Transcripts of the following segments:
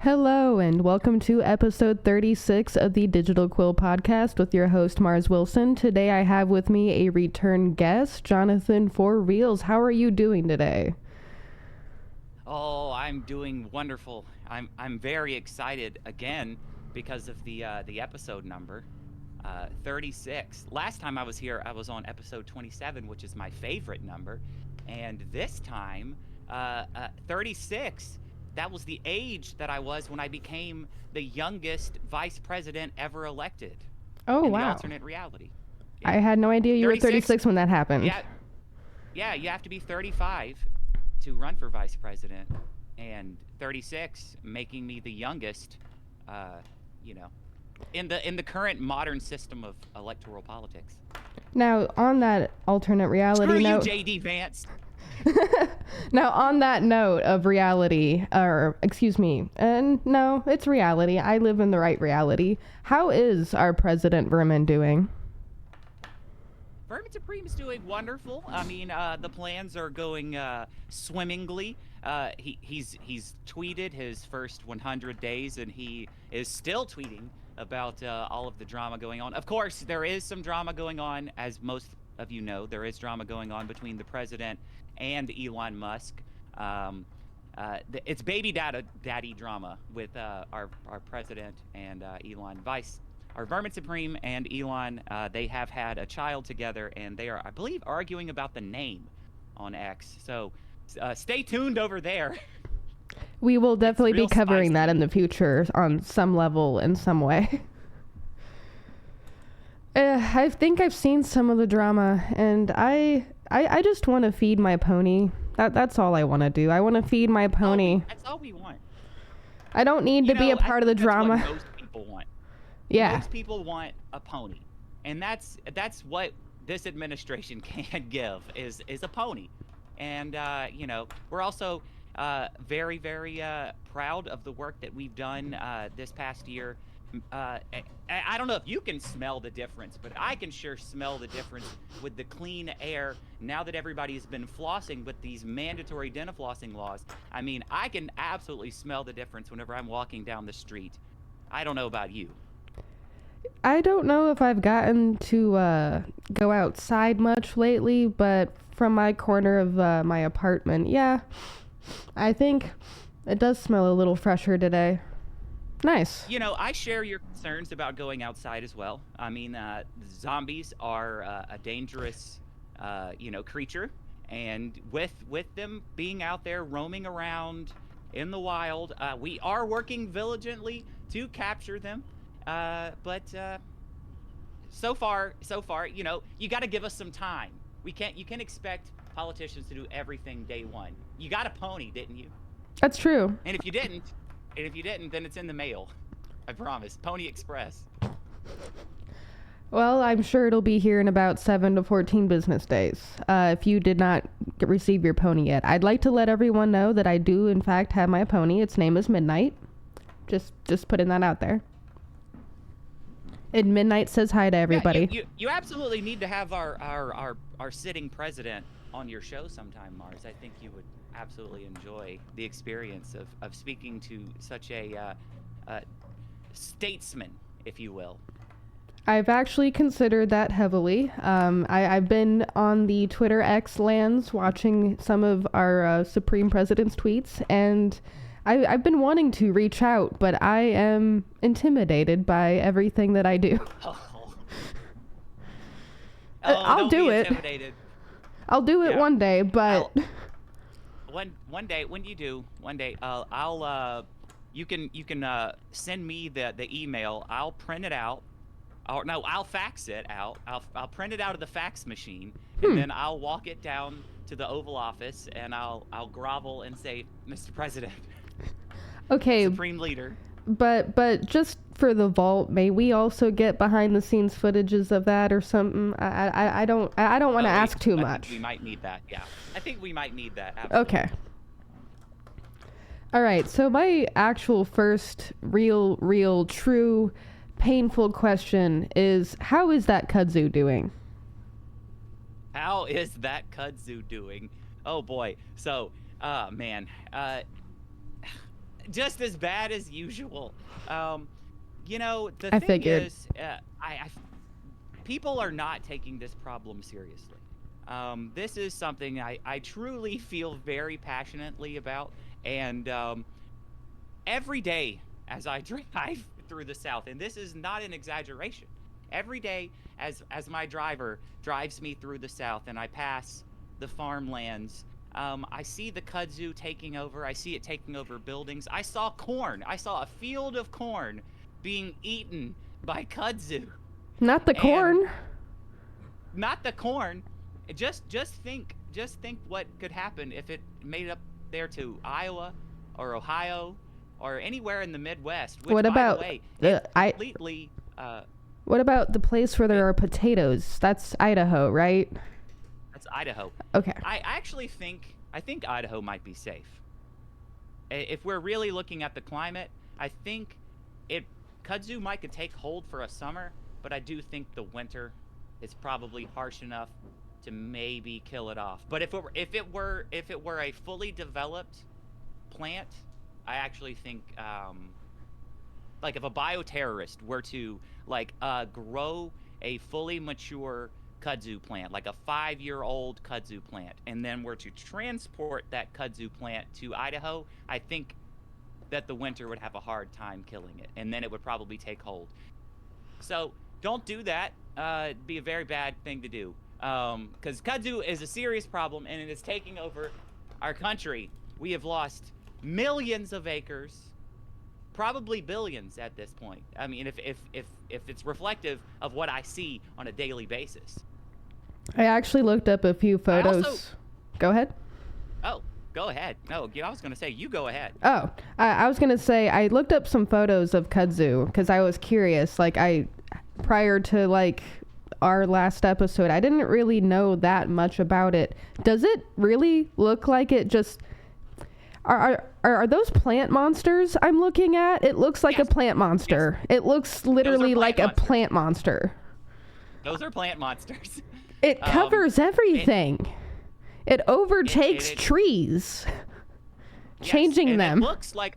Hello, and welcome to episode 36 of the Digital Quill podcast with your host, Mars Wilson. Today I have with me a return guest, Jonathan for Realz. How are you doing today? Oh, I'm doing wonderful. I'm very excited again because of the episode number, 36. Last time I was here, I was on episode 27, which is my favorite number, and this time, 36. That was the age that I was when I became the youngest vice president ever elected Oh, in the wow. alternate reality. I Yeah, had no idea you were 36. 36 when that happened. Yeah, yeah. You have to be 35 to run for vice president, and 36 making me the youngest, uh, you know, in the current modern system of electoral politics. Now, on that alternate reality Screw you, note... JD Vance. Now, on that note of reality, and no, it's reality. I live in the right reality. How is our President Vermin doing? Vermin Supreme's doing wonderful. I mean, the plans are going swimmingly. He's tweeted his first 100 days, and he is still tweeting about all of the drama going on. Of course, there is some drama going on, as most of you know. There is drama going on between the president and Elon Musk. It's baby daddy drama with our president and Elon Vice. Our Vermin Supreme and Elon, they have had a child together, and they are, I believe, arguing about the name on X. So stay tuned over there. We will definitely be real covering spicy. that in the future on some level, in some way. I think I've seen some of the drama, and I just want to feed my pony. That's all I want to do. I want to feed my pony. That's all we want. I don't need to be a part of the That's drama. what most people want. Yeah. Most people want a pony, and that's what this administration can give is a pony. And we're also very proud of the work that we've done this past year. I don't know if you can smell the difference, but I can sure smell the difference with the clean air now that everybody's been flossing with these mandatory dental flossing laws. I mean, I can absolutely smell the difference whenever I'm walking down the street. I don't know about you. I don't know if I've gotten to go outside much lately, but from my corner of my apartment, yeah, I think it does smell a little fresher today. Nice. You know, I share your concerns about going outside as well. I mean, zombies are a dangerous, creature, and with them being out there roaming around in the wild, we are working diligently to capture them. But so far, you got to give us some time. You can expect politicians to do everything day one. You got a pony, didn't you? That's true. And if you didn't, then it's in the mail. I promise. Pony Express. Well, I'm sure it'll be here in about 7 to 14 business days. If you did not receive your pony yet, I'd like to let everyone know that I do, in fact, have my pony. Its name is Midnight. Just putting that out there. And Midnight says hi to everybody. Yeah, you absolutely need to have our sitting president on your show sometime, Mars. I think you would absolutely enjoy the experience of speaking to such a statesman, if you will. I've actually considered that heavily. I've been on the Twitter X lands watching some of our Supreme President's tweets, and I've been wanting to reach out, but I am intimidated by everything that I do. I'll do it. Intimidated. I'll do it one day, but one day when you do, you can send me the email. I'll print it out. I'll fax it out. I'll print it out of the fax machine, and then I'll walk it down to the Oval Office, and I'll grovel and say, Mr. President. Okay. Supreme Leader. But just for the vault, may we also get behind the scenes footages of that or something? I don't want to ask too much. I think we might need that. Yeah, I think we might need that. Absolutely. Okay. All right. So my actual first real, true, painful question is, how is that kudzu doing? How is that kudzu doing? Oh boy. So, man. just as bad as usual. The I thing figured. is, people are not taking this problem seriously. This is something I truly feel very passionately about, and every day as I drive through the South, and this is not an exaggeration, every day as my driver drives me through the South and I pass the farmlands, I see the kudzu taking over. I see it taking over buildings. I saw corn. I saw a field of corn being eaten by kudzu. Not the And corn. not the corn. Just think what could happen if it made it up there to Iowa or Ohio or anywhere in the Midwest, which What by the about way, the it's I? completely What about the place where it, there are potatoes? That's Idaho, right? that's Idaho. Okay. I actually think Idaho might be safe. If we're really looking at the climate, I think it kudzu might could take hold for a summer, but I do think the winter is probably harsh enough to maybe kill it off. But if it were a fully developed plant, I actually think like if a bioterrorist were to like grow a fully mature kudzu plant, like a 5-year-old kudzu plant, and then were to transport that kudzu plant to Idaho, I think that the winter would have a hard time killing it, and then it would probably take hold. So don't do that. It'd be a very bad thing to do. Because kudzu is a serious problem, and it is taking over our country. We have lost millions of acres, probably billions at this point. I mean, if it's reflective of what I see on a daily basis. I actually looked up a few I photos. also, Go ahead. oh, go ahead. No, I was gonna say you go ahead. Oh, I was gonna say I looked up some photos of kudzu because I was curious. Like prior to like our last episode, I didn't really know that much about it. Does it really look like it just? Are those plant monsters I'm looking at? It looks like Yes. a plant monster. It looks literally plant like a monsters. plant monster. Those are plant monsters. It covers everything. It overtakes it- trees, Yes, changing and them. It looks like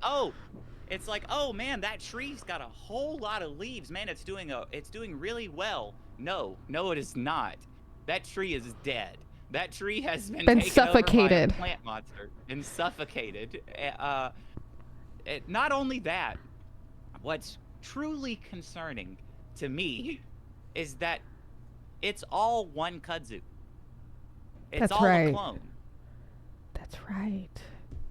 it's like man, that tree's got a whole lot of leaves. Man, it's doing really well. No, it is not. That tree is dead. That tree has been taken suffocated. over by a plant monster and suffocated. Not only that, what's truly concerning to me is that it's all one kudzu. It's That's all right. a clone. That's right.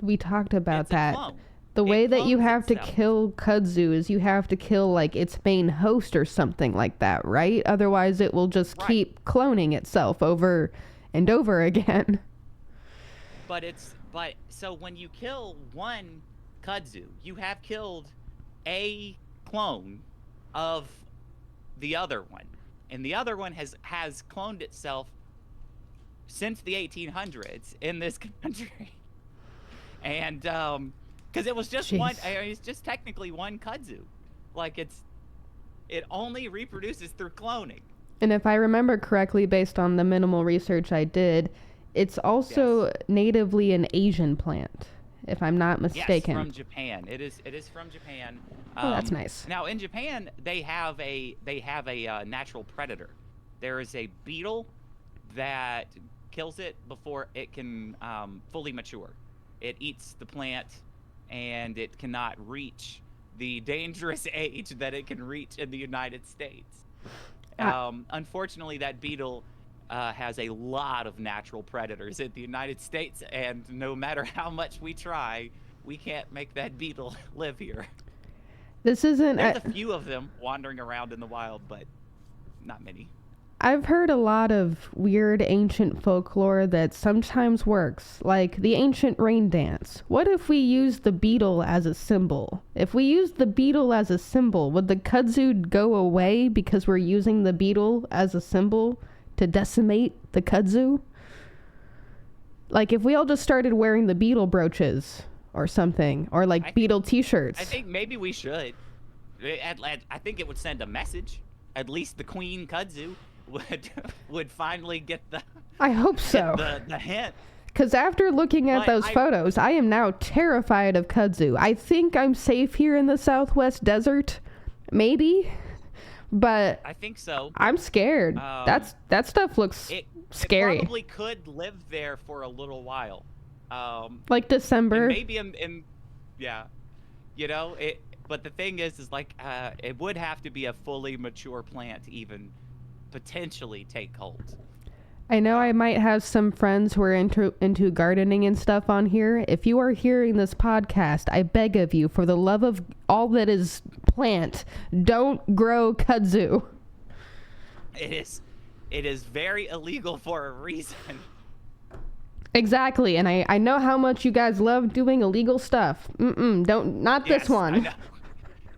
We talked about It's a that. clone. The way that you clones have to itself. kill kudzu is you have to kill like its main host or something like that, right? Otherwise it will just Right. keep cloning itself over and over again. But so when you kill one kudzu, you have killed a clone of the other one. And the other one has cloned itself since the 1800s in this country. And because it was just one, Jeez. it's just technically one kudzu. Like it only reproduces through cloning. And if I remember correctly, based on the minimal research I did, it's also Yes. natively an Asian plant, if I'm not mistaken. Yes, from Japan. It is from Japan. Oh, that's nice. Now in Japan, they have a natural predator. There is a beetle that kills it before it can fully mature. It eats the plant, and it cannot reach the dangerous age that it can reach in the United States. Unfortunately, that beetle has a lot of natural predators in the United States, and no matter how much we try, we can't make that beetle live here. This isn't. There's a few of them wandering around in the wild, but not many. I've heard a lot of weird ancient folklore that sometimes works, like the ancient rain dance. What if we use the beetle as a symbol? If we use the beetle as a symbol, would the kudzu go away because we're using the beetle as a symbol to decimate the kudzu? Like if we all just started wearing the beetle brooches or something, or like beetle t-shirts. I think maybe we should. I think it would send a message. At least the queen kudzu would finally get the I hope so. the hint Because after looking at But those photos, I am now terrified of kudzu. I think I'm safe here in the Southwest desert, maybe, but I think so. I'm scared. That stuff looks scary. It probably could live there for a little while. Like December. And maybe yeah, you know, but the thing is like, it would have to be a fully mature plant to even potentially take hold. I know I might have some friends who are into gardening and stuff on here. If you are hearing this podcast, I beg of you, for the love of all that is plant, don't grow kudzu. It is very illegal for a reason. Exactly, and I know how much you guys love doing illegal stuff. Not this one. I know.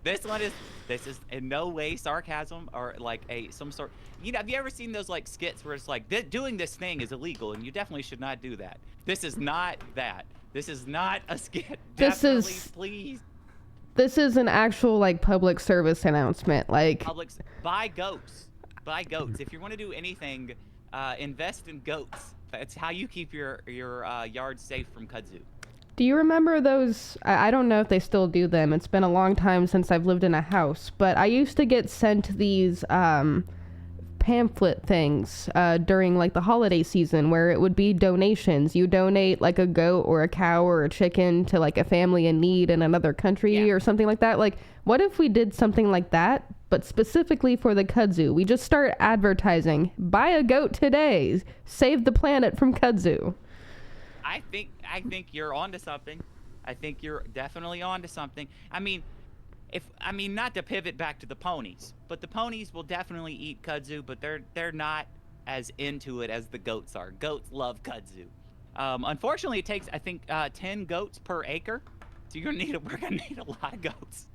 This is in no way sarcasm or like some sort. You know, have you ever seen those like skits where it's like doing this thing is illegal and you definitely should not do that? This is not that. This is not a skit. Please. This is an actual like public service announcement. Like buy goats. Buy goats. If you want to do anything, invest in goats. That's how you keep your yard safe from kudzu. Do you remember those? I don't know if they still do them. It's been a long time since I've lived in a house, but I used to get sent these pamphlet things during like the holiday season where it would be donations. You donate like a goat or a cow or a chicken to like a family in need in another country or something like that. Like, what if we did something like that, but specifically for the kudzu? We just start advertising, buy a goat today, save the planet from kudzu. I think you're onto something. I think you're definitely onto something. I mean, not to pivot back to the ponies, but the ponies will definitely eat kudzu, but they're not as into it as the goats are. Goats love kudzu. Unfortunately, it takes, I think, 10 goats per acre. So we're gonna need a lot of goats.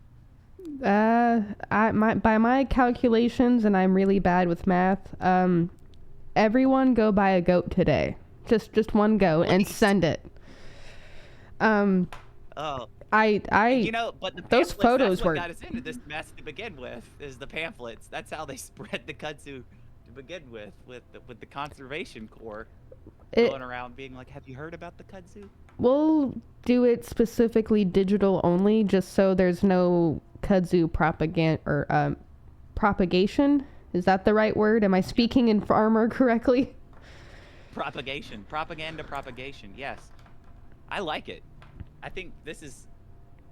By my calculations, and I'm really bad with math, everyone go buy a goat today. Just one goat and send it. But those photos what got us into this mess to begin with, is the pamphlets. That's how they spread the kudzu to begin with the Conservation Corps going around being like, have you heard about the kudzu? We'll do it specifically digital only, just so there's no kudzu propaganda or propagation. Is that the right word? Am I speaking in farmer correctly? Propagation, yes. I like it. I think this is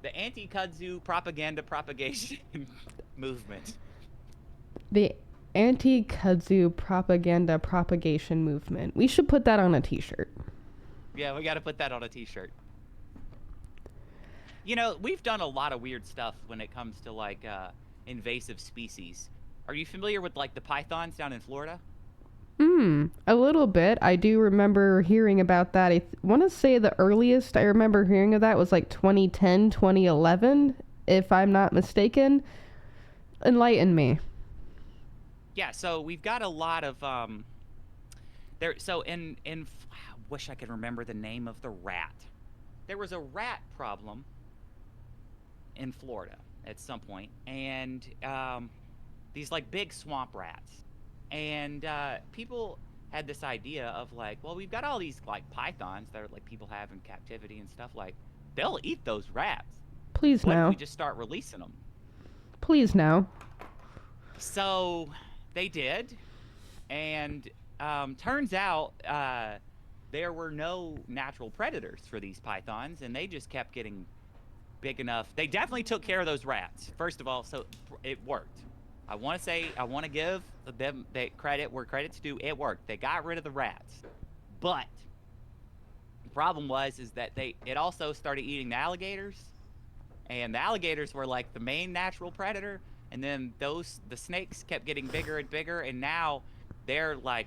the anti-kudzu propagation movement. The anti-kudzu propagation movement. We should put that on a t-shirt. Yeah, we got to put that on a t-shirt. You know, we've done a lot of weird stuff when it comes to like invasive species. Are you familiar with like the pythons down in Florida? A little bit. I do remember hearing about that. I want to say the earliest I remember hearing of that was like 2010, 2011, if I'm not mistaken. Enlighten me. Yeah, so we've got a lot of there. So I wish I could remember the name of the rat. There was a rat problem in Florida at some point, and these like big swamp rats. And people had this idea of like, well, we've got all these like pythons that are like people have in captivity and stuff. Like, they'll eat those rats. Please no. What if we just start releasing them? Please no. So they did, and turns out there were no natural predators for these pythons, and they just kept getting big enough. They definitely took care of those rats, first of all, so it worked. I want to give them credit where credit's due. It worked. They got rid of the rats. But the problem is that it also started eating the alligators. And the alligators were like the main natural predator. And then the snakes kept getting bigger and bigger. And now they're like,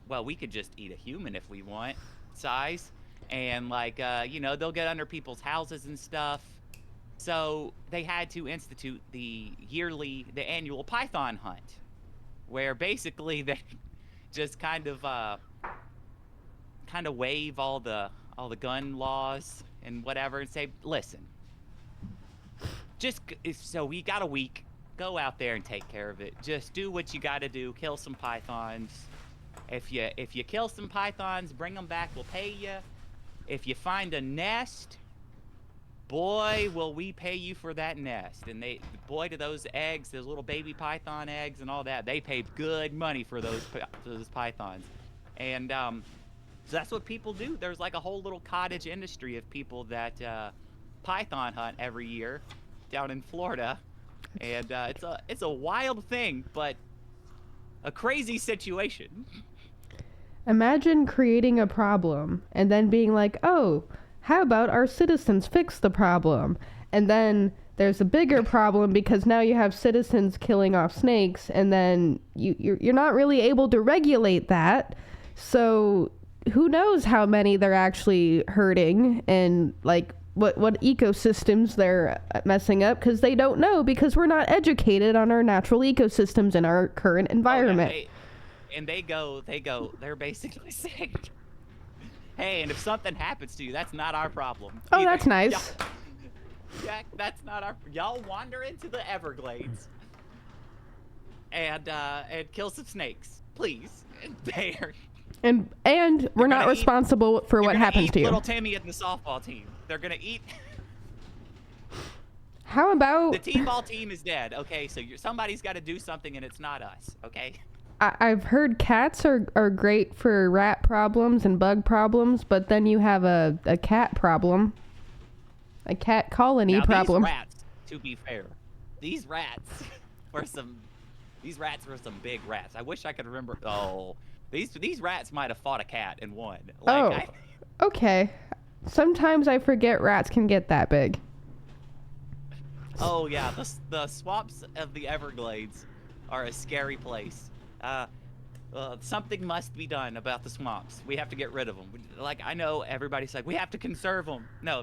well, we could just eat a human if we want size. And like, they'll get under people's houses and stuff. So they had to institute the annual python hunt, where basically they just kind of waive all the gun laws and whatever and say, listen, so we got a week, go out there and take care of it. Just do what you got to do, kill some pythons, If you kill some pythons, bring them back. We'll pay you. If you find a nest, boy, will we pay you for that nest. And boy, do those eggs, those little baby python eggs and all that, they pay good money for those pythons. And so that's what people do. There's like a whole little cottage industry of people that python hunt every year down in Florida. And it's a wild thing, but a crazy situation. Imagine creating a problem and then being like, oh, how about our citizens fix the problem? And then there's a bigger problem because now you have citizens killing off snakes, and then you're not really able to regulate that. So who knows how many they're actually hurting and like what ecosystems they're messing up, because they don't know, because we're not educated on our natural ecosystems in our current environment. Oh, yeah, they're basically saying, hey, and if something happens to you, that's not our problem. Oh, that's nice. Yeah, that's not our. Y'all wander into the Everglades and kill some snakes, please. And we're not responsible for what happens to you. Little Timmy and the softball team. They're gonna eat. How about the t-ball team is dead? Okay, so somebody's got to do something, and it's not us. Okay. I've heard cats are great for rat problems and bug problems, but then you have a cat problem. A cat colony problem. These rats, to be fair, these rats were some big rats. I wish I could remember. Oh, these rats might have fought a cat and won. Okay. Sometimes I forget rats can get that big. Oh yeah, the swamps of the Everglades are a scary place. Something must be done about the swamps. We have to get rid of them. Like, I know everybody's like, we have to conserve them. No.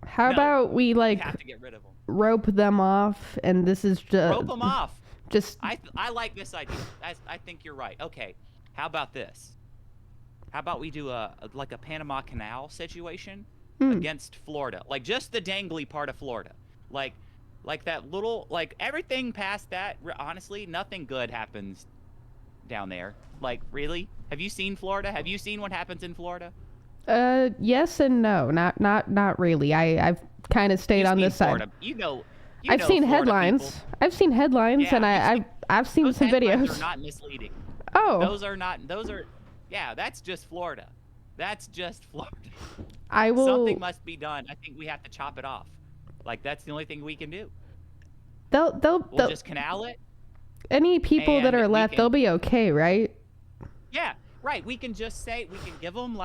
How about we have to get rid of them. Rope them off, and this is just rope them off. Just I like this idea. I think you're right. Okay, how about this? How about we do a Panama Canal situation against Florida, like just the dangly part of Florida, like that little, like everything past that. Honestly, nothing good happens down there. Like, really? Have you seen Florida? Have you seen what happens in Florida? Yes and no. Not really. I've kind of stayed on this Florida. side. I've seen headlines. People. I've seen headlines, yeah, and I've seen some videos. Those are not misleading. Oh. Those are. Yeah, that's just Florida. That's just Florida. Something must be done. I think we have to chop it off. Like, that's the only thing we can do. We'll just canal it. Any people that are left, they'll be okay, right? Yeah, right. We can just say, we can give them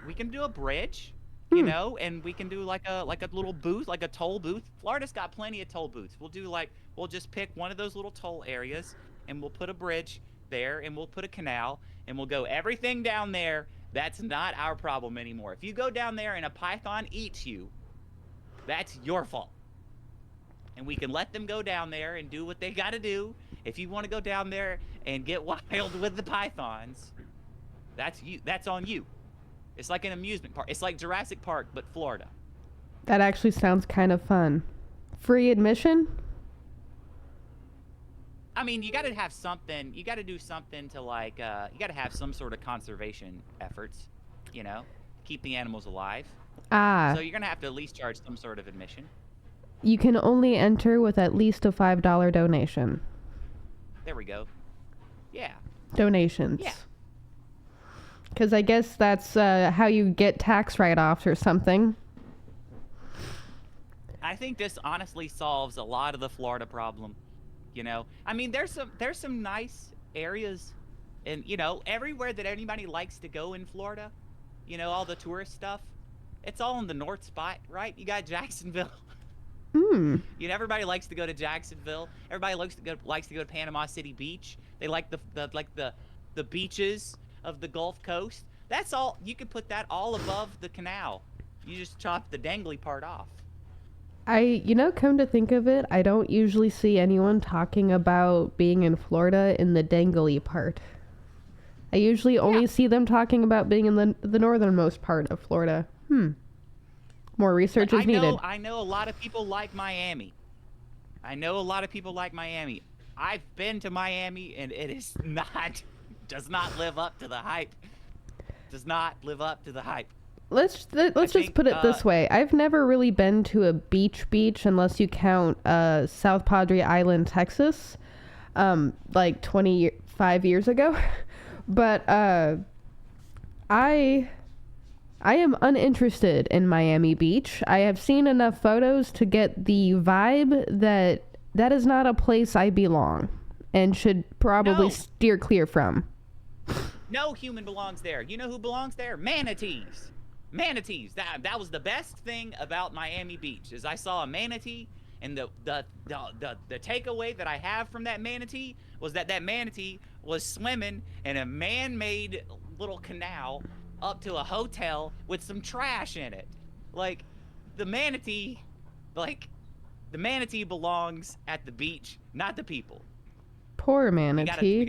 we can do a bridge, you know, and we can do like a little booth, like a toll booth. Florida's got plenty of toll booths. We'll just pick one of those little toll areas, and we'll put a bridge there, and we'll put a canal, and we'll go everything down there. That's not our problem anymore. If you go down there and a python eats you, that's your fault. And we can let them go down there and do what they got to do. If you want to go down there and get wild with the pythons, that's on you. It's like an amusement park. It's like Jurassic Park, but Florida. That actually sounds kind of fun. Free admission? I mean, you got to have something. You got to do something to you got to have some sort of conservation efforts, you know, keep the animals alive. So you're going to have to at least charge some sort of admission. You can only enter with at least a $5 donation. There we go. Yeah. Donations. Yeah. Because I guess that's how you get tax write-offs or something. I think this honestly solves a lot of the Florida problem. You know, I mean, there's some nice areas, and you know, everywhere that anybody likes to go in Florida. You know, all the tourist stuff. It's all in the north spot, right? You got Jacksonville. You know, everybody likes to go to Jacksonville. Everybody likes to go to Panama City Beach. They like the beaches of the Gulf Coast. That's all. You could put that all above the canal. You just chop the dangly part off. Come to think of it, I don't usually see anyone talking about being in Florida in the dangly part. I usually only see them talking about being in the northernmost part of Florida. More research is needed. I know a lot of people like Miami. I've been to Miami, and it is not does not live up to the hype. Does not live up to the hype. Let's just think, put it this way. I've never really been to a beach unless you count South Padre Island, Texas, like 25 years ago. But I am uninterested in Miami Beach. I have seen enough photos to get the vibe that is not a place I belong and should probably steer clear from. No human belongs there. You know who belongs there? Manatees. Manatees. That was the best thing about Miami Beach is I saw a manatee, and the takeaway that I have from that manatee was that manatee was swimming in a man-made little canal up to a hotel with some trash in it. Like the manatee belongs at the beach, not the people. Poor manatee. We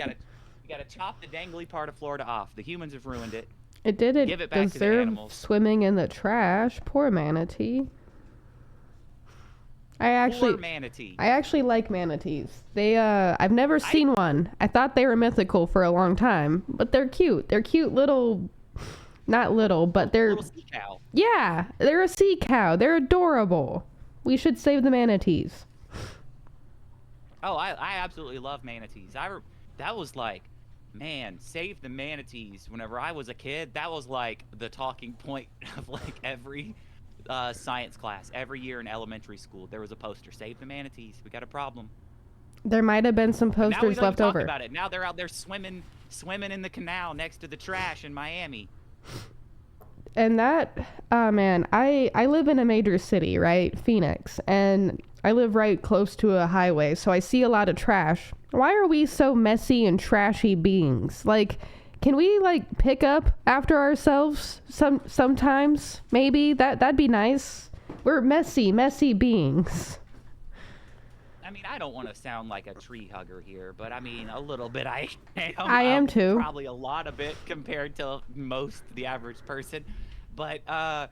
gotta chop the dangly part of Florida off. The humans have ruined it. It didn't Give it back to the deserve animals. swimming in the trash. Poor manatee. Poor manatee. I actually like manatees. I've never seen one. I thought they were mythical for a long time, but they're cute. They're cute little, not little, but they're Little sea cow. Yeah, they're a sea cow. They're adorable. We should save the manatees. Oh, I absolutely love manatees. That was like, man, save the manatees. Whenever I was a kid, that was like the talking point of like every science class. Every year in elementary school, there was a poster. Save the manatees. We got a problem. There might have been some But now we posters don't left talk over. about it. Now they're out there swimming in the canal next to the trash in Miami. And that, man, I live in a major city, right? Phoenix. And I live right close to a highway, so I see a lot of trash. Why are we so messy and trashy beings? Like, can we, like, pick up after ourselves sometimes? Maybe? That'd be nice. We're messy beings. I mean, I don't want to sound like a tree hugger here, but I mean, a little bit I am. I am too. Probably a lot of it compared to the average person. But, I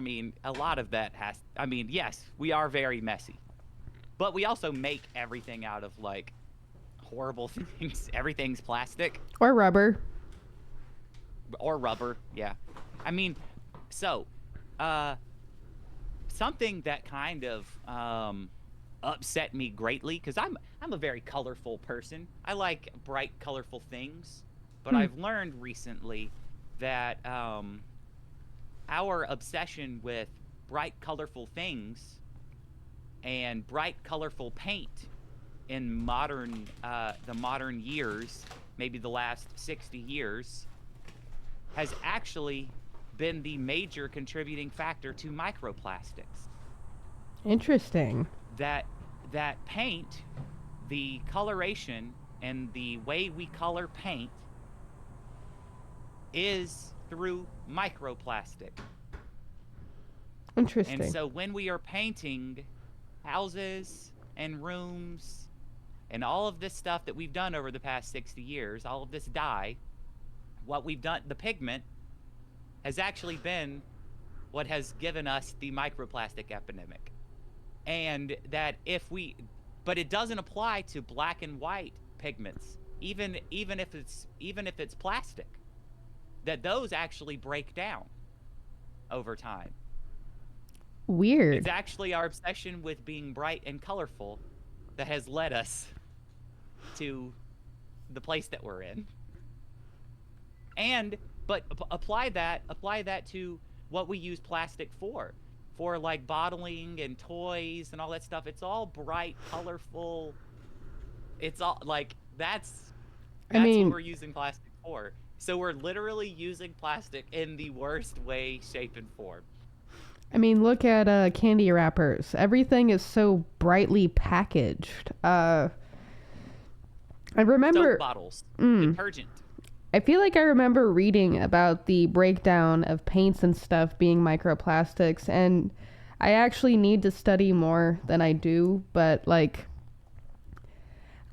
mean, a lot of that yes, we are very messy. But we also make everything out of, like, horrible things. Everything's plastic. Or rubber. Or rubber, yeah. I mean, so, something that kind of, upset me greatly, because I'm a very colorful person. I like bright, colorful things. But I've learned recently that, our obsession with bright, colorful things and bright, colorful paint in the modern years, maybe the last 60 years, has actually been the major contributing factor to microplastics. Interesting. That paint, the coloration, and the way we color paint is through microplastic. Interesting. And so when we are painting houses and rooms and all of this stuff that we've done over the past 60 years, all of this dye, what we've done, the pigment, has actually been what has given us the microplastic epidemic. And that but it doesn't apply to black and white pigments, even if it's plastic, that those actually break down over time. Weird. It's actually our obsession with being bright and colorful that has led us to the place that we're in. But apply that to what we use plastic for like bottling and toys and all that stuff. It's all bright, colorful. It's all like that's what we're using plastic for. So we're literally using plastic in the worst way, shape, and form. I mean, look at candy wrappers. Everything is so brightly packaged. I remember Soap bottles, detergent. I feel like I remember reading about the breakdown of paints and stuff being microplastics, and I actually need to study more than I do, but like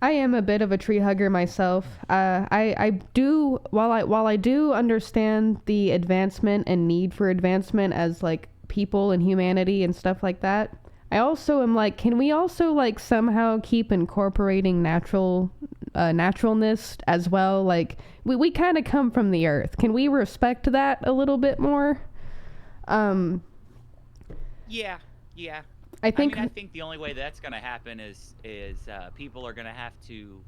I am a bit of a tree hugger myself. I do while I do understand the advancement and need for advancement as like people and humanity and stuff like that, I also am like, can we also like somehow keep incorporating natural naturalness as well. Like we kind of come from the earth. Can we respect that a little bit more? Yeah, yeah. I think I think the only way that's going to happen is people are going to have to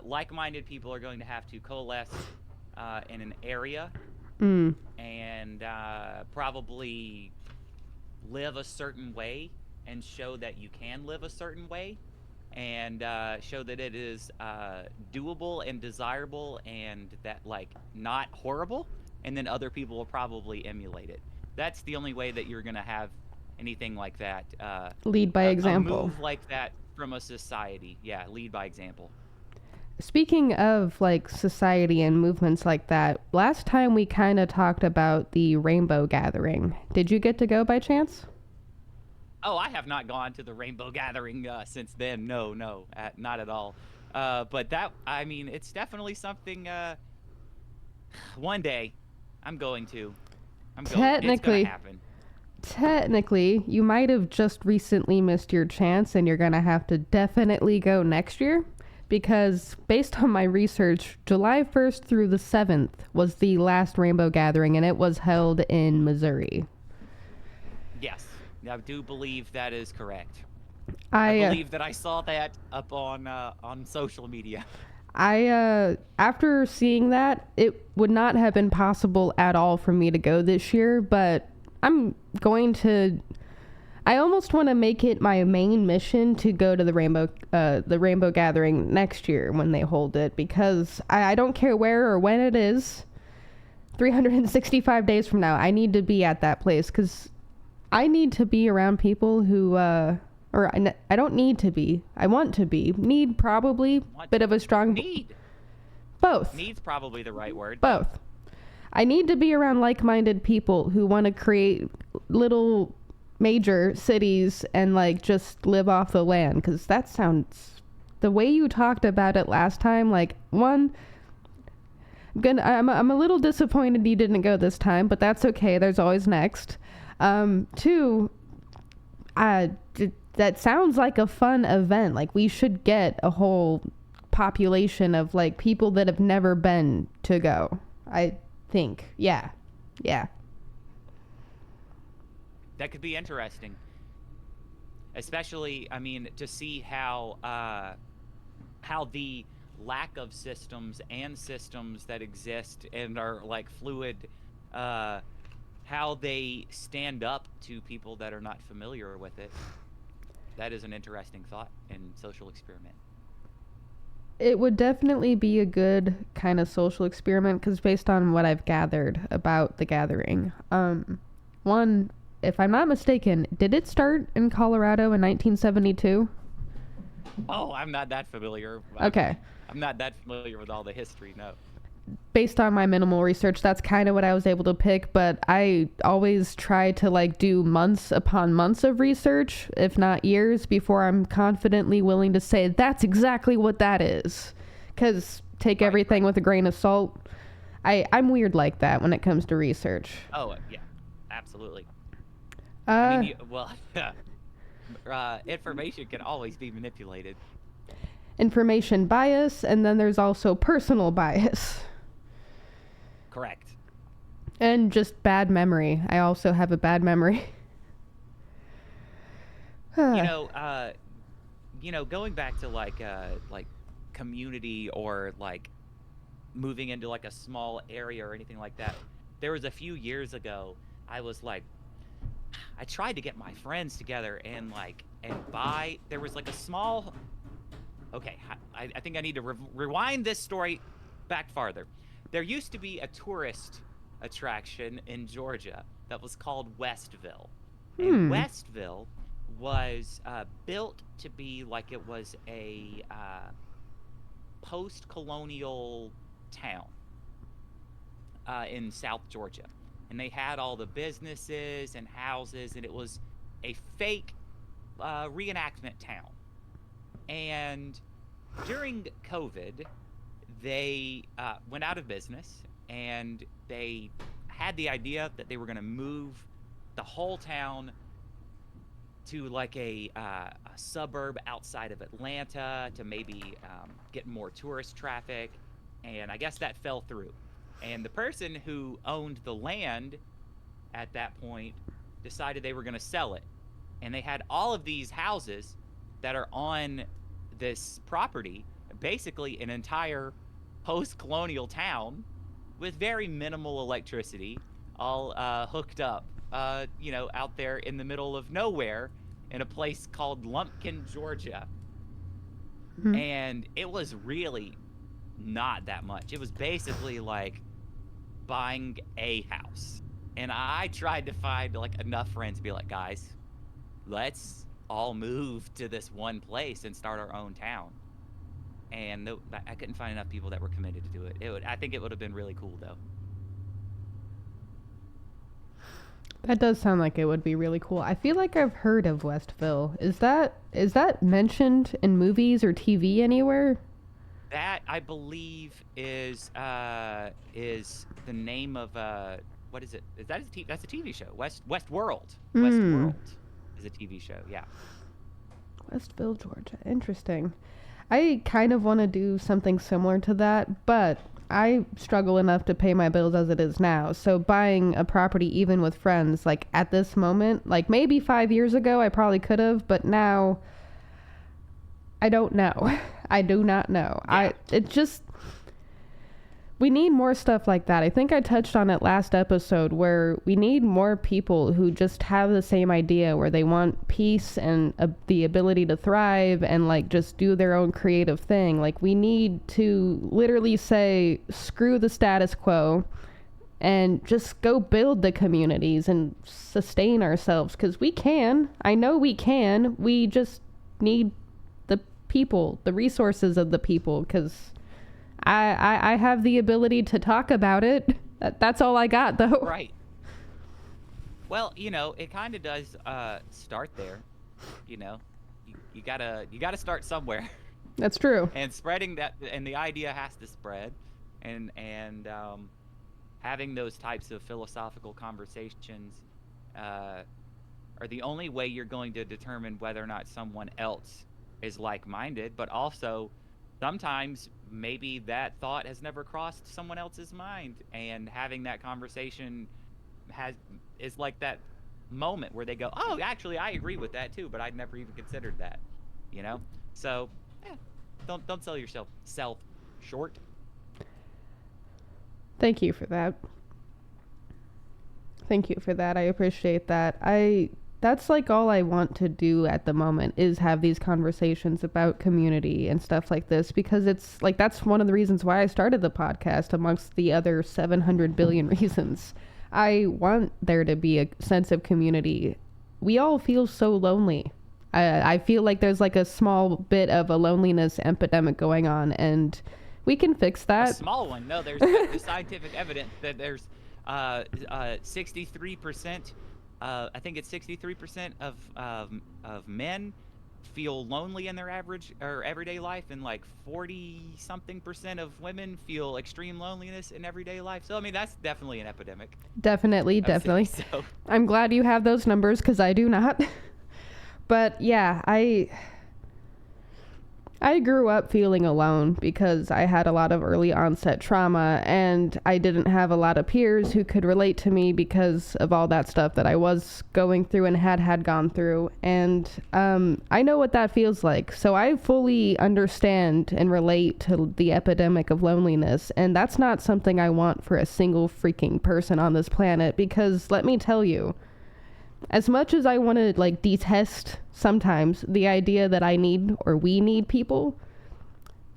like-minded people are going to have to coalesce in an area mm, and probably live a certain way and show that you can live a certain way and show that it is doable and desirable and that like not horrible, and then other people will probably emulate it. That's the only way that you're going to have anything like that, lead by a example. move like that from a society. Yeah, lead by example. Speaking of like society and movements like that, last time we kind of talked about the Rainbow Gathering. Did you get to go by chance? Oh, I have not gone to the Rainbow Gathering since then. No, no, not at all. But that, I mean, it's definitely something. One day, I'm going to. I'm going. It's gonna Technically, happen. technically, you might have just recently missed your chance and you're going to have to definitely go next year because based on my research, July 1st through the 7th was the last Rainbow Gathering and it was held in Missouri. Yes, I do believe that is correct. I I believe that I saw that up on social media. after seeing that, it would not have been possible at all for me to go this year, but I'm going to. I almost want to make it my main mission to go to the Rainbow Gathering next year when they hold it, because I don't care where or when it is. 365 days from now, I need to be at that place because I need to be around people who, I don't need to be. I want to be. Need probably. Bit of a strong. Need. Both. Need's probably the right word. Both. I need to be around like-minded people who want to create little major cities and like just live off the land, because that sounds, the way you talked about it last time, like one, I'm a little disappointed you didn't go this time, but that's okay, there's always next. Two, that sounds like a fun event. Like we should get a whole population of like people that have never been to go, I think. Yeah. That could be interesting. Especially, I mean, to see how the lack of systems and systems that exist and are like fluid, how they stand up to people that are not familiar with it. That is an interesting thought and social experiment. It would definitely be a good kind of social experiment because based on what I've gathered about the gathering, one, if I'm not mistaken, did it start in Colorado in 1972? Oh, I'm not that familiar. Okay. I'm not that familiar with all the history, no. Based on my minimal research, that's kind of what I was able to pick, but I always try to like do months upon months of research, if not years, before I'm confidently willing to say that's exactly what that is. Because take everything with a grain of salt. I'm weird like that when it comes to research. Oh, yeah, absolutely. Well, information can always be manipulated. Information bias, and then there's also personal bias. Correct. And just bad memory. I also have a bad memory. Going back to like community or like moving into like a small area or anything like that. There was a few years ago, I was like, I tried to get my friends together and buy. There was like a small. Okay, I think I need to rewind this story back farther. There used to be a tourist attraction in Georgia that was called Westville. And Westville was built to be like it was a post-colonial town in South Georgia. And they had all the businesses and houses, and it was a fake reenactment town. And during COVID, they went out of business, and they had the idea that they were going to move the whole town to like a suburb outside of Atlanta to maybe get more tourist traffic, and I guess that fell through. And the person who owned the land at that point decided they were going to sell it, and they had all of these houses that are on this property, basically an entire post-colonial town with very minimal electricity, all hooked up, out there in the middle of nowhere in a place called Lumpkin, Georgia. Mhm. And it was really not that much. It was basically like buying a house. And I tried to find like enough friends to be like, guys, let's all move to this one place and start our own town. And I couldn't find enough people that were committed to do it. I think it would have been really cool though. That does sound like it would be really cool. I feel like I've heard of Westville. Is that mentioned in movies or TV anywhere? That I believe is the name of what is it? That's a TV show. Westworld. Hmm. Westworld is a TV show. Yeah. Westville, Georgia. Interesting. I kind of want to do something similar to that, but I struggle enough to pay my bills as it is now. So buying a property even with friends, like at this moment, like maybe 5 years ago I probably could have, but now I don't know. I do not know. Yeah. It just, we need more stuff like that. I think I touched on it last episode where we need more people who just have the same idea where they want peace and the ability to thrive and like just do their own creative thing. Like we need to literally say, screw the status quo and just go build the communities and sustain ourselves because we can. I know we can. We just need the people, the resources of the people, because I have the ability to talk about it. That's all I got, though. Right. Well, it kind of does start there. You know, you gotta start somewhere, That's true. and spreading that, and the idea has to spread, and having those types of philosophical conversations are the only way you're going to determine whether or not someone else is like-minded, but also sometimes maybe that thought has never crossed someone else's mind, and having that conversation is like that moment where they go, oh, actually I agree with that too, but I'd never even considered that, so don't sell yourself short. Thank you for that. Thank you for that. I appreciate that. That's like all I want to do at the moment is have these conversations about community and stuff like this, because it's like that's one of the reasons why I started the podcast amongst the other 700 billion reasons. I want there to be a sense of community. We all feel so lonely. I feel like there's like a small bit of a loneliness epidemic going on, and we can fix that. A small one. No, there's the scientific evidence that there's 63%. I think it's 63% of men feel lonely in their average or everyday life, and like 40-something% of women feel extreme loneliness in everyday life. So I mean, that's definitely an epidemic. Definitely. So I'm glad you have those numbers because I do not. But yeah, I grew up feeling alone because I had a lot of early onset trauma, and I didn't have a lot of peers who could relate to me because of all that stuff that I was going through and had gone through. And I know what that feels like. So I fully understand and relate to the epidemic of loneliness. And that's not something I want for a single freaking person on this planet, because let me tell you, as much as I want to like detest sometimes the idea that I need or we need people,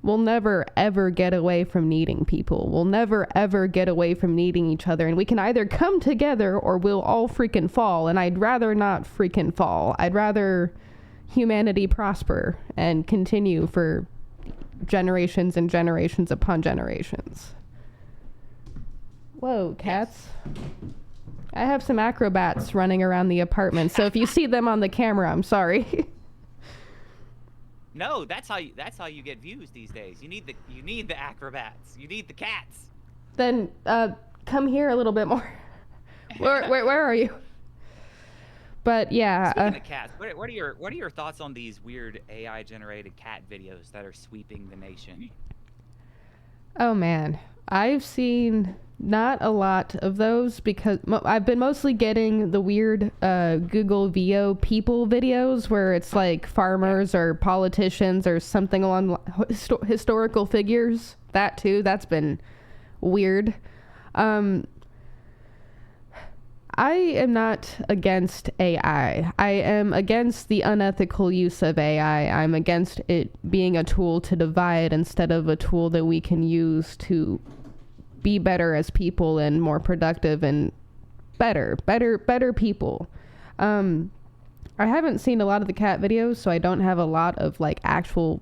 we'll never ever get away from needing people. We'll never ever get away from needing each other, and we can either come together or we'll all freaking fall, and I'd rather not freaking fall. I'd rather humanity prosper and continue for generations and generations upon generations. Whoa, cats. I have some acrobats running around the apartment, so if you see them on the camera, I'm sorry. no, that's how you get views these days. You need the acrobats. You need the cats. Then come here a little bit more. Where are you? But yeah, Speaking of cats, what are your thoughts on these weird AI generated cat videos that are sweeping the nation? oh man, I've seen not a lot of those because I've been mostly getting the weird Google VO people videos where it's like Yeah. farmers or politicians or something along historical figures. That too, that's been weird. Um, I am not against AI. I am against the unethical use of AI. I'm against it being a tool to divide instead of a tool that we can use to be better as people and more productive and better people. Um, I haven't seen a lot of the cat videos, so I don't have a lot of like actual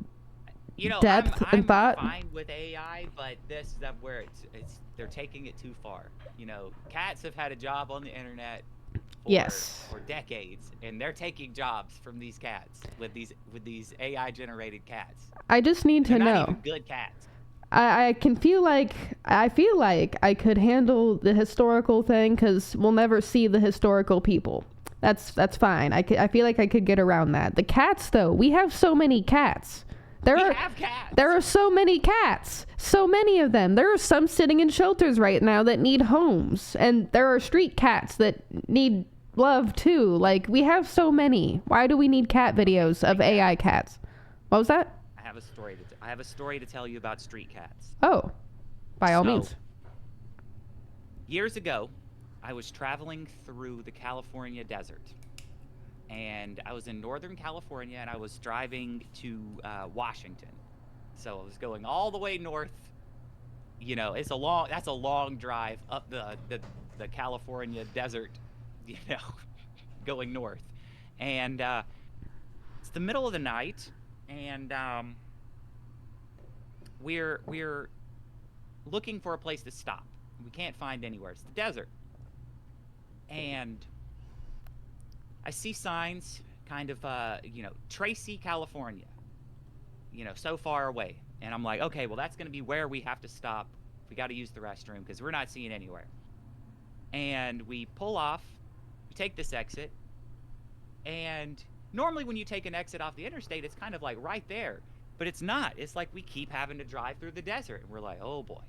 I'm depth and I'm thought. fine with AI, but this is that where it's they're taking it too far. Cats have had a job on the internet for Yes. for decades, and they're taking jobs from these cats with these AI generated cats. I just need And they're to not know. even good cats. I can feel like I could handle the historical thing because we'll never see the historical people. That's fine. I feel like I could get around that. The cats though, we have so many cats. There We are have cats. there are so many cats. So many of them. There are some sitting in shelters right now that need homes, and there are street cats that need love too. Like we have so many. Why do we need cat videos of AI cats? What was that? I have a story to tell you about street cats. Oh, by all So, means. years ago, I was traveling through the California desert, and I was in Northern California, and I was driving to Washington. So I was going all the way north. That's a long drive up the California desert, you know, going north. And it's the middle of the night, and we're looking for a place to stop. We can't find anywhere. It's the desert. And I see signs kind of Tracy, California, so far away. And I'm like, okay, well that's going to be where we have to stop. We got to use the restroom because we're not seeing anywhere. And we pull off, we take this exit, and normally when you take an exit off the interstate, it's kind of like right there. But it's not. It's like we keep having to drive through the desert. And we're like, oh boy,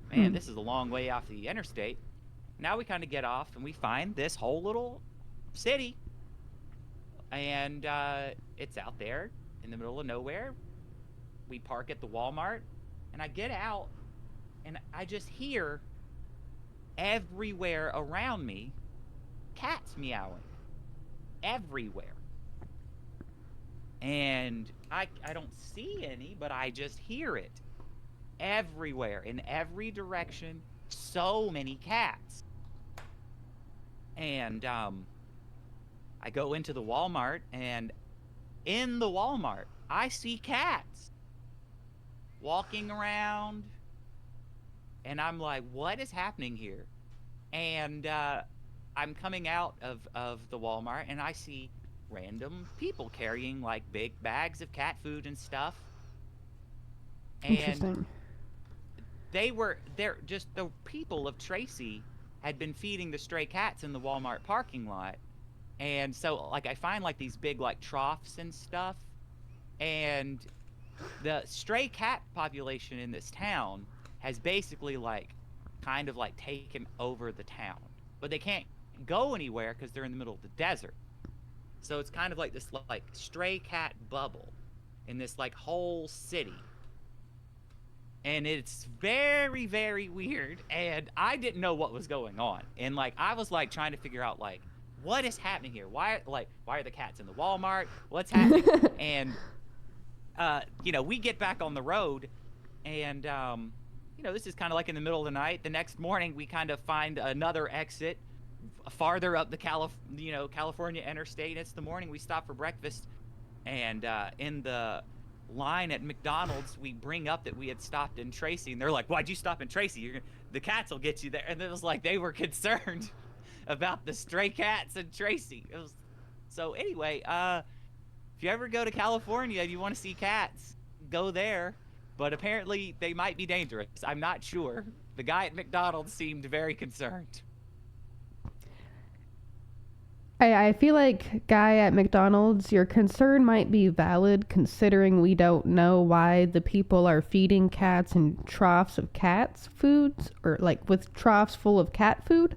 man, Hmm. this is a long way off the interstate. Now we kind of get off and we find this whole little city. And it's out there in the middle of nowhere. We park at the Walmart. And I get out and I just hear everywhere around me cats meowing. Everywhere. And I don't see any, but I just hear it everywhere, in every direction. So many cats. And I go into the Walmart, and in the Walmart, I see cats walking around, and I'm like, what is happening here? And I'm coming out of the Walmart, and I see random people carrying like big bags of cat food and stuff. And Interesting. they're just the people of Tracy had been feeding the stray cats in the Walmart parking lot. And so like I find like these big like troughs and stuff. And the stray cat population in this town has basically like kind of like taken over the town. But they can't go anywhere because they're in the middle of the desert. So it's kind of like this like stray cat bubble in this like whole city. And it's very very weird, and I didn't know what was going on. And like I was like trying to figure out like what is happening here? Why are the cats in the Walmart? What's happening? And we get back on the road, and this is kind of like in the middle of the night. The next morning, we kind of find another exit farther up the California interstate. It's the morning we stop for breakfast, and in the line at McDonald's, we bring up that we had stopped in Tracy, and they're like, "Why'd you stop in Tracy? The cats will get you there." And it was like they were concerned about the stray cats in Tracy. It was so anyway. If you ever go to California and you want to see cats, go there. But apparently they might be dangerous. I'm not sure. The guy at McDonald's seemed very concerned. I feel like, guy at McDonald's, your concern might be valid considering we don't know why the people are feeding cats in troughs of cats' foods or like with troughs full of cat food.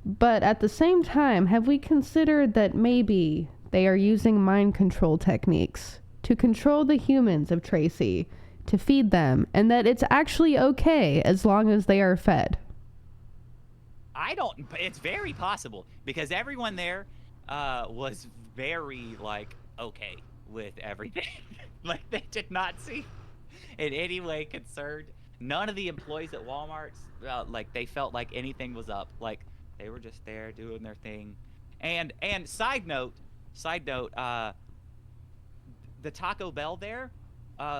But at the same time, have we considered that maybe they are using mind control techniques to control the humans of Tracy, to feed them, and that it's actually okay as long as they are fed? I don't. It's very possible because everyone there was very like okay with everything. Like they did not seem in any way concerned. None of the employees at Walmart like they felt like anything was up. Like they were just there doing their thing. And side note, the Taco Bell there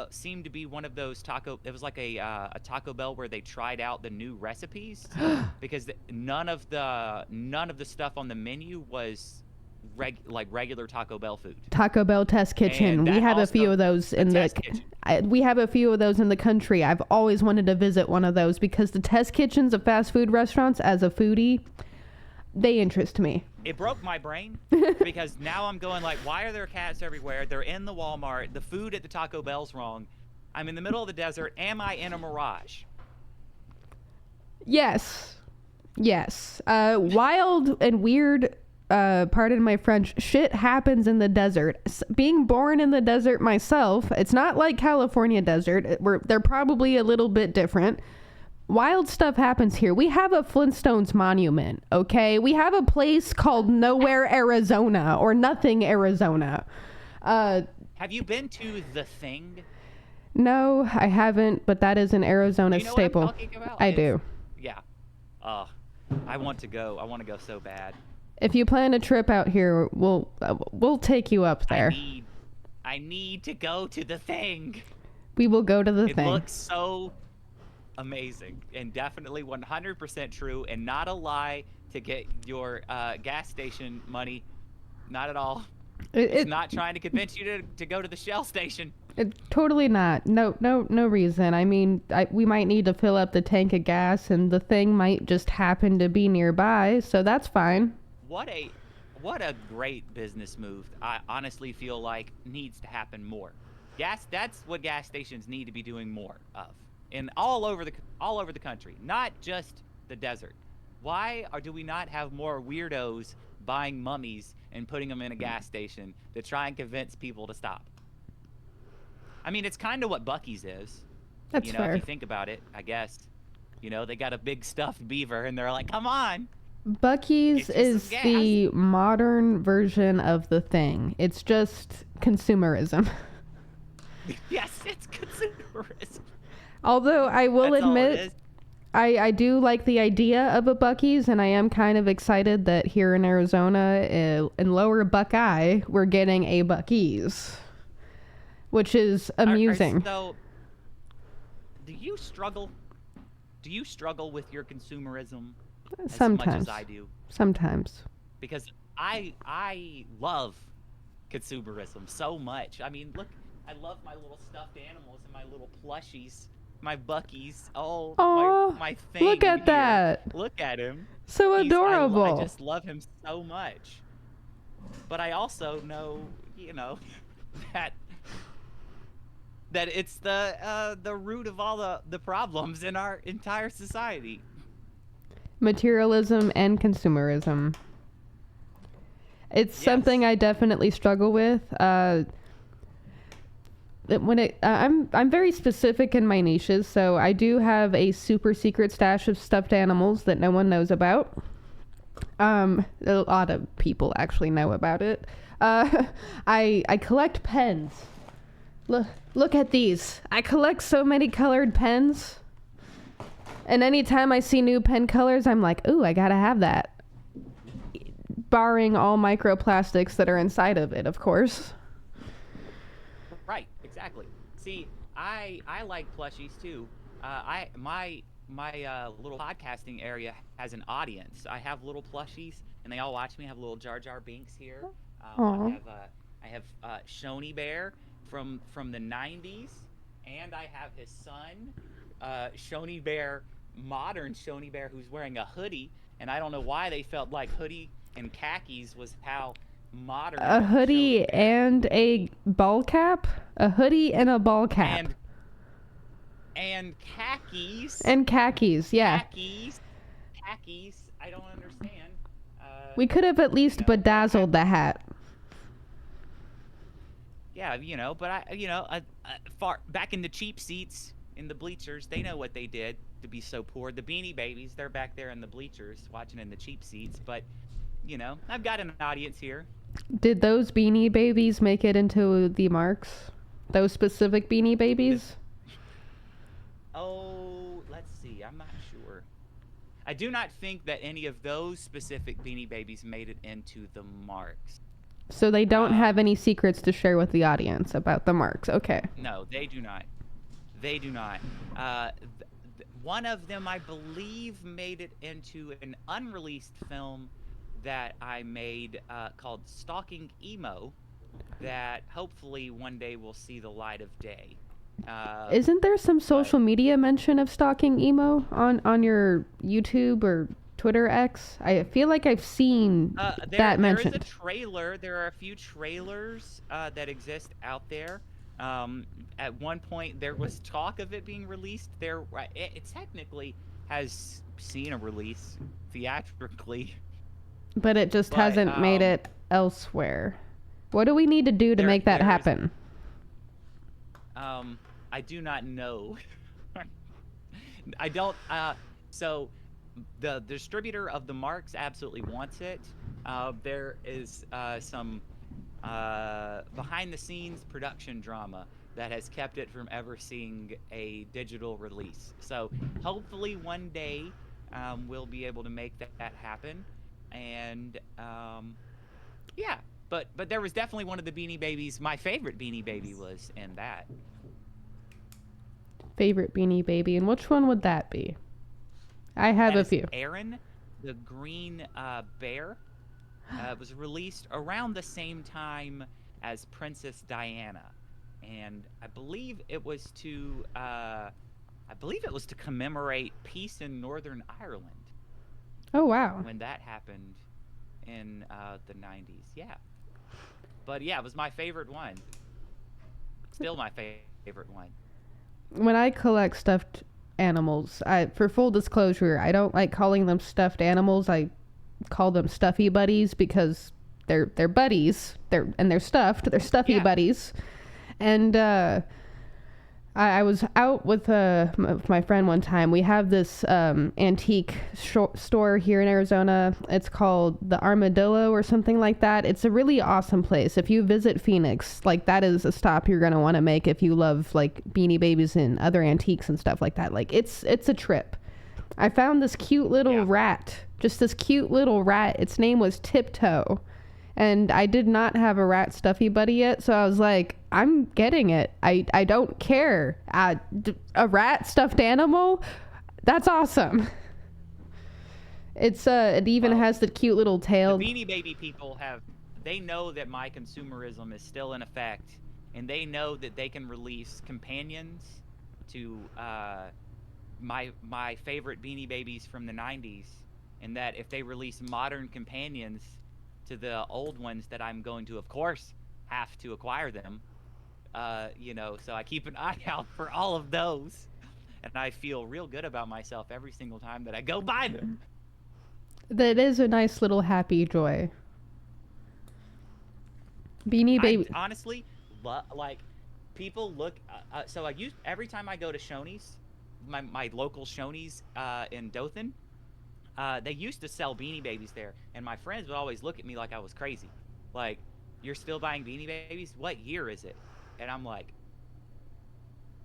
seemed to be one of those taco. It was like a Taco Bell where they tried out the new recipes because none of the stuff on the menu was like regular Taco Bell food. Taco Bell test kitchen. And We that have a few also of those the in the test kitchen. we have a few of those in the country. I've always wanted to visit one of those because the test kitchens of fast food restaurants, as a foodie, they interest me. It broke my brain because now I'm going like, why are there cats everywhere? They're in the Walmart. The food at the Taco Bell's wrong. I'm in the middle of the desert. Am I in a mirage? Yes. Yes. Wild and weird, pardon my French, shit happens in the desert. Being born in the desert myself, it's not like California desert. They're probably a little bit different. Wild stuff happens here. We have a Flintstones monument, okay? We have a place called Nowhere, Arizona, or Nothing, Arizona. Have you been to The Thing? No, I haven't, but that is an Arizona Do you know staple. what I'm talking about? I do. Yeah. I want to go. I want to go so bad. If you plan a trip out here, we'll take you up there. I need to go to The Thing. We will go to the It thing. looks so amazing and definitely 100% true and not a lie to get your gas station money. Not at all. It's not trying to convince you to go to the Shell station. Totally not. No reason. I mean, we might need to fill up the tank of gas, and the thing might just happen to be nearby, so that's fine. What a great business move. I honestly feel like needs to happen more. That's what gas stations need to be doing more of. And all over the country, not just the desert. Why do we not have more weirdos buying mummies and putting them in a gas station to try and convince people to stop? I mean, it's kind of what Buc-ee's is. That's fair. If you think about it, I guess. They got a big stuffed beaver, and they're like, "Come on." Buc-ee's is the modern version of the thing. It's just consumerism. Yes, it's consumerism. Although I will That's admit, all it is. I do like the idea of a Buc-ee's, and I am kind of excited that here in Arizona, in Lower Buckeye, we're getting a Buc-ee's, which is amusing. So, do you struggle? Do you struggle with your consumerism Sometimes. as much as I do? Sometimes. Because I love consumerism so much. I mean, look, I love my little stuffed animals and my little plushies. My Buc-ee's. Oh, Aww, my thing. look at here. that. Look at him. So adorable. I just love him so much. But I also know, that it's the root of all the problems in our entire society. Materialism and consumerism. It's something I definitely struggle with. I'm very specific in my niches, so I do have a super secret stash of stuffed animals that no one knows about. A lot of people actually know about it. I collect pens. Look at these. I collect so many colored pens. And anytime I see new pen colors, I'm like, ooh, I gotta have that. Barring all microplastics that are inside of it, of course. Right, exactly. See, I like plushies too. My little podcasting area has an audience. I have little plushies, and they all watch me. I have little Jar Jar Binks here. I have Shoney Bear from the '90s, and I have his son, modern Shoney Bear, who's wearing a hoodie. And I don't know why they felt like hoodie and khakis was how modern A hoodie children wear. and a ball cap? A hoodie and a ball cap. And khakis. And khakis, yeah. Khakis. I don't understand. We could have at least bedazzled the hat. Yeah, but far back in the cheap seats in the bleachers, they know what they did to be so poor. The Beanie Babies, they're back there in the bleachers watching in the cheap seats, but I've got an audience here. Did those Beanie Babies make it into the marks? Those specific Beanie Babies? Oh, let's see. I'm not sure. I do not think that any of those specific Beanie Babies made it into the marks. So they don't have any secrets to share with the audience about the marks. Okay. No, they do not. They do not. One of them, I believe, made it into an unreleased film that I made called Stalking Emo, that hopefully one day will see the light of day. Isn't there some social media mention of Stalking Emo on your YouTube or Twitter X? I feel like I've seen that mentioned. There is a trailer. There are a few trailers that exist out there. At one point, there was talk of it being released. It technically has seen a release theatrically. But it just hasn't made it elsewhere. What do we need to do to make that happen? I do not know. I don't. So the distributor of the marks absolutely wants it. There is some behind-the-scenes production drama that has kept it from ever seeing a digital release. So hopefully one day we'll be able to make that happen. And yeah, but there was definitely one of the Beanie Babies. My favorite Beanie Baby was in that. Favorite Beanie Baby, and which one would that be? I have a few. Aaron, the green bear, was released around the same time as Princess Diana, and I believe it was to commemorate peace in Northern Ireland. Oh wow! When that happened in the 90s, yeah. But yeah, it was my favorite one. Still my favorite one. When I collect stuffed animals, for full disclosure, I don't like calling them stuffed animals. I call them stuffy buddies because they're buddies. They're stuffed. They're stuffy buddies. And I was out with my friend one time. We have this antique store here in Arizona. It's called the Armadillo or something like that. It's a really awesome place. If you visit Phoenix, like, that is a stop you're going to want to make if you love like Beanie Babies and other antiques and stuff like that. Like, it's a trip. I found this cute little rat. Just this cute little rat. Its name was Tiptoe. And I did not have a rat stuffy buddy yet, so I was like, I'm getting it. I don't care. A rat stuffed animal? That's awesome. It even has the cute little tail. The Beanie Baby people they know that my consumerism is still in effect, and they know that they can release companions to my favorite Beanie Babies from the 90s, and that if they release modern companions to the old ones, that I'm going to, of course, have to acquire them. So I keep an eye out for all of those, and I feel real good about myself every single time that I go buy them. That is a nice little happy joy. Beanie Baby. Honestly, like, people look. So I every time I go to Shoney's, my local Shoney's in Dothan. They used to sell Beanie Babies there, and my friends would always look at me like I was crazy. Like, you're still buying Beanie Babies? What year is it? And I'm like,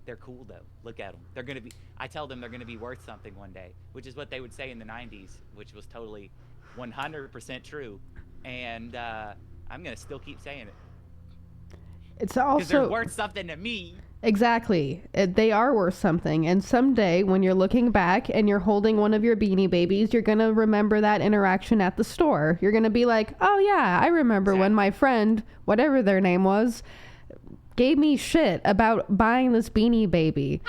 they're cool though. Look at them. I tell them they're going to be worth something one day, which is what they would say in the 90s, which was totally 100% true. And I'm going to still keep saying it. It's also, because they're worth something to me. Exactly. They are worth something. And someday when you're looking back and you're holding one of your Beanie Babies, you're going to remember that interaction at the store. You're going to be like, oh yeah, I remember when my friend, whatever their name was, gave me shit about buying this Beanie Baby.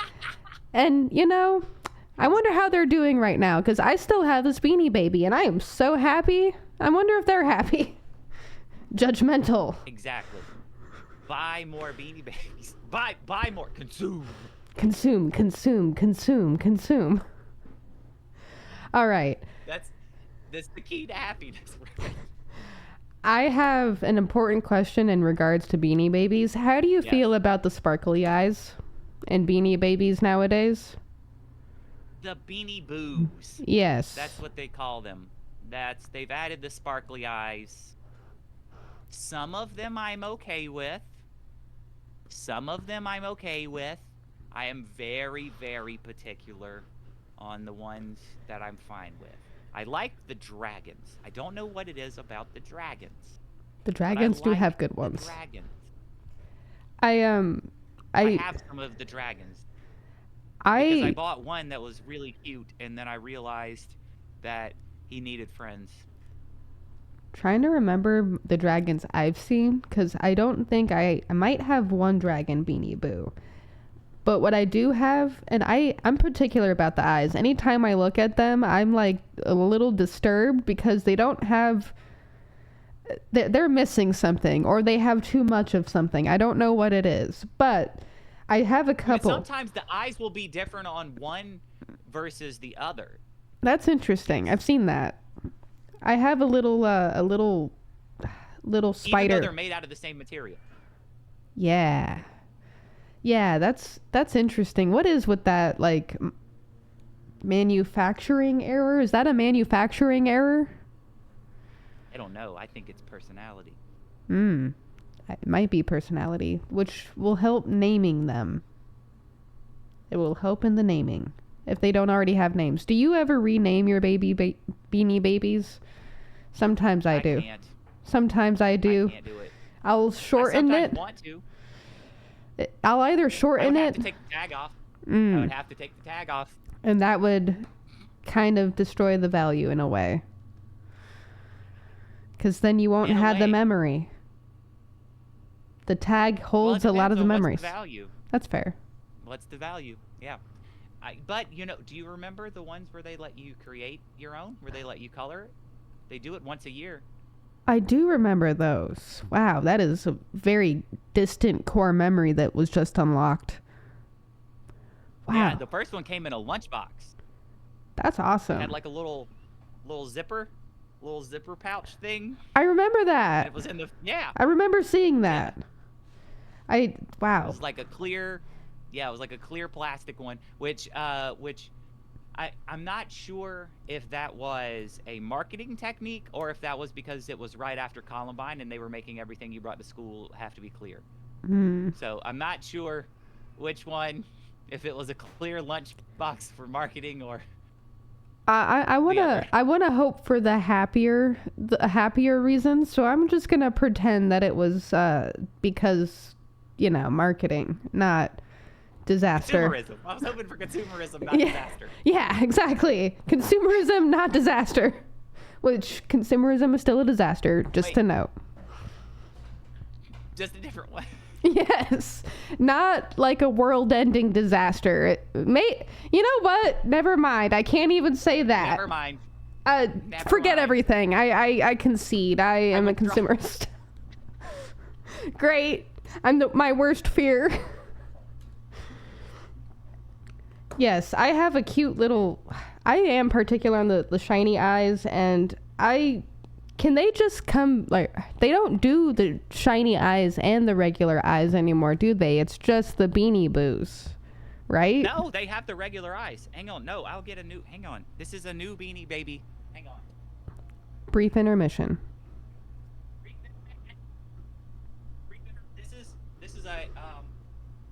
And, I wonder how they're doing right now, because I still have this Beanie Baby and I am so happy. I wonder if they're happy. Judgmental. Exactly. Buy more Beanie Babies. Buy more. Consume. Consume, consume, consume, consume. All right. That's the key to happiness. I have an important question in regards to Beanie Babies. How do you Yes. feel about the sparkly eyes in Beanie Babies nowadays? The Beanie Boos. Yes. That's what they call them. They've added the sparkly eyes. Some of them I'm okay with. Some of them I'm okay with. I am very, very particular on the ones that I'm fine with. I like the dragons. I don't know what it is about the dragons. The but dragons do like have good the ones. Dragons. I I have some of the dragons. Because I bought one that was really cute, and then I realized that he needed friends. trying to remember the dragons I've seen, because I don't think I might have one dragon Beanie Boo. But what I do have, and I'm particular about the eyes. Anytime I look at them, I'm like a little disturbed because they don't have, they're missing something, or they have too much of something. I don't know what it is, but I have a couple. But sometimes the eyes will be different on one versus the other. That's interesting. I've seen that. I have a little spider. Even though they're made out of the same material. Yeah. Yeah, that's interesting. What is with that, like, manufacturing error? Is that a manufacturing error? I don't know. I think it's personality. It might be personality, which will help naming them. It will help in the naming if they don't already have names. Do you ever rename your Beanie Babies? Sometimes I do. Can't. Sometimes I do. I can't do it. I'll shorten I it. sometimes want to. I'll either I shorten would have it, to take the tag off. I would have to take the tag off. and that would kind of destroy the value in a way. Because then you won't In a have the way. memory. The tag Well, it holds a lot of depends the on memories. What's the value? That's fair. What's the value? Yeah. But, do you remember the ones where they let you create your own? Where they let you color it? They do it once a year. I do remember those. Wow, that is a very distant core memory that was just unlocked. Wow, Yeah, the first one came in a lunchbox. that's awesome. It had like a little zipper pouch thing. I remember And that. it was in the I remember seeing that. It Wow. was like a clear, it was like a clear plastic one, which I'm not sure if that was a marketing technique or if that was because it was right after Columbine and they were making everything you brought to school have to be clear. So I'm not sure which one, if it was a clear lunch box for marketing or. I wanna hope for the happier reasons. So I'm just gonna pretend that it was because marketing, not disaster. Consumerism. I was hoping for consumerism, not disaster. Yeah, exactly. Consumerism, not disaster. Which consumerism is still a disaster, just to note. Just a different one. Yes, not like a world-ending disaster. You know what? Never mind. I can't even say that. Never mind. Forget mind. everything. I concede. I am a withdraw. consumerist. Great. I'm my worst fear. Yes, I have a cute little. I am particular on the shiny eyes, and can they just come, like, they don't do the shiny eyes and the regular eyes anymore, do they? It's just the Beanie Boos, right? No, they have the regular eyes. Hang on. No, I'll get a new. Hang on. This is a new Beanie Baby. Hang on. Brief intermission.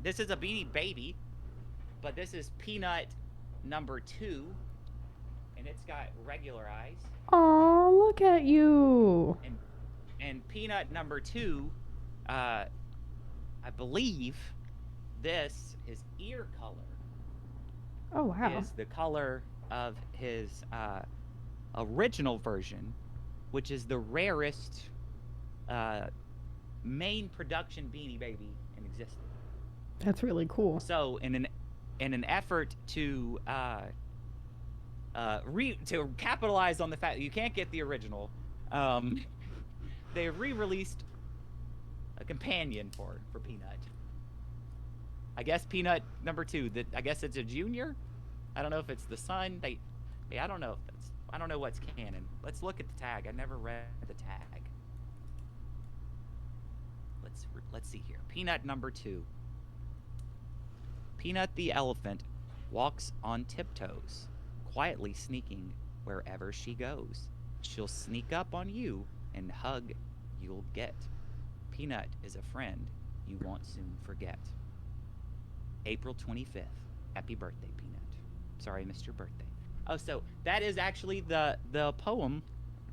This is a Beanie Baby, but this is Peanut number 2, and it's got regular eyes. Aw, look at you. And Peanut number 2, I believe this, his ear color, Oh, wow. is the color of his original version, which is the rarest main production Beanie Baby in existence. That's really cool. So in an effort to capitalize on the fact that you can't get the original, Um, they re-released a companion for Peanut. I guess Peanut number 2. That I guess it's a junior. I don't know if it's the son. Hey, I don't know if that's. I don't know what's canon. Let's look at the tag. I never read the tag. Let's see here. Peanut number 2. Peanut the elephant walks on tiptoes, quietly sneaking wherever she goes. She'll sneak up on you and hug you'll get. Peanut is a friend you won't soon forget. April 25th. Happy birthday, Peanut. Sorry I missed your birthday. Oh, so that is actually the poem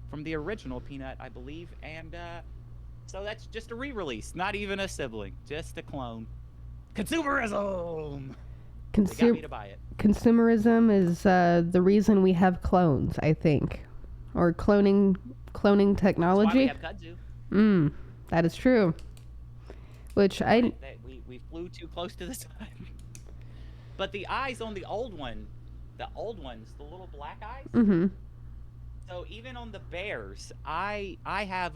from the original Peanut, I believe, and so that's just a re-release, not even a sibling, just a clone. Consumerism. They got me to buy it. Consumerism is the reason we have clones, I think, or cloning technology. That's why we have kudzu. That is true. Which we flew too close to the sun. But the eyes on the old ones, the little black eyes. Mm-hmm. So even on the bears, I have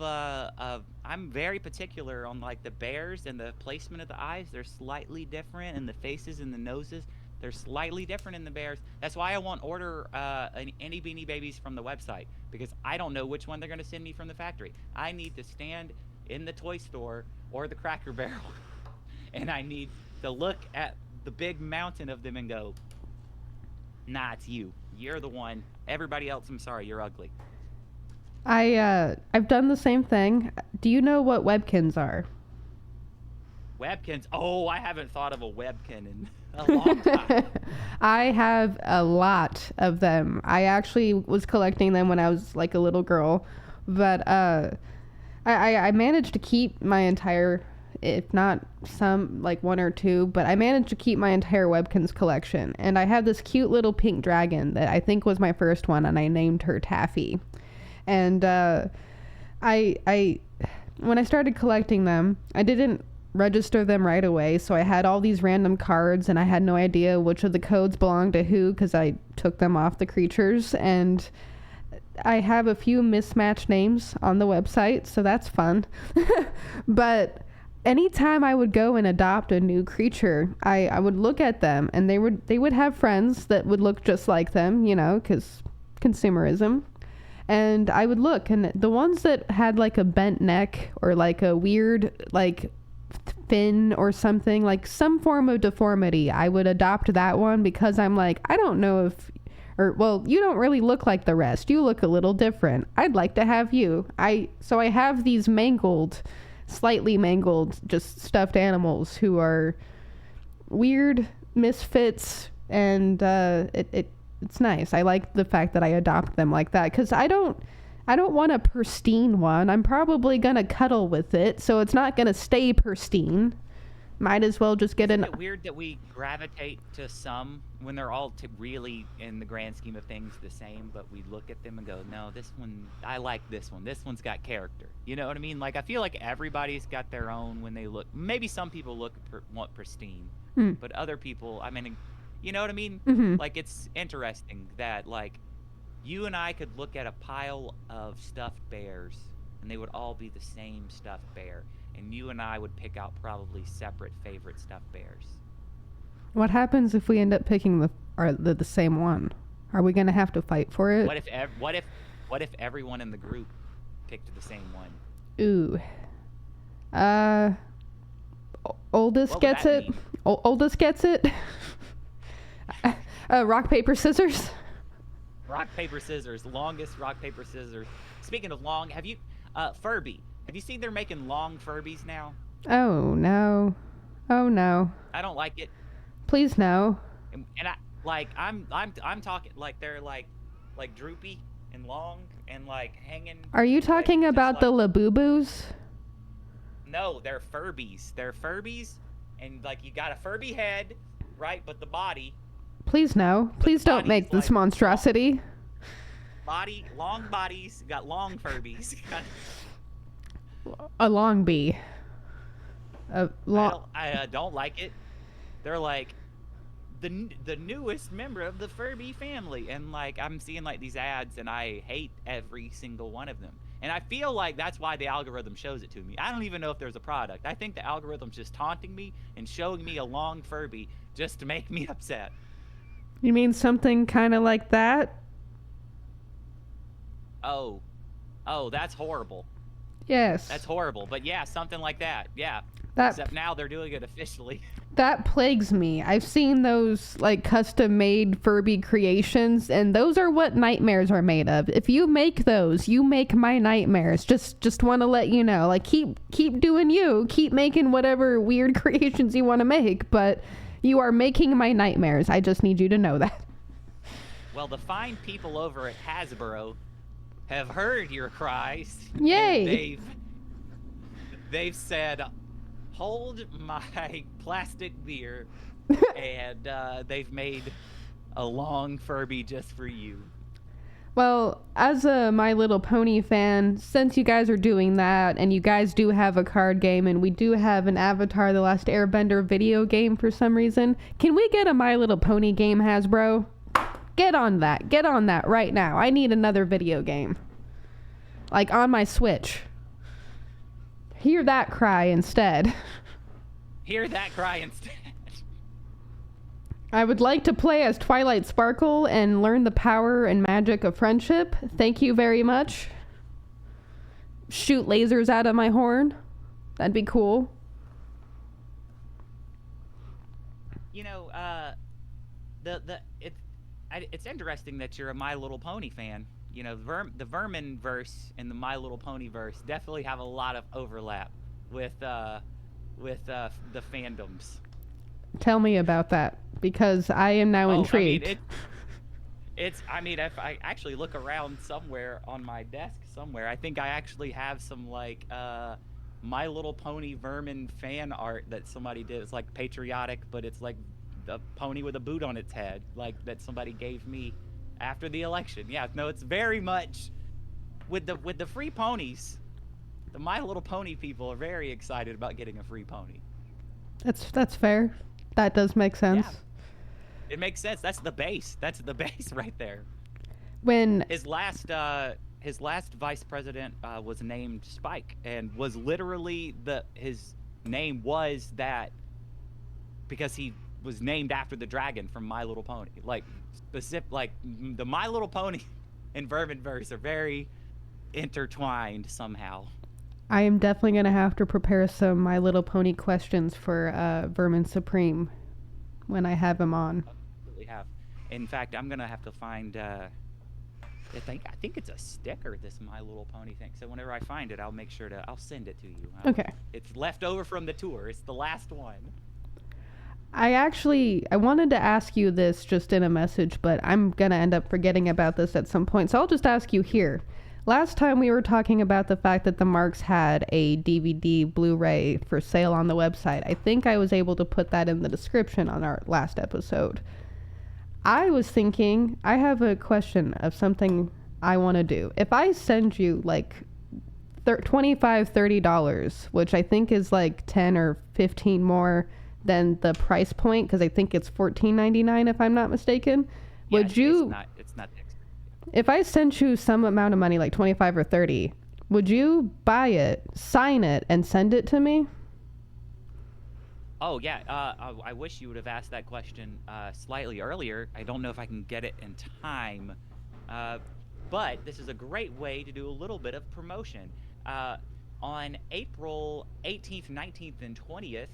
I'm very particular on like the bears and the placement of the eyes. They're slightly different, and the faces and the noses, they're slightly different in the bears. That's why I won't order any Beanie Babies from the website, because I don't know which one they're gonna send me from the factory. I need to stand in the toy store or the Cracker Barrel, and I need to look at the big mountain of them and go, nah, it's you. You're the one. Everybody else, I'm sorry, you're ugly. I've done the same thing. Do you know what webkins are? Webkins? Oh, I haven't thought of a webkin in a long time. I have a lot of them. I actually was collecting them when I was like a little girl, but I managed to keep my entire, if not some, like one or two, but I managed to keep my entire Webkins collection. And I had this cute little pink dragon that I think was my first one, and I named her Taffy. And I when I started collecting them, I didn't register them right away, so I had all these random cards, and I had no idea which of the codes belonged to who, because I took them off the creatures, and I have a few mismatched names on the website, so that's fun. But anytime I would go and adopt a new creature, I would look at them, and they would have friends that would look just like them, you know, because consumerism. And I would look, and the ones that had like a bent neck or like a weird like fin or something, like some form of deformity, I would adopt that one, because I'm like, I don't know if, or well, you don't really look like the rest. You look a little different. I'd like to have you. So I have these slightly mangled, just stuffed animals who are weird misfits, and it's nice. I like the fact that I adopt them like that, because I don't want a pristine one. I'm probably gonna cuddle with it, so it's not gonna stay pristine. Might as well just get Isn't it weird that we gravitate to some when they're all really, in the grand scheme of things, the same, but we look at them and go, no, this one, I like this one. This one's got character. You know what I mean? Like, I feel like everybody's got their own when they look. Maybe some people want pristine, but other people, I mean, you know what I mean? Mm-hmm. Like, it's interesting that, like, you and I could look at a pile of stuffed bears, and they would all be the same stuffed bear. And you and I would pick out probably separate favorite stuffed bears. What happens if we end up picking the same one? Are we gonna have to fight for it? What if everyone in the group picked the same one? Ooh. Oldest gets it. Oldest gets it. Rock, paper, scissors. Rock, paper, scissors. Longest rock, paper, scissors. Speaking of long, have you Furby? Have you seen they're making long Furbies now? Oh no. Oh no. I don't like it. Please no. And I'm talking like they're like droopy and long and like hanging. Are you talking about the Labubus? No, they're Furbies. They're Furbies, and like you got a Furby head, right? But the body. Please no. Please don't make this monstrosity. Long bodies, got long Furbies. A long bee. I don't like it. They're like the newest member of the Furby family, and like I'm seeing like these ads, and I hate every single one of them. And I feel like that's why the algorithm shows it to me. I don't even know if there's a product. I think the algorithm's just taunting me and showing me a long Furby just to make me upset. You mean something kind of like that? Oh, that's horrible. Yes. That's horrible. But yeah, something like that. Yeah. That Except now they're doing it officially. that plagues me. I've seen those like custom made Furby creations, and those are what nightmares are made of. If you make those, you make my nightmares. Just want to let you know. Like keep doing you. Keep making whatever weird creations you want to make, but you are making my nightmares. I just need you to know that. Well, the fine people over at Hasbro have heard your cries. Yay! And they've said, hold my plastic beer, and they've made a long Furby just for you. Well, as a My Little Pony fan, since you guys are doing that, and you guys do have a card game, and we do have an Avatar: The Last Airbender video game for some reason, can we get a My Little Pony game, Hasbro? Get on that. Get on that right now. I need another video game. Like on my Switch. Hear that cry instead. Hear that cry instead. I would like to play as Twilight Sparkle and learn the power and magic of friendship. Thank you very much. Shoot lasers out of my horn. That'd be cool. You know, it's interesting that you're a My Little Pony fan. You know, the Vermin verse and the My Little Pony verse definitely have a lot of overlap with the fandoms. Tell me about that, because I am now intrigued. I mean, if I actually look around somewhere on my desk somewhere, I think I actually have some like My Little Pony Vermin fan art that somebody did. It's like patriotic, but it's like a pony with a boot on its head, like that somebody gave me after the election. Yeah, no, it's very much with the free ponies. The My Little Pony people are very excited about getting a free pony. That's fair. That does make sense. Yeah, it makes sense. That's the base. That's the base right there. When his last vice president was named Spike, and was literally his name was that because he was named after the dragon from My Little Pony. Like the My Little Pony and Verminverse are very intertwined somehow. I am definitely going to have to prepare some My Little Pony questions for Vermin Supreme when I have him on. Absolutely have. In fact, I'm going to have to find I think it's a sticker, this My Little Pony thing. So whenever I find it, I'll send it to you. Okay. It's left over from the tour. It's the last one. I wanted to ask you this just in a message, but I'm going to end up forgetting about this at some point. So I'll just ask you here. Last time we were talking about the fact that the Marks had a DVD Blu-ray for sale on the website. I think I was able to put that in the description on our last episode. I was thinking, I have a question of something I want to do. If I send you like $25, $30, which I think is like 10 or 15 more than the price point, because I think it's $14.99 if I'm not mistaken, would you... It's not if I sent you some amount of money, like 25 or 30, would you buy it, sign it, and send it to me? Oh, yeah. I wish you would have asked that question slightly earlier. I don't know if I can get it in time. But this is a great way to do a little bit of promotion. On April 18th, 19th, and 20th,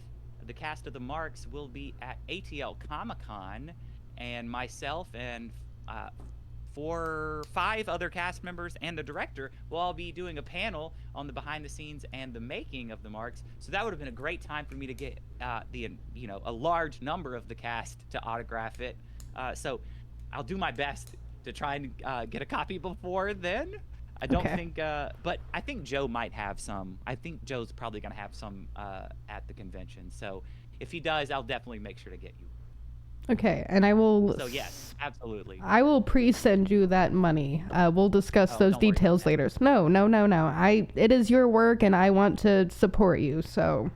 the cast of the Marks will be at ATL Comic-Con, and myself and 5 other cast members and the director will all be doing a panel on the behind the scenes and the making of the Marks. So that would have been a great time for me to get a large number of the cast to autograph it. So I'll do my best to try and get a copy before then. I don't think, but I think Joe might have some. I think Joe's probably going to have some at the convention. So if he does, I'll definitely make sure to get you. Okay, and I will... So yes, absolutely. I will pre-send you that money. We'll discuss those details later. No. It is your work, and I want to support you, so...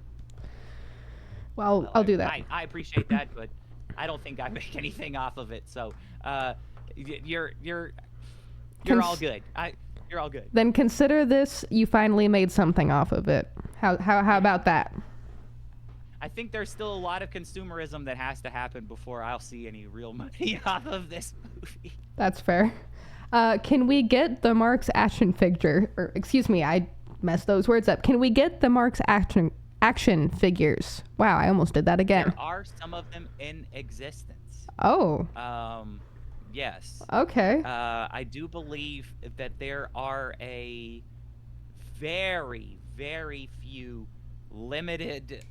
Well, I'll do that. I appreciate that, but I don't think I make anything off of it, so you're all good. You're all good. Then consider this, you finally made something off of it. How about that? I think there's still a lot of consumerism that has to happen before I'll see any real money off of this movie. That's fair. Can we get the Mark's action figure? Or excuse me, I messed those words up. Can we get the Mark's action figures? Wow, I almost did that again. There are some of them in existence. Oh. Yes. Okay. I do believe that there are a very, very few limited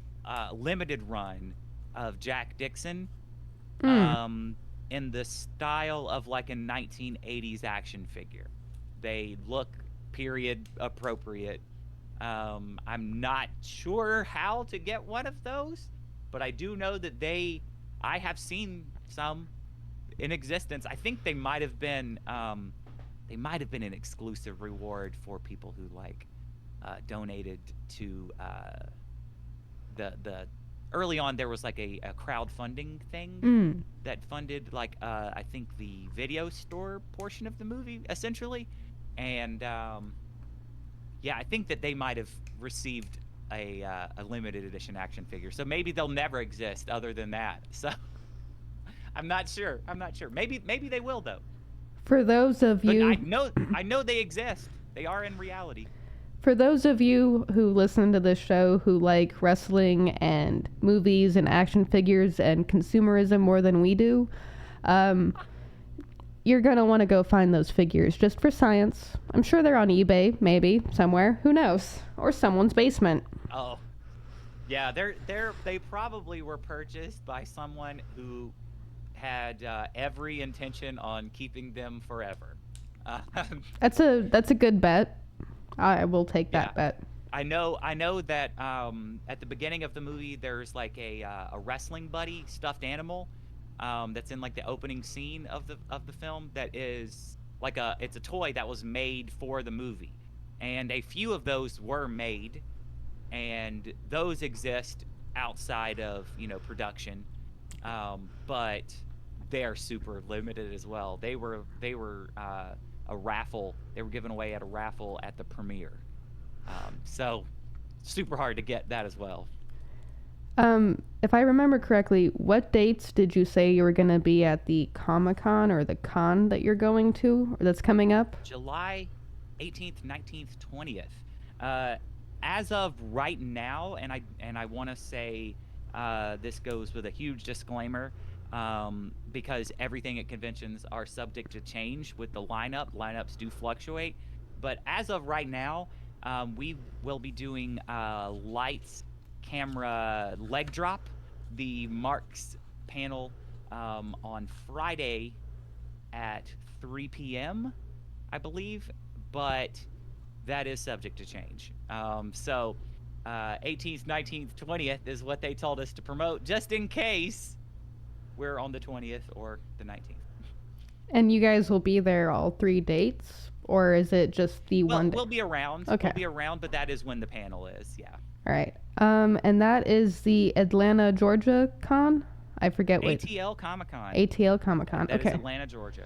run of Jack Dixon in the style of like a 1980s action figure. They look period appropriate. I'm not sure how to get one of those, but I do know that I have seen some in existence. I think they might have been an exclusive reward for people who like donated to the early on. There was like a crowdfunding thing that funded like I think the video store portion of the movie essentially, and yeah, I think that they might have received a limited edition action figure. So maybe they'll never exist other than that. So I'm not sure. Maybe they will though. For those of But you, I know they exist. They are in reality. for those of you who listen to this show who like wrestling and movies and action figures and consumerism more than we do, you're gonna want to go find those figures just for science. I'm sure they're on eBay, maybe somewhere. Who knows? Or someone's basement. Oh, yeah. They probably were purchased by someone who had every intention on keeping them forever. That's a good bet. I will take that bet. I know that at the beginning of the movie, there's like a wrestling buddy stuffed animal that's in like the opening scene of the film. That is like it's a toy that was made for the movie, and a few of those were made, and those exist outside of production, but they're super limited as well. They were a raffle. They were given away at a raffle at the premiere. So super hard to get that as well. If I remember correctly, what dates did you say you were going to be at the Comic-Con or the con that you're going to, or that's coming up? July 18th, 19th, 20th. As of right now, and I want to say this goes with a huge disclaimer, because everything at conventions are subject to change with the lineup. Lineups do fluctuate. But as of right now, we will be doing lights, camera, leg drop, the Marks panel on Friday at 3 p.m., I believe. But that is subject to change. So 18th, 19th, 20th is what they told us to promote, just in case we're on the 20th or the 19th. And you guys will be there all 3 dates? Or is it just the one day? We'll be around. Okay. We'll be around, but that is when the panel is, yeah. All right. And that is the Atlanta, Georgia con? I forget what. ATL Comic-Con. ATL Comic-Con. That okay. is Atlanta, Georgia.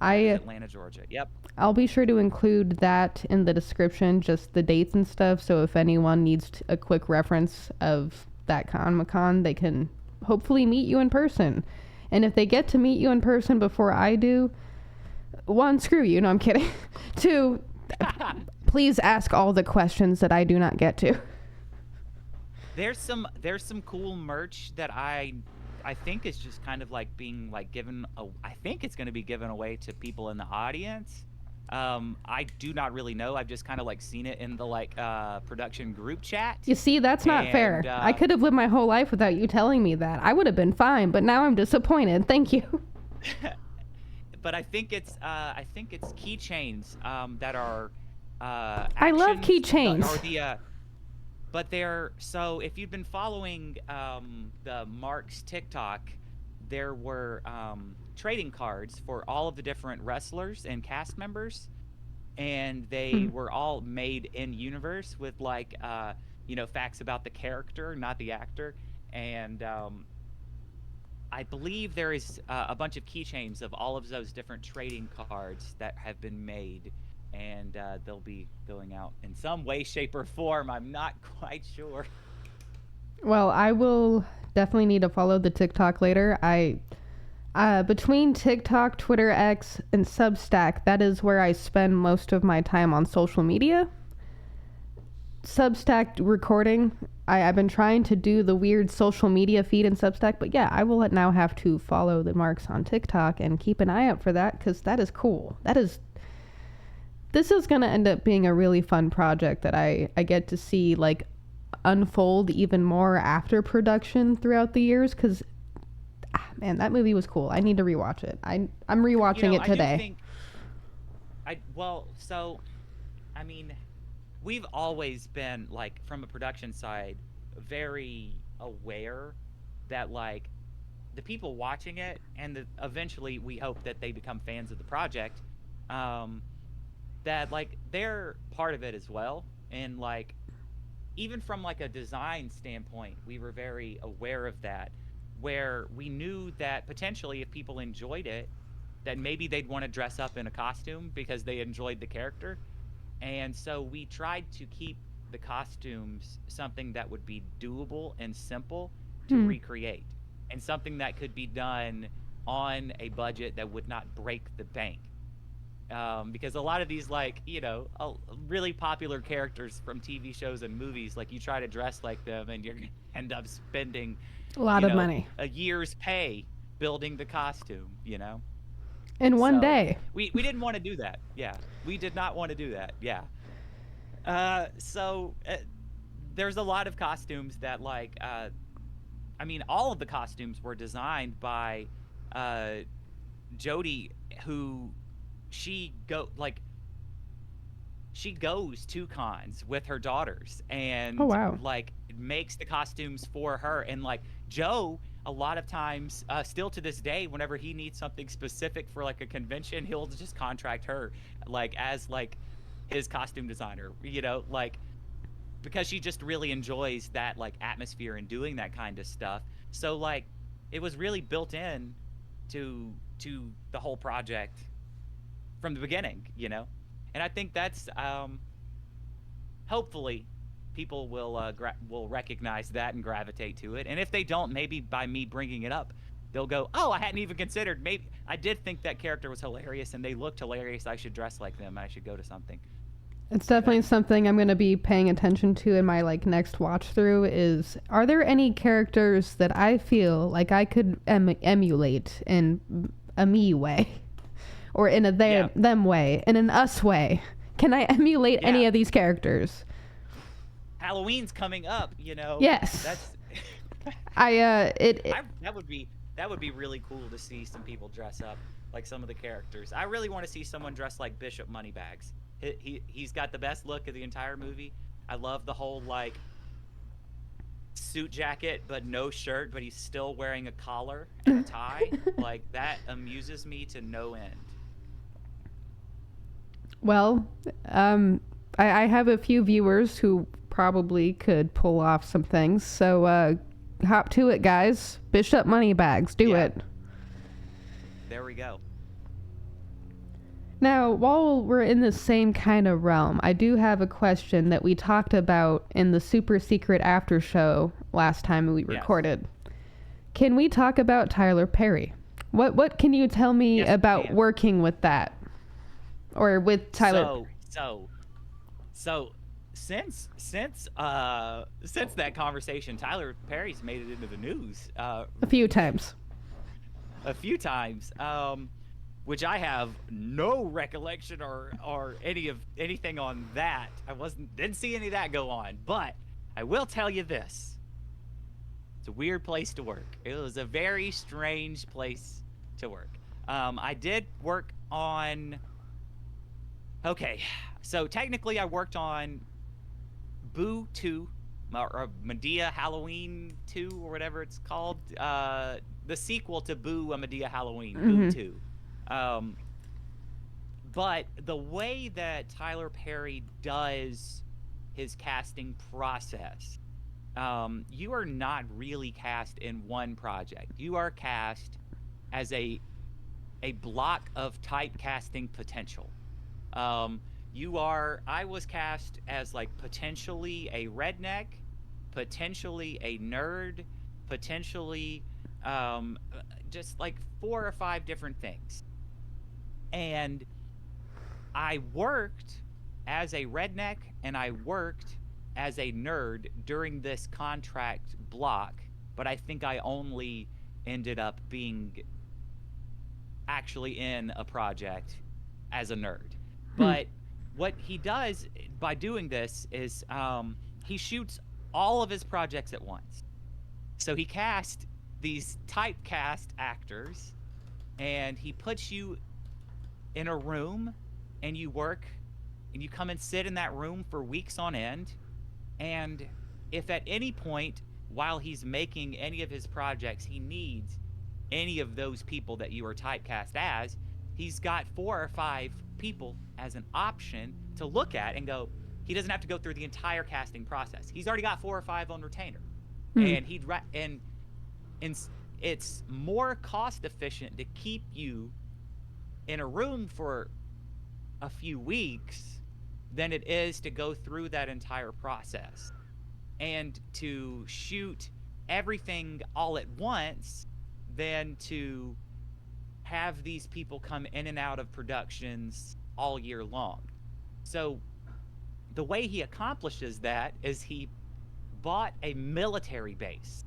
Atlanta, Georgia. Yep. I'll be sure to include that in the description, just the dates and stuff, so if anyone needs a quick reference of that Comic-Con, they can hopefully meet you in person. And if they get to meet you in person before I do, 1, screw you. No, I'm kidding. 2, please ask all the questions that I do not get to. There's some cool merch that I think is just kind of like being like given. I think it's going to be given away to people in the audience. I do not really know. I've just kind of like seen it in the like production group chat. You see, that's not fair. I could have lived my whole life without you telling me that. I would have been fine, but now I'm disappointed. Thank you. But I think it's keychains that are. I love keychains. But they're so. If you've been following the Mark's TikTok, there were trading cards for all of the different wrestlers and cast members, and they were all made in universe with like facts about the character, not the actor, and I believe there is a bunch of keychains of all of those different trading cards that have been made and they'll be going out in some way, shape, or form. I'm not quite sure. Well, I will definitely need to follow the TikTok later. I between TikTok, Twitter X, and Substack, that is where I spend most of my time on social media. Substack recording. I've been trying to do the weird social media feed in Substack, but yeah, I will now have to follow the marks on TikTok and keep an eye out for that because that is cool. This is going to end up being a really fun project that I get to see like unfold even more after production throughout the years because man, that movie was cool. I need to rewatch it. I'm rewatching it I do today. think so I mean, we've always been like from a production side very aware that like the people watching it and eventually we hope that they become fans of the project, um that like they're part of it as well. And like even from like a design standpoint, we were very aware of that, where we knew that potentially if people enjoyed it, that maybe they'd want to dress up in a costume because they enjoyed the character. And so we tried to keep the costumes something that would be doable and simple to Hmm. recreate, and something that could be done on a budget that would not break the bank. Because a lot of these, like, really popular characters from TV shows and movies, like you try to dress like them and you're going to end up spending, A lot of money a year's pay building the costume. in one So day. we didn't want to do that. Yeah, we did not want to do that. Yeah. So there's a lot of costumes that like I mean, all of the costumes were designed by uh, Jody, who she go like she goes to cons with her daughters Oh and wow. like makes the costumes for her. And like Joe, a lot of times, still to this day, whenever he needs something specific for like a convention, he'll just contract her like as like his costume designer, like because she just really enjoys that like atmosphere and doing that kind of stuff. So like it was really built in to the whole project from the beginning. And I think that's hopefully people will recognize that and gravitate to it. And if they don't, maybe by me bringing it up, they'll go, "Oh, I hadn't even considered. Maybe I did think that character was hilarious, and they looked hilarious. I should dress like them. I should go to something." It's definitely something I'm going to be paying attention to in my like next watch through is are there any characters that I feel like I could emulate in a me way or in a Yeah, them way, in an us way? Can I emulate any yeah. of these characters? Halloween's coming up. Yes. That's I it that would be really cool to see some people dress up like some of the characters. I really want to see someone dressed like Bishop Moneybags. He's got the best look of the entire movie. I love the whole like suit jacket but no shirt, but he's still wearing a collar and a tie. Like that amuses me to no end. well, um I have a few viewers who probably could pull off some things. So hop to it, guys. Bishop Moneybags, do Yeah, it. there we go. Now, while we're in the same kind of realm, I do have a question that we talked about in the super secret after show last time we Yes. recorded. Can we talk about Tyler Perry? What can you tell me Yes, we about can. working with that or with Tyler So since that conversation, Tyler Perry's made it into the news a few times? a few times, which I have no recollection or anything on that. Didn't see any of that go on, but I will tell you this: it's a weird place to work. It was a very strange place to work. I did work on. Okay, so technically, I worked on Boo 2, or Medea Halloween 2, or whatever it's called. The sequel to Boo, a Medea Halloween, Boo Mm-hmm. 2. Um, but the way that Tyler Perry does his casting process, you are not really cast in one project. You are cast as a block of typecasting potential. Um, I was cast as like potentially a redneck, potentially a nerd, potentially just like 4 or 5 different things. And I worked as a redneck and I worked as a nerd during this contract block, but I think I only ended up being actually in a project as a nerd. Hmm. But what he does by doing this is he shoots all of his projects at once. So he cast these typecast actors and he puts you in a room and you work and you come and sit in that room for weeks on end. And if at any point while he's making any of his projects, he needs any of those people that you are typecast as, he's got 4 or 5 people as an option to look at and go, he doesn't have to go through the entire casting process. He's already got 4 or 5 on retainer. Hmm. And and it's more cost efficient to keep you in a room for a few weeks than it is to go through that entire process and to shoot everything all at once than to have these people come in and out of productions all year long. So the way he accomplishes that is he bought a military base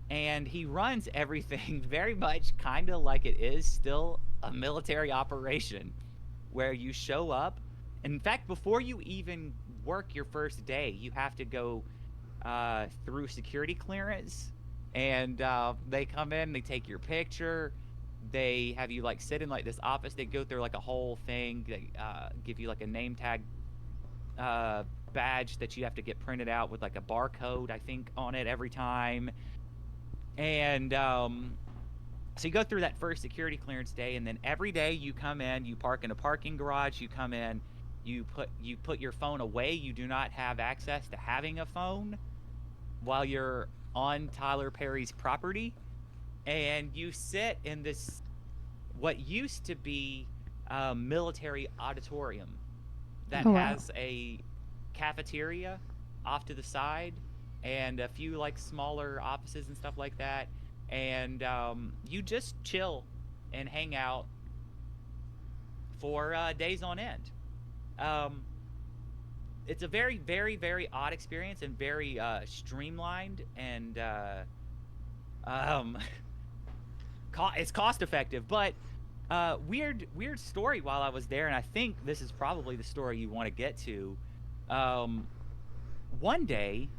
and he runs everything very much kind of like it is still a military operation where you show up. In fact, before you even work your first day, you have to go through security clearance, and they come in, they take your picture, they have you like sit in like this office. They go through like a whole thing. They give you like a name tag uh, badge that you have to get printed out with like a barcode, I think, on it every time. And so you go through that first security clearance day, and then every day you come in, you park in a parking garage, you come in, you put your phone away. You do not have access to having a phone while you're on Tyler Perry's property, and you sit in this what used to be a military auditorium that Oh wow. has a cafeteria off to the side and a few like smaller offices and stuff like that. And you just chill and hang out for days on end. Um, it's a very, very, very odd experience and very streamlined and um, it's cost effective. But weird story while I was there, and I think this is probably the story you want to get to. Um, one day,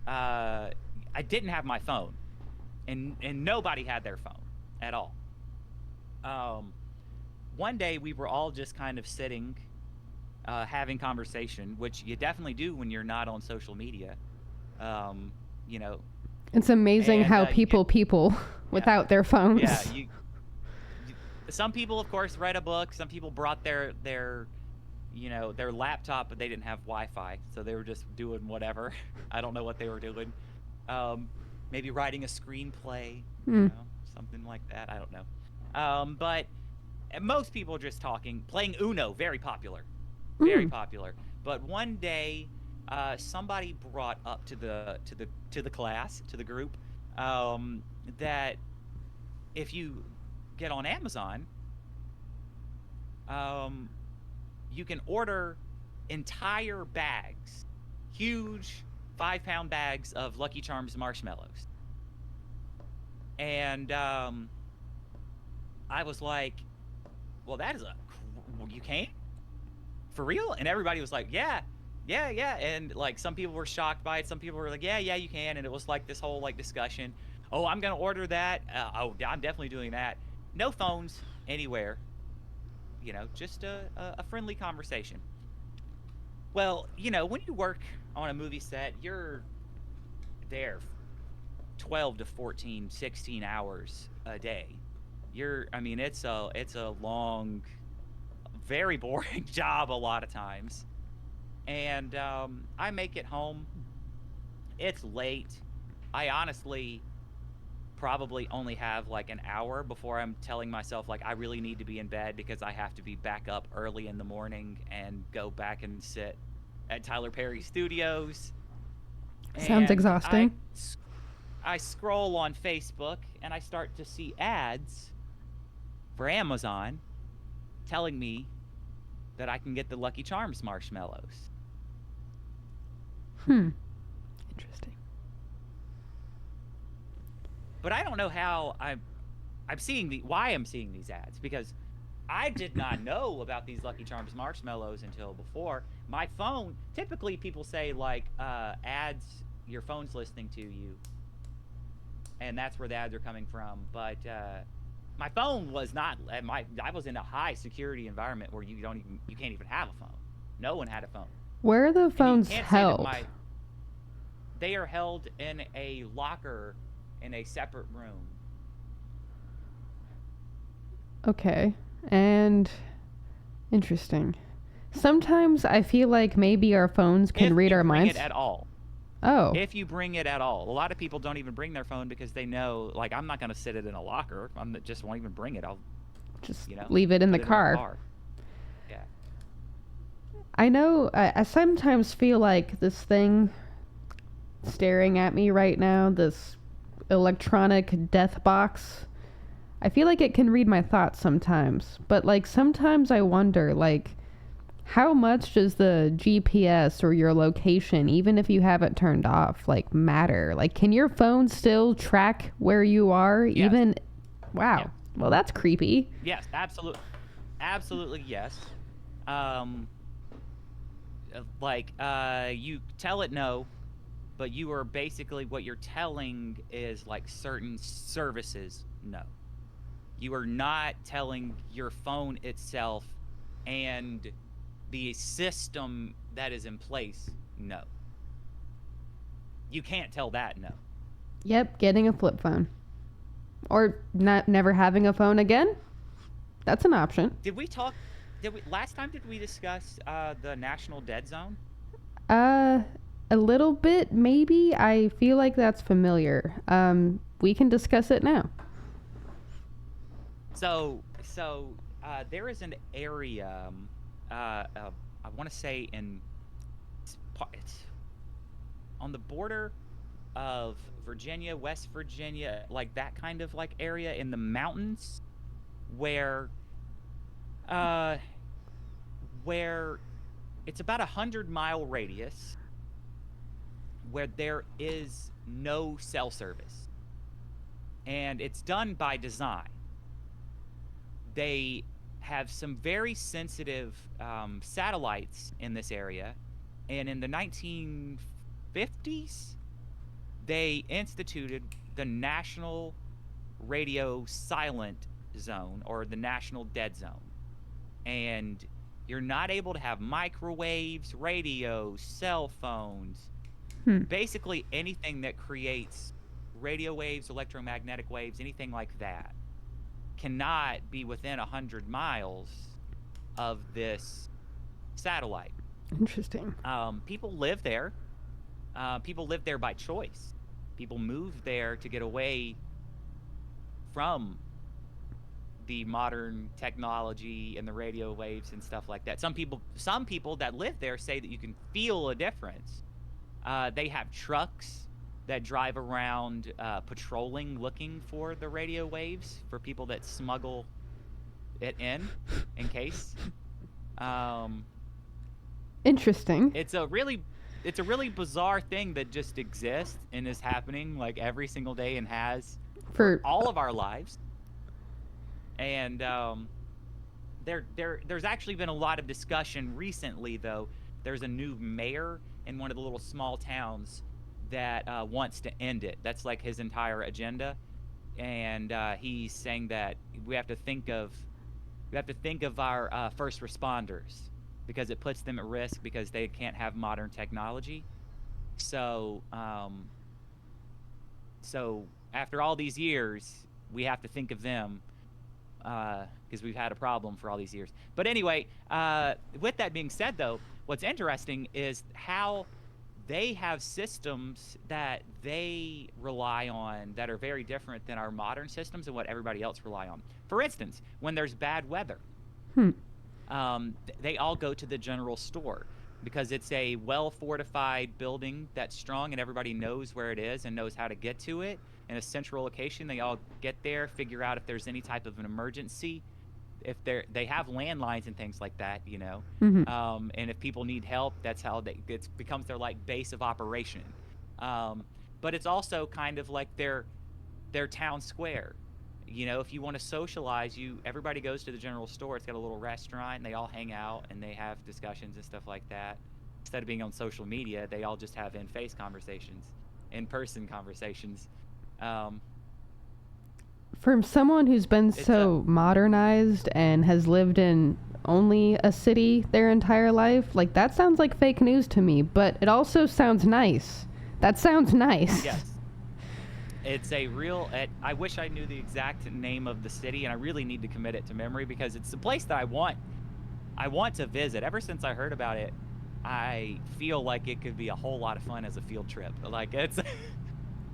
I didn't have my phone, and nobody had their phone at all. Um, one day we were all just kind of sitting, having conversation, which you definitely do when you're not on social media. Um, you know, It's amazing and how you get people yeah, without their yeah. phones. Some people, of course, read a book. Some people brought their their laptop, but they didn't have Wi-Fi, so they were just doing whatever. I don't know what they were doing. Um, Maybe writing a screenplay, Hmm. something like that. I don't know. But most people are just talking, playing Uno, very popular, very Hmm. popular. But one day, somebody brought up to the class, to the group, um, that if you get on Amazon, um, you can order entire bags, huge 5 pound bags of Lucky Charms marshmallows. And I was like, well, that is you can for real? And everybody was like, yeah, yeah, yeah. And like some people were shocked by it. Some people were like, yeah, yeah, you can. And it was like this whole like discussion. Oh, I'm going to order that. Oh, I'm definitely doing that. No phones anywhere, just a friendly conversation. Well, when you work on a movie set, you're there 12 to 14, 16 hours a day. I mean, it's a long, very boring job a lot of times. And I make it home. It's late. I honestly probably only have like an hour before I'm telling myself like I really need to be in bed because I have to be back up early in the morning and go back and sit at Tyler Perry Studios. Sounds And exhausting. I scroll on Facebook and I start to see ads for Amazon telling me that I can get the Lucky Charms marshmallows. Interesting. But I don't know how I'm seeing why I'm seeing these ads because I did not know about these Lucky Charms marshmallows until before. My phone, typically people say like ads your phone's listening to you and that's where the ads are coming from, but my phone was not I was in a high security environment where you can't even have a phone. No one had a phone. Where are the And you phones can't say that held? they are held in a locker in a separate room. Okay. And interesting. Sometimes I feel like maybe our phones can If read you our bring minds. it at all. Oh, If you bring it at all. A lot of people don't even bring their phone because they know, like, I'm not going to sit it in a locker. Just won't even bring it. I'll, just you know, leave it in put the it in my car. car. Yeah. I know I sometimes feel like this thing staring at me right now, this electronic death box, I feel like it can read my thoughts sometimes. But like sometimes I wonder like how much does the GPS or your location, even if you have it turned off, like matter? Like can your phone still track where you are Yes. even? Wow. Yes. Well, that's creepy. Yes. Absolutely. Absolutely. Yes. Um, you tell it no, but you are basically what you're telling is like certain services no. You are not telling your phone itself and the system that is in place no. You can't tell that no. Yep, getting a flip phone. Or not never having a phone again? That's an option. Did we talk? Did we last time? Did we discuss the national dead zone? Uh, a little bit, maybe. I feel like that's familiar. We can discuss it now. There is an area. I want to say it's on the border of Virginia, West Virginia, like that kind of like area in the mountains, where uh, where it's about 100-mile radius where there is no cell service, and it's done by design. They have some very sensitive satellites in this area, and in the 1950s, they instituted the National Radio Silent Zone or the National Dead Zone. And you're not able to have microwaves, radios, cell phones, Hmm. basically anything that creates radio waves, electromagnetic waves, anything like that cannot be within 100 miles of this satellite. Interesting. People live there. People live there by choice. People move there to get away from the modern technology and the radio waves and stuff like that. Some people that live there say that you can feel a difference. They have trucks that drive around patrolling looking for the radio waves for people that smuggle it in case. Um, Interesting. it's a really bizarre thing that just exists and is happening like every single day and has for For all of our lives. And there's actually been a lot of discussion recently, though. There's a new mayor in one of the little small towns that wants to end it. That's like his entire agenda, and he's saying that we have to think of our first responders because it puts them at risk because they can't have modern technology. So, so after all these years, we have to think of them because we've had a problem for all these years. But anyway, with that being said, though, what's interesting is how they have systems that they rely on that are very different than our modern systems and what everybody else rely on. For instance, when there's bad weather, Hmm. they all go to the general store because it's a well fortified building that's strong and everybody knows where it is and knows how to get to it in a central location. They all get there, figure out if there's any type of an emergency, if they have landlines and things like that, you know. Mm-hmm. And if people need help, that's how it becomes their like base of operation. um, but it's also kind of like their town square. You know, if you want to socialize, everybody goes to the general store. It's got a little restaurant and they all hang out and they have discussions and stuff like that. Instead of being on social media, they all just have in-person conversations. um, From someone who's been it's a so modernized and has lived in only a city their entire life, like that sounds like fake news to me, but it also sounds nice. That sounds nice. Yes. It's a real. I wish I knew the exact name of the city, and I really need to commit it to memory because it's a place that I want. I want to visit. Ever since I heard about it, I feel like it could be a whole lot of fun as a field trip. Like it's,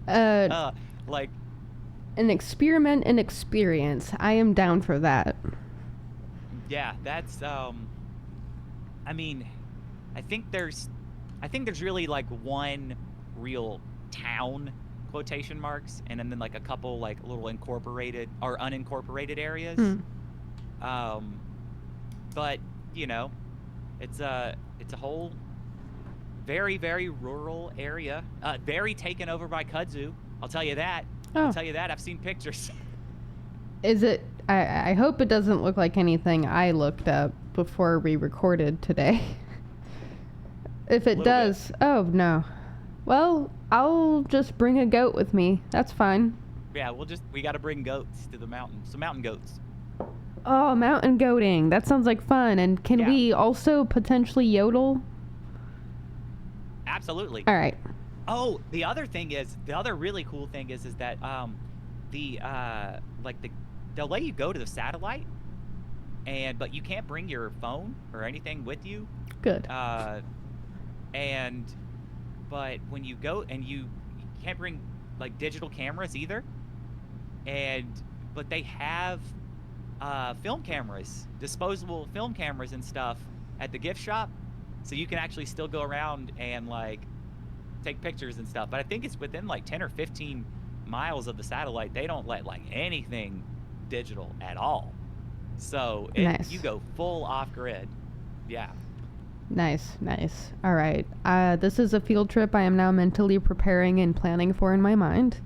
Uh, like an experiment and experience. I am down for that. yeah, that's. I mean, I think there's, really like one real town, quotation marks, and then like a couple like little incorporated or unincorporated areas. Hmm. But you know, it's a whole very very rural area, very taken over by kudzu. I'll tell you that. Oh, I'll tell you that. I've seen pictures. is it? I hope it doesn't look like anything I looked up before we recorded today. If it Little bit. does, oh no. Well, I'll just bring a goat with me. That's fine. Yeah, we got to bring goats to the mountain. Some mountain goats. Oh, mountain goating. That sounds like fun. And can Yeah. we also potentially yodel? Absolutely. All right. Oh, the other really cool thing is that they'll let you go to the satellite, but you can't bring your phone or anything with you. Good. But when you go and you can't bring like digital cameras either, but they have film cameras, disposable film cameras and stuff at the gift shop, so you can actually still go around and like take pictures and stuff. But I think it's within like 10 or 15 miles of the satellite. They don't let like anything digital at all, so Nice. you go full off grid. Yeah. Nice. All right. This is a field trip I am now mentally preparing and planning for in my mind.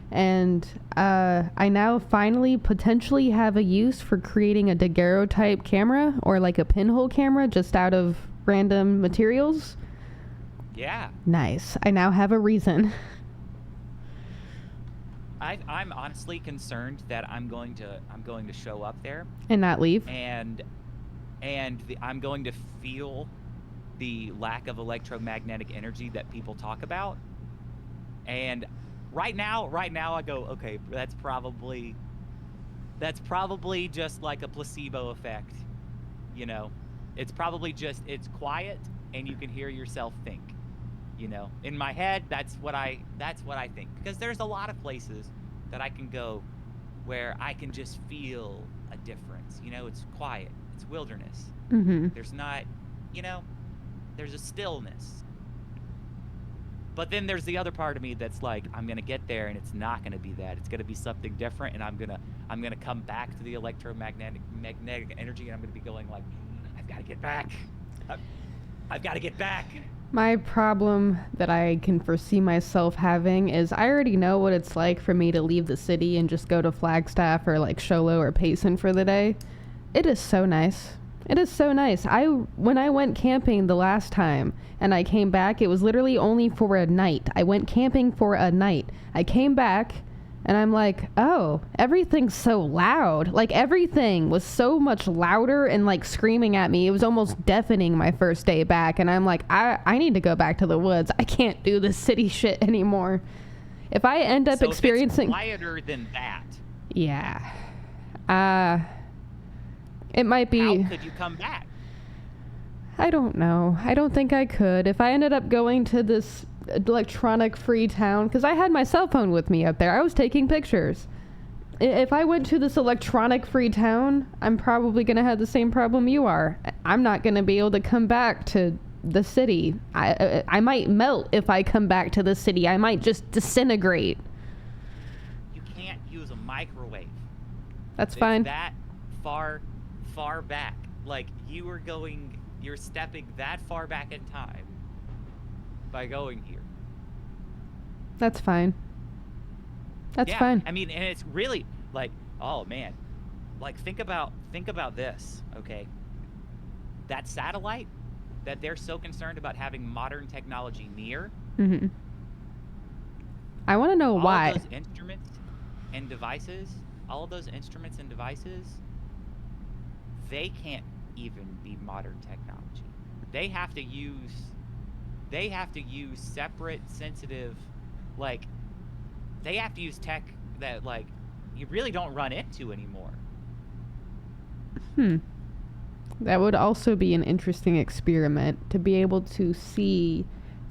And I now finally potentially have a use for creating a daguerreotype camera or like a pinhole camera just out of random materials. Yeah. Nice. I now have a reason. I'm honestly concerned that I'm going to show up there And not leave. and I'm going to feel the lack of electromagnetic energy that people talk about. And right now I go, okay, that's probably just like a placebo effect. You know, it's probably just, it's quiet and you can hear yourself think. You know, in my head, that's what I think, because there's a lot of places that I can go where I can just feel a difference. You know, it's quiet, it's wilderness. Mm-hmm. There's not, you know, there's a stillness. But then there's the other part of me that's like, I'm gonna get there and it's not gonna be that. It's gonna be something different, and I'm gonna come back to the magnetic energy, and I'm gonna be going like, I've got to get back. I've got to get back. My problem that I can foresee myself having is I already know what it's like for me to leave the city and just go to Flagstaff or like Sholo or Payson for the day. It is so nice. It is so nice. When I went camping the last time and I came back, it was literally only for a night. I went camping for a night. I came back and I'm like, oh, everything's so loud. Like everything was so much louder and like screaming at me. It was almost deafening my first day back. And I'm like, I need to go back to the woods. I can't do this city shit anymore. If I end up experiencing... If it's quieter than that. Yeah. It might be... How could you come back? I don't know. I don't think I could. If I ended up going to this electronic free town, because I had my cell phone with me up there, I was taking pictures. If I went to this electronic free town, I'm probably going to have the same problem you are. I'm not going to be able to come back to the city. I might melt if I come back to the city. I might just disintegrate. You can't use a microwave. That's It's fine. that far back. Like, you're stepping that far back in time by going here. That's fine. That's Yeah, fine. I mean, and it's really like, oh man, like think about this, okay? That satellite that they're so concerned about having modern technology near, Mm-hmm. I want to know all why. of those instruments and devices, they can't even be modern technology. They have to use separate, sensitive, like, they have to use tech that, like, you really don't run into anymore. That would also be an interesting experiment, to be able to see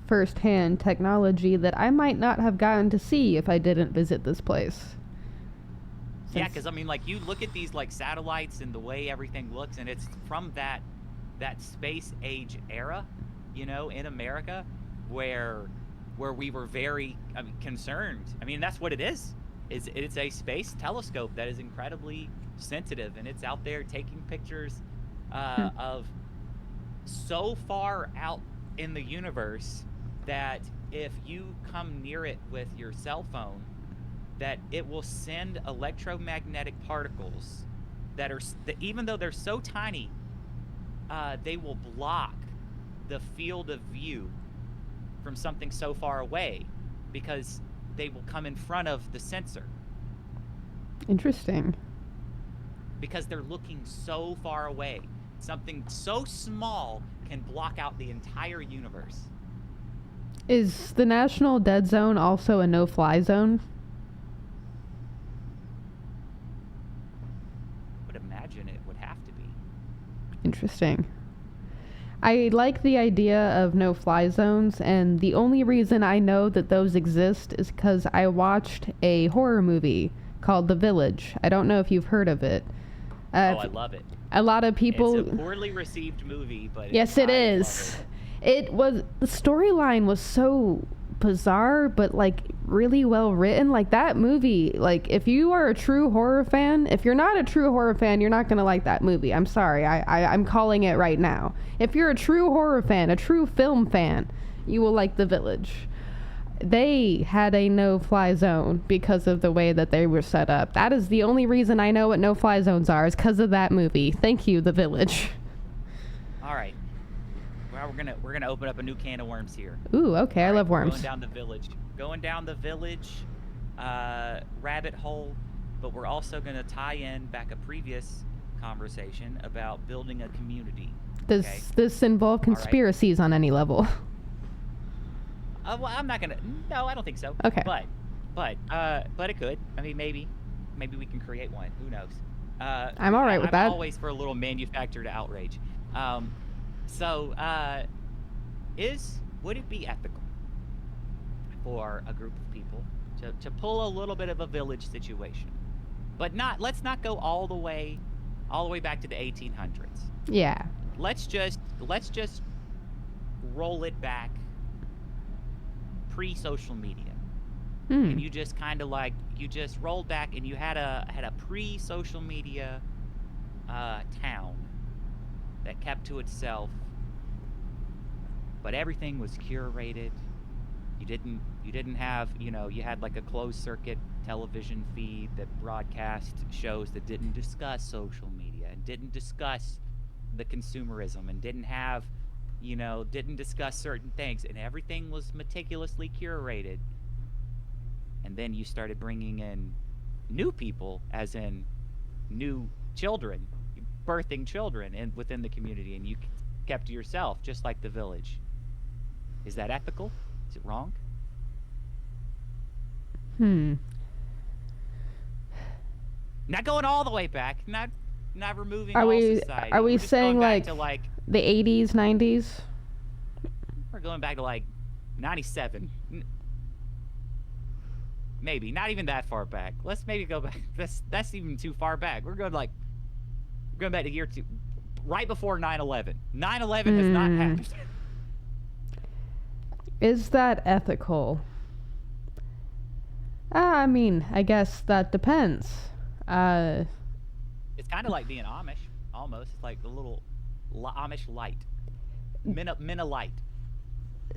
firsthand technology that I might not have gotten to see if I didn't visit this place. Yeah, because I mean, like, you look at these like satellites and the way everything looks, and it's from that space age era, you know, in America, where we were very, I mean, concerned. I mean, that's what it is. It's a space telescope that is incredibly sensitive, and it's out there taking pictures of so far out in the universe that if you come near it with your cell phone, that it will send electromagnetic particles that are, even though they're so tiny, they will block the field of view from something so far away, because they will come in front of the sensor, Interesting. because they're looking so far away. Something so small can block out the entire universe. Is the National Dead Zone also a no-fly zone? I would imagine it would have to be. Interesting. I like the idea of no-fly zones, and the only reason I know that those exist is because I watched a horror movie called The Village. I don't know if you've heard of it. I love it. A lot of people... It's a poorly received movie, but yes, it is. It was... The storyline was so bizarre, but, like, really well written. Like, that movie, like, if you are a true horror fan, if you're not a true horror fan, you're not gonna like that movie. I'm sorry. I'm calling it right now. If you're a true horror fan, a true film fan, you will like The Village. They had a no-fly zone because of the way that they were set up. That is the only reason I know what no-fly zones are, is because of that movie. Thank you, The Village. All right. Well, we're gonna open up a new can of worms here. Ooh, okay. I love worms. Going down the village rabbit hole, but we're also gonna tie in back a previous conversation about building a community. Does okay? this involve conspiracies on any level? Well, I'm not gonna. No, I don't think so. Okay. But it could. I mean, maybe we can create one. Who knows? I'm all right with that. I'm always for a little manufactured outrage. Would it be ethical for a group of people to pull a little bit of a village situation, but let's not go all the way back to the 1800s. Yeah. Let's just roll it back pre-social media. And you just kind of like, you just rolled back and you had a pre-social media town that kept to itself, but everything was curated. You didn't have, you had like a closed circuit television feed that broadcast shows that didn't discuss social media and didn't discuss the consumerism and didn't discuss certain things, and everything was meticulously curated. And then you started bringing in new people, as in new children, birthing children within the community, and you kept to yourself, just like the village. Is that ethical? Is it wrong? Not going all the way back, not removing are all we society. are we We're just saying going back like to like The 80s, 90s. We're going back to like 97. Maybe not even that far back. Let's maybe go back. That's even too far back. We're going back to year two, right before 9/11. 9/11 has not happened. Is that ethical? I mean, I guess that depends. It's kind of like being Amish, almost. It's like the little Amish light, Mina light.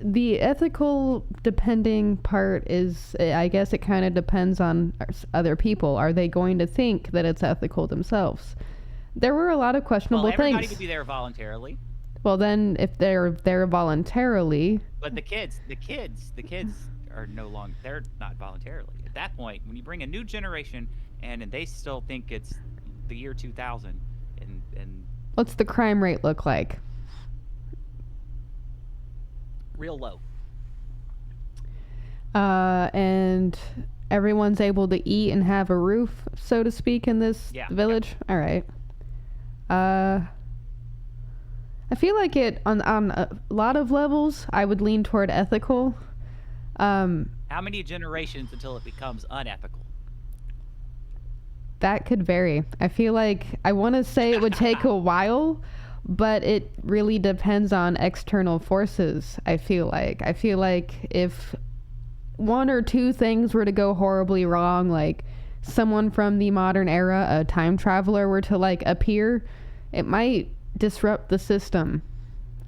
The ethical depending part is, I guess it kind of depends on other people. Are they going to think that it's ethical themselves? There were a lot of questionable everybody things. could be there voluntarily. Well, then, if they're there voluntarily. But the kids are no longer. They're not voluntarily. At that point, when you bring a new generation and they still think it's the year 2000, and What's the crime rate look like? real low. And everyone's able to eat and have a roof, so to speak, in this village? Yeah. All right. I feel like it, on a lot of levels, I would lean toward ethical. How many generations until it becomes unethical? That could vary. I feel like, I want to say it would take a while, but it really depends on external forces, I feel like. I feel like if one or two things were to go horribly wrong, like someone from the modern era, a time traveler, were to like appear, it might disrupt the system.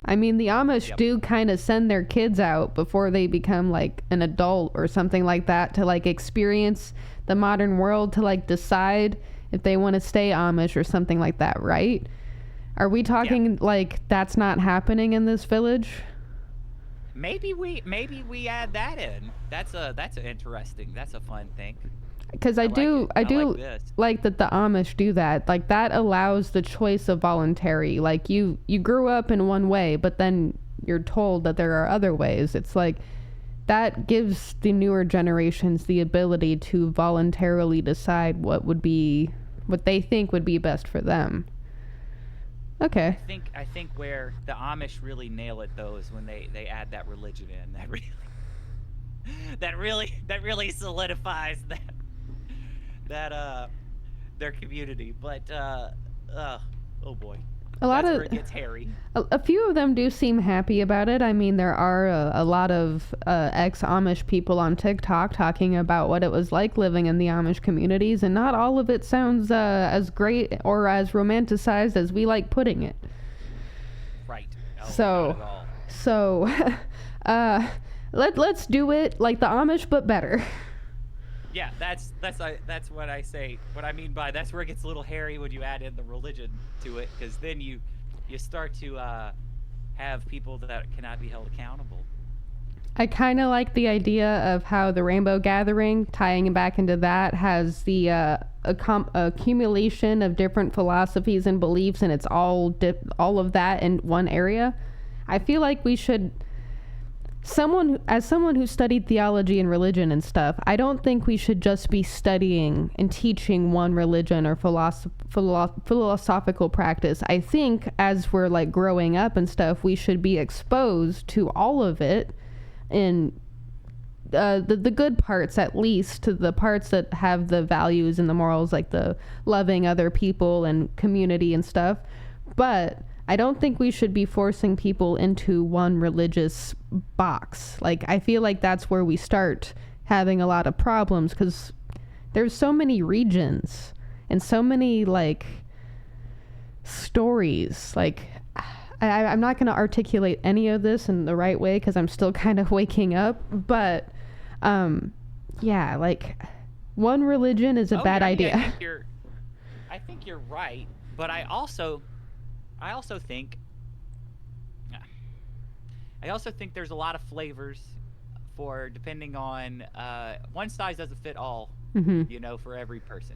I mean, the Amish do kind of send their kids out before they become like an adult or something like that to like experience the modern world, to like decide if they want to stay Amish or something like that, right? Are we talking like that's not happening in this village? Maybe we add that in. That's a interesting. That's a fun thing. Because I do like that the Amish do that. Like, that allows the choice of voluntary. Like, you grew up in one way, but then you're told that there are other ways. It's like, that gives the newer generations the ability to voluntarily decide what they think would be best for them. Okay. I think where the Amish really nail it, though, is when they add that religion in. That really solidifies that their community. But oh boy, that's where it gets hairy. A few of them do seem happy about it. I mean, there are a lot of ex-Amish people on TikTok talking about what it was like living in the Amish communities, and not all of it sounds as great or as romanticized as we like putting it. Right. Oh, so let's do it like the Amish, but better. Yeah, that's what I say. What I mean by that's where it gets a little hairy when you add in the religion to it, because then you start to have people that cannot be held accountable. I kind of like the idea of how the Rainbow Gathering, tying back into that, has the accumulation of different philosophies and beliefs, and it's all of that in one area. I feel like we should. As someone who studied theology and religion and stuff, I don't think we should just be studying and teaching one religion or philosophical practice. I think as we're like growing up and stuff, we should be exposed to all of it, in the good parts, at least, to the parts that have the values and the morals, like the loving other people and community and stuff. But I don't think we should be forcing people into one religious box. Like, I feel like that's where we start having a lot of problems, because there's so many regions and so many, like, stories. Like, I'm not going to articulate any of this in the right way because I'm still kind of waking up. But, yeah, like, one religion is a bad idea. I think you're right, but I also think there's a lot of flavors for, depending on one size doesn't fit all, for every person.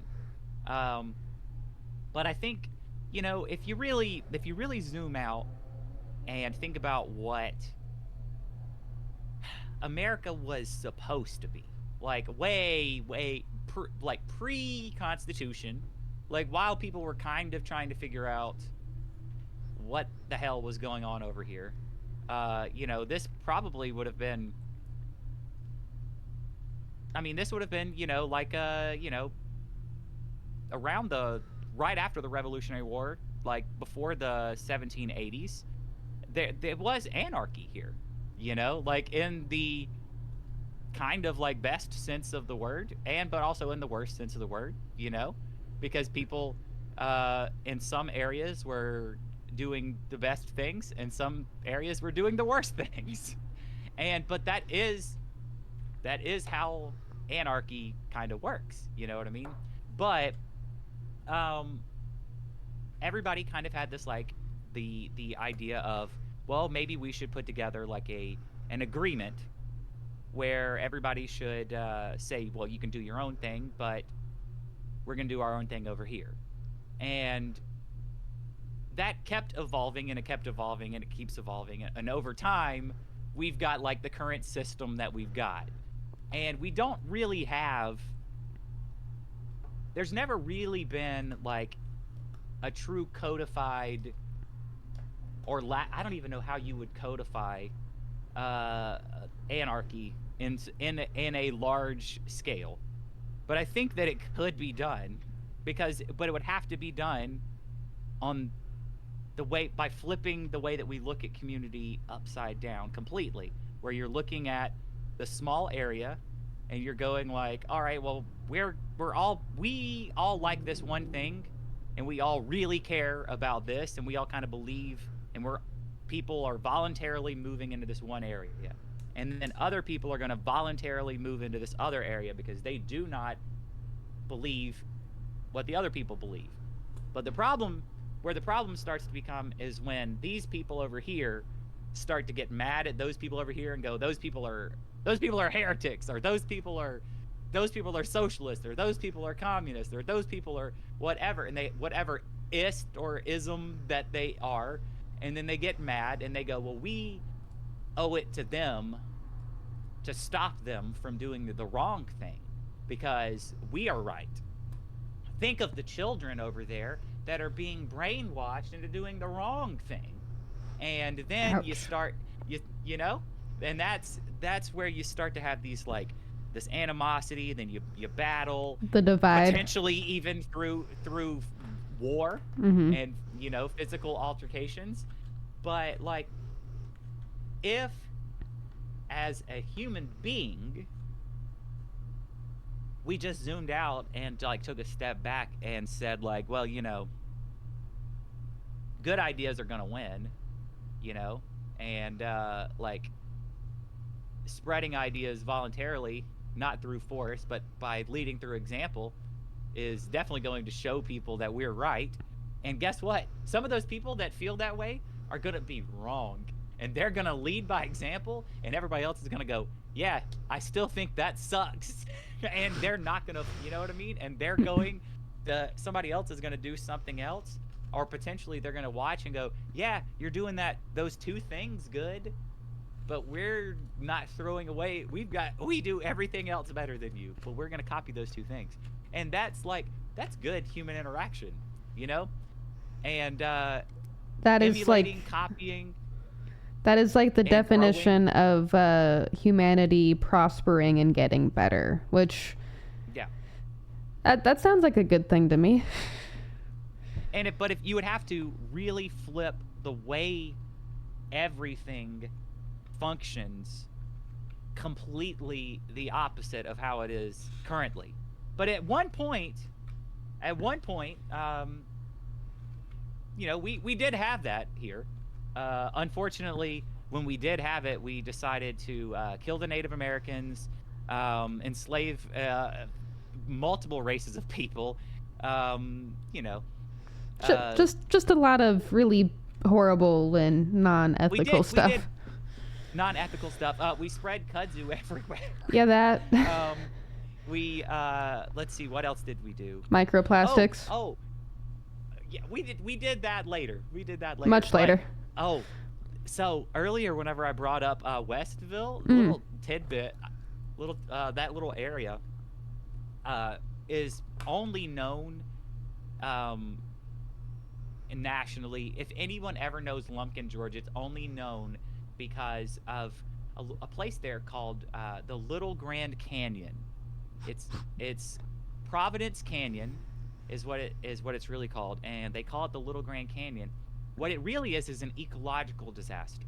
But I think, if you really zoom out and think about what America was supposed to be, like way pre-Constitution, like while people were kind of trying to figure out what the hell was going on over here. This probably would have been. I mean, this would have been, like around the right after the Revolutionary War, like before the 1780s. There was anarchy here, like in the kind of like best sense of the word, but also in the worst sense of the word, because people in some areas were doing the best things, and some areas were doing the worst things. But that is how anarchy kind of works, you know what I mean? But um everybody kind of had this like the idea of, well, maybe we should put together like an agreement where everybody should say, well, you can do your own thing, but we're going to do our own thing over here. And that kept evolving, and it kept evolving, and it keeps evolving, and over time we've got like the current system that we've got. And we don't really have, there's never really been like a true codified, or I don't even know how you would codify anarchy in a large scale. But I think that it could be done, but it would have to be done on the way, by flipping the way that we look at community upside down completely, where you're looking at the small area and you're going like, all right, well, we all like this one thing, and we all really care about this, and we all kind of believe, and people are voluntarily moving into this one area. And then other people are going to voluntarily move into this other area because they do not believe what the other people believe. But where the problem starts to become is when these people over here start to get mad at those people over here and go, those people are heretics, or those people are socialists, or those people are communists, or those people are whatever, and whatever ist or ism that they are, and then they get mad and they go, well, we owe it to them to stop them from doing the wrong thing because we are right. Think of the children over there that are being brainwashed into doing the wrong thing. And then Ouch. you start, and that's where you start to have these like this animosity, then you battle, The divide. potentially even through war, Mm-hmm. and physical altercations. But like, if as a human being we just zoomed out and like took a step back and said like, well, good ideas are gonna win, and like spreading ideas voluntarily, not through force, but by leading through example, is definitely going to show people that we're right. And guess what? Some of those people that feel that way are going to be wrong. And they're going to lead by example, and everybody else is going to go, yeah, I still think that sucks. And they're not going to, you know what I mean? And they're going, somebody else is going to do something else. Or potentially they're going to watch and go, yeah, you're doing those two things good, but we're not throwing away. We do everything else better than you, but we're going to copy those two things. And that's good human interaction, And That is emulating, like copying. that is like the and definition of humanity prospering and getting better, which Yeah. that sounds like a good thing to me. But if you would have to really flip the way everything functions completely the opposite of how it is currently. But at one point, we did have that here. Unfortunately, when we did have it, we decided to kill the Native Americans, enslave multiple races of people. Just a lot of really horrible and non-ethical stuff. We did non-ethical stuff. We spread kudzu everywhere. Yeah, that. Let's see, what else did we do? Microplastics. Yeah, we did that later. Much later. So earlier, whenever I brought up Westville, little tidbit, that little area is only known nationally. If anyone ever knows Lumpkin, Georgia, it's only known because of a place there called the Little Grand Canyon. It's Providence Canyon is what it's really called, and they call it the Little Grand Canyon. What it really is an ecological disaster.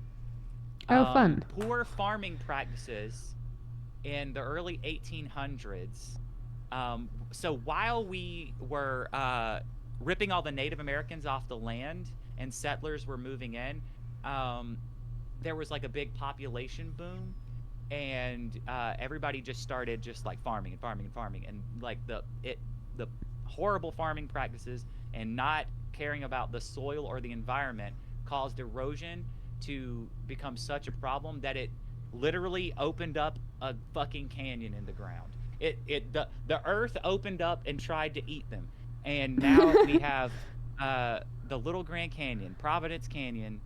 Oh, fun. Poor farming practices in the early 1800s. So while we were ripping all the Native Americans off the land and settlers were moving in, there was like a big population boom, and everybody just started just like farming and farming and farming, and like the horrible farming practices and not caring about the soil or the environment caused erosion to become such a problem that it literally opened up a fucking canyon in the ground. The earth opened up and tried to eat them, and now we have the Little Grand Canyon, Providence Canyon.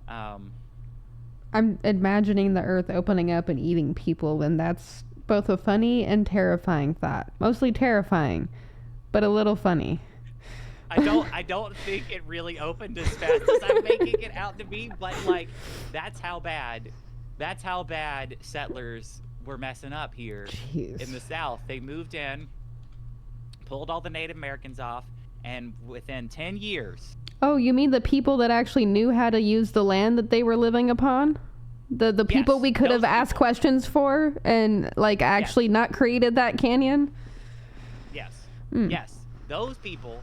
I'm imagining the earth opening up and eating people, and that's both a funny and terrifying thought. Mostly terrifying, but a little funny. I don't think it really opened as fast as I'm making it out to be, but like that's how bad settlers were messing up here. Jeez. In the South. They moved in, pulled all the Native Americans off, and within 10 years. Oh, you mean the people that actually knew how to use the land that they were living upon? The people Yes, we could have those asked people. questions for and like actually not created that canyon? Yes. Mm. Yes. Those people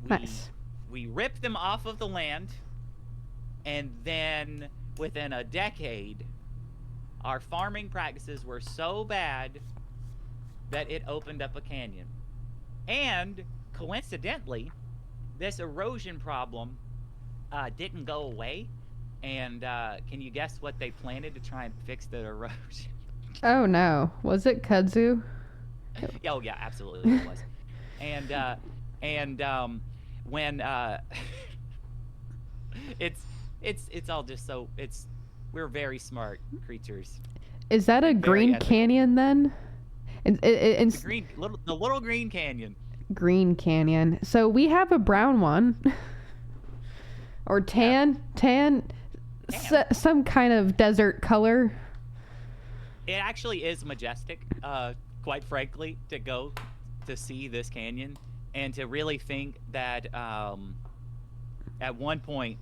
Nice. we ripped them off of the land, and then within a decade our farming practices were so bad that it opened up a canyon. And coincidentally, this erosion problem didn't go away. And can you guess what they planted to try and fix the erosion? Oh no. Was it kudzu? Oh yeah, absolutely it was. And when it's all just so we're very smart creatures. Is that a Very green ethical. canyon then? The little green canyon. Green canyon. So we have a brown one. Or tan, some kind of desert color. It actually is majestic, quite frankly, to go to see this canyon and to really think that at one point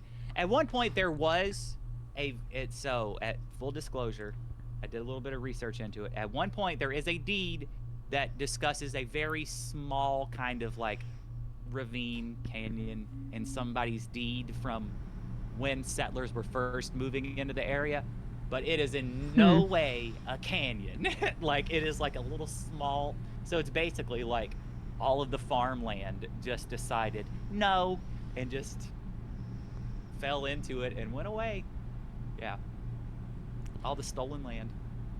there was at full disclosure, I did a little bit of research into it. At one point there is a deed that discusses a very small kind of like ravine canyon in somebody's deed from when settlers were first moving into the area, but it is in no way a canyon. Like it is like a little small, so it's basically like all of the farmland just decided no and just fell into it and went away. Yeah, all the stolen land.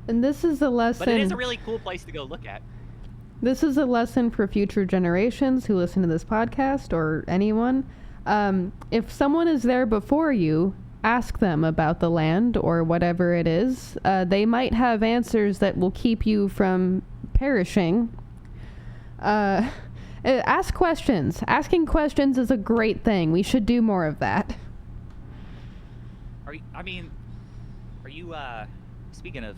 And this is a lesson. But it is a really cool place to go look at. This is a lesson for future generations who listen to this podcast or anyone. If someone is there before you, ask them about the land or whatever it is. They might have answers that will keep you from perishing. Ask questions. Asking questions is a great thing. We should do more of that. Are you speaking of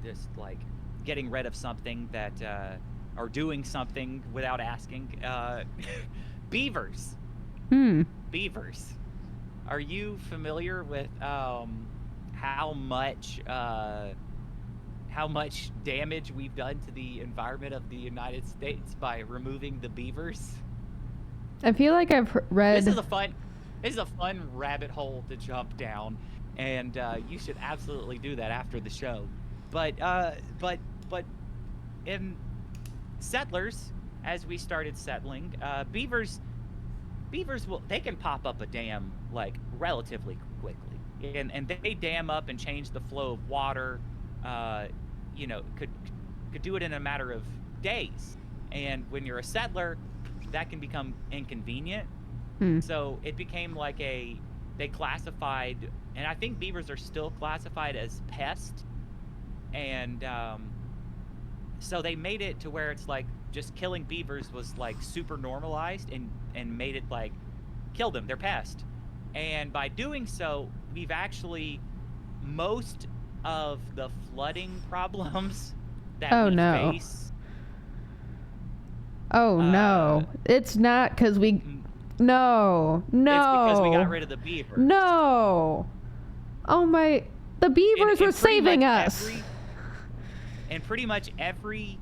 just like getting rid of something that or doing something without asking, beavers. Beavers. Are you familiar with how much damage we've done to the environment of the United States by removing the beavers? I feel like I've read. This is a fun rabbit hole to jump down, and you should absolutely do that after the show. But in settlers, as we started settling, beavers they can pop up a dam like relatively quickly, and they dam up and change the flow of water. Could do it in a matter of days. And when you're a settler, that can become inconvenient. So it became like they classified, and I think beavers are still classified as pest. And so they made it to where it's like just killing beavers was like super normalized and made it like kill them, they're pest. And by doing so, we've actually most of the flooding problems that Oh we no. face. Oh Uh, no. It's not because we. m- No. it's because we got No. rid of the beavers. No. Oh my. The beavers were saving us. And pretty much every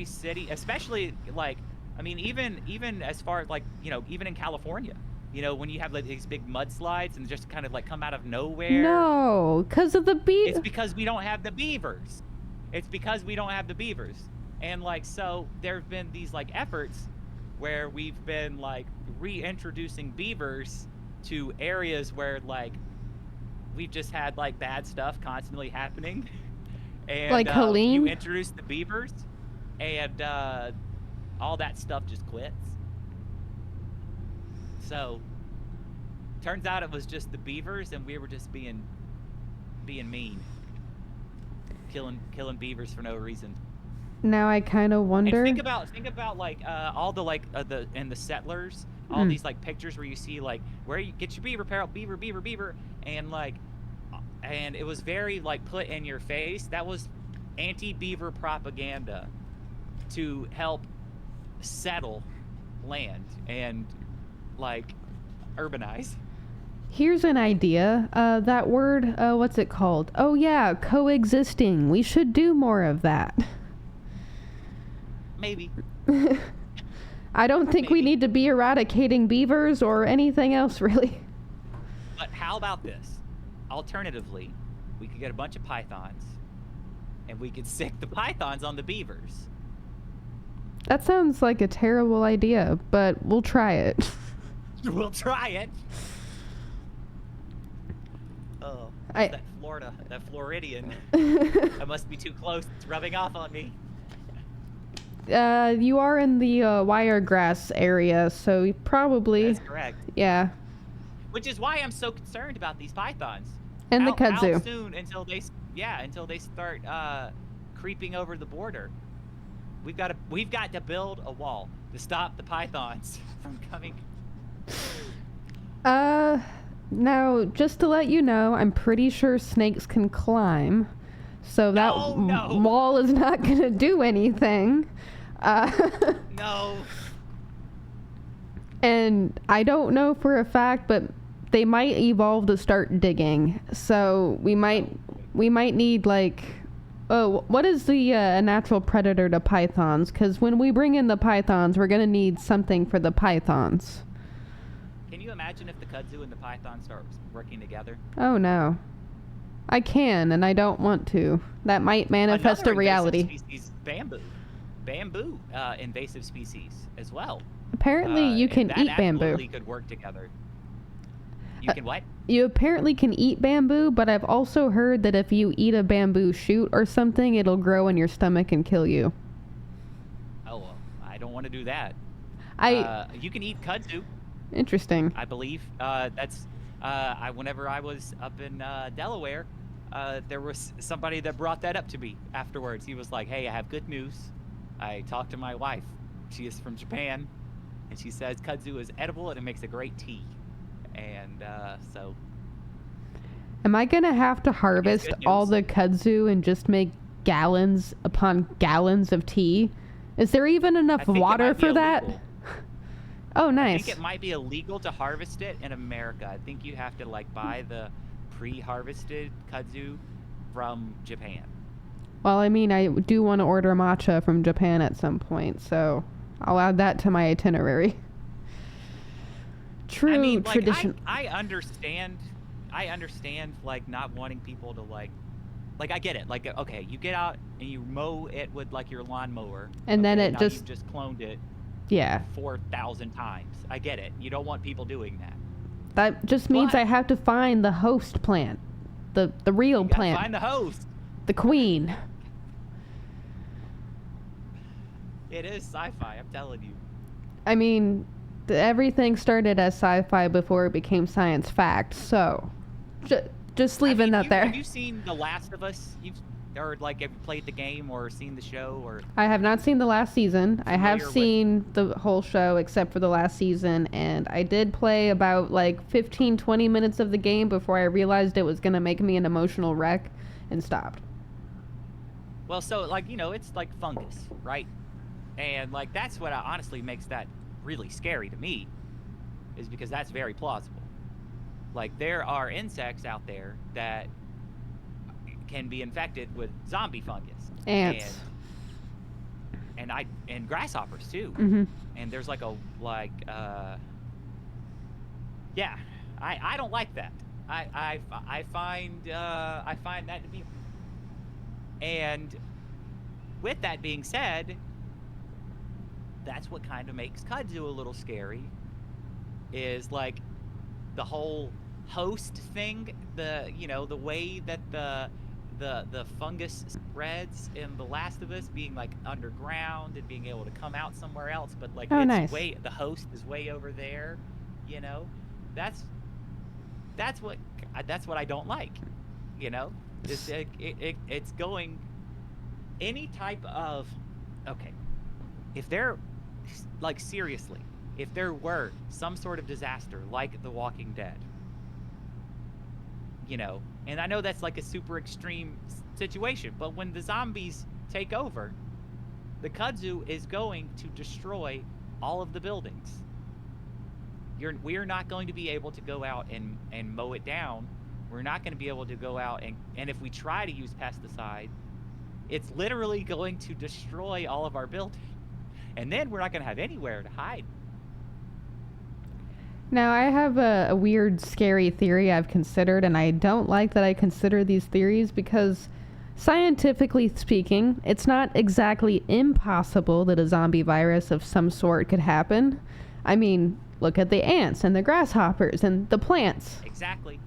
city, especially like, I mean, even as far as like, even in California, when you have like these big mudslides and just kind of like come out of nowhere. No. Because of the It's because we don't have the beavers. It's because we don't have the beavers. And like, so there have been these like efforts where we've been like reintroducing beavers to areas where like we've just had like bad stuff constantly happening. And Like Helene? you introduce the beavers and all that stuff just quits. So turns out it was just the beavers and we were just being mean. Killing beavers for no reason. Now I kind of wonder. And think about like all the like the settlers, all these like pictures where you see like where you get your beaver parrot, beaver, and like, and it was very like put in your face. That was anti-beaver propaganda to help settle land and like urbanize. Here's an idea. That word, what's it called? Oh yeah, coexisting. We should do more of that. Maybe. I don't think we Maybe. need to be eradicating beavers or anything else, really. But how about this? Alternatively, we could get a bunch of pythons and we could sick the pythons on the beavers. That sounds like a terrible idea, but we'll try it. We'll try it. Oh, that Floridian. I must be too close. It's rubbing off on me. You are in the Wiregrass area, so you probably. That's correct. Yeah. Which is why I'm so concerned about these pythons. And the How kudzu. soon until they start creeping over the border. We've got to build a wall to stop the pythons from coming. Now, just to let you know, I'm pretty sure snakes can climb, so that No. wall is not gonna do anything. No. And I don't know for a fact, but they might evolve to start digging. So we might need like, oh, what is the natural predator to pythons? Because when we bring in the pythons, we're gonna need something for the pythons. Can you imagine if the kudzu and the python start working together? Oh no. I can, and I don't want to. That might manifest Another a reality. invasive species, bamboo, invasive species as well. Apparently, you can that eat bamboo. absolutely could work together. You can what? You apparently can eat bamboo, but I've also heard that if you eat a bamboo shoot or something, it'll grow in your stomach and kill you. Oh, well, I don't want to do that. I You can eat kudzu, Interesting. I believe. Whenever I was up in Delaware, there was somebody that brought that up to me afterwards. He was like, "Hey, I have good news. I talked to my wife. She is from Japan, and she says kudzu is edible and it makes a great tea." And so. Am I gonna have to harvest good all news. the kudzu and just make gallons upon gallons of tea? Is there even enough I think it water might be for that? illegal. Oh, I nice. think it might be illegal to harvest it in America. I think you have to like buy the pre-harvested kudzu from Japan. Well, I mean, I do want to order matcha from Japan at some point, so I'll add that to my itinerary. True I mean, like, tradition. I understand like not wanting people to like I get it. Like, okay, you get out and you mow it with like your lawnmower, And then okay, it now just- you've just cloned it Yeah. 4,000 times. I get it. You don't want people doing that. That just means But- I have to find the host plant. The real You gotta plant. find the host. The queen. It is sci-fi. I'm telling you. I mean, everything started as sci-fi before it became science fact, so just leaving that there. Have you seen The Last of Us? or like have you played the game or seen the show or I have not seen the last season. I have familiar with? seen the whole show except for the last season, and I did play about like 15, 20 minutes of the game before I realized it was going to make me an emotional wreck and stopped. Well, so like it's like fungus, right? And like that's what honestly makes that really scary to me, is because that's very plausible. Like there are insects out there that can be infected with zombie fungus, Ants. and and grasshoppers too. Mm-hmm. And there's like a like yeah, I don't like that. I find that to be. And with that being said, that's what kind of makes kudzu a little scary, is like the whole host thing, the way that the fungus spreads in The Last of Us, being like underground and being able to come out somewhere else, but like Oh, it's nice. way the host is way over there, you know. That's that's what that's what I don't like, you know. It's going any type of okay, if there like seriously, if there were some sort of disaster like The Walking Dead, and I know that's like a super extreme situation, but when the zombies take over, the kudzu is going to destroy all of the buildings. We're not going to be able to go out and mow it down. We're not going to be able to go out and if we try to use pesticide, it's literally going to destroy all of our buildings. And then we're not going to have anywhere to hide. Now, I have a weird, scary theory I've considered, and I don't like that I consider these theories because, scientifically speaking, it's not exactly impossible that a zombie virus of some sort could happen. I mean, look at the ants and the grasshoppers and the plants. Exactly.